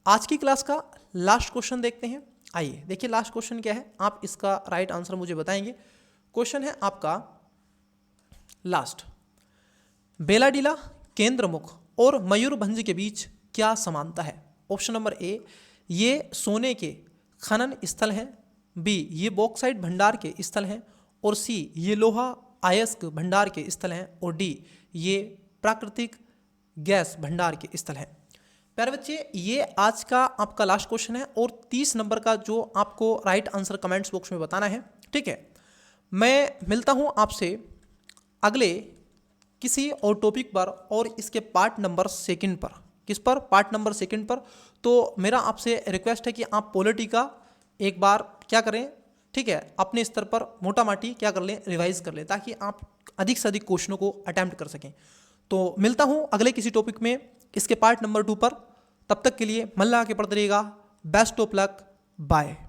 आज की क्लास का लास्ट क्वेश्चन देखते हैं। आइए देखिए लास्ट क्वेश्चन क्या है, आप इसका राइट आंसर मुझे बताएंगे। क्वेश्चन है आपका लास्ट, बेलाडीला, केंद्रमुख और मयूरभंज के बीच क्या समानता है? ऑप्शन नंबर ए, ये सोने के खनन स्थल हैं। बी, ये बॉक्साइट भंडार के स्थल हैं। और सी, ये लोहा अयस्क भंडार के स्थल हैं। और डी, ये प्राकृतिक गैस भंडार के स्थल हैं। प्यारे बच्चे, ये आज का आपका लास्ट क्वेश्चन है और 30 नंबर का जो आपको राइट आंसर कमेंट्स बॉक्स में बताना है, ठीक है। मैं मिलता हूं आपसे अगले किसी और टॉपिक पर और इसके पार्ट नंबर 2 पर। किस पर? पार्ट नंबर 2 पर। तो मेरा आपसे रिक्वेस्ट है कि आप पॉलिटी का एक बार क्या करें, ठीक है, अपने स्तर पर मोटा माटी क्या कर लें, रिवाइज कर लें, ताकि आप अधिक से अधिक क्वेश्चनों को अटेम्प्ट कर सकें। तो मिलता हूं अगले किसी टॉपिक में, इसके पार्ट नंबर 2 पर। तब तक के लिए मन लगा के पढ़ते रहिएगा। Best of luck, bye.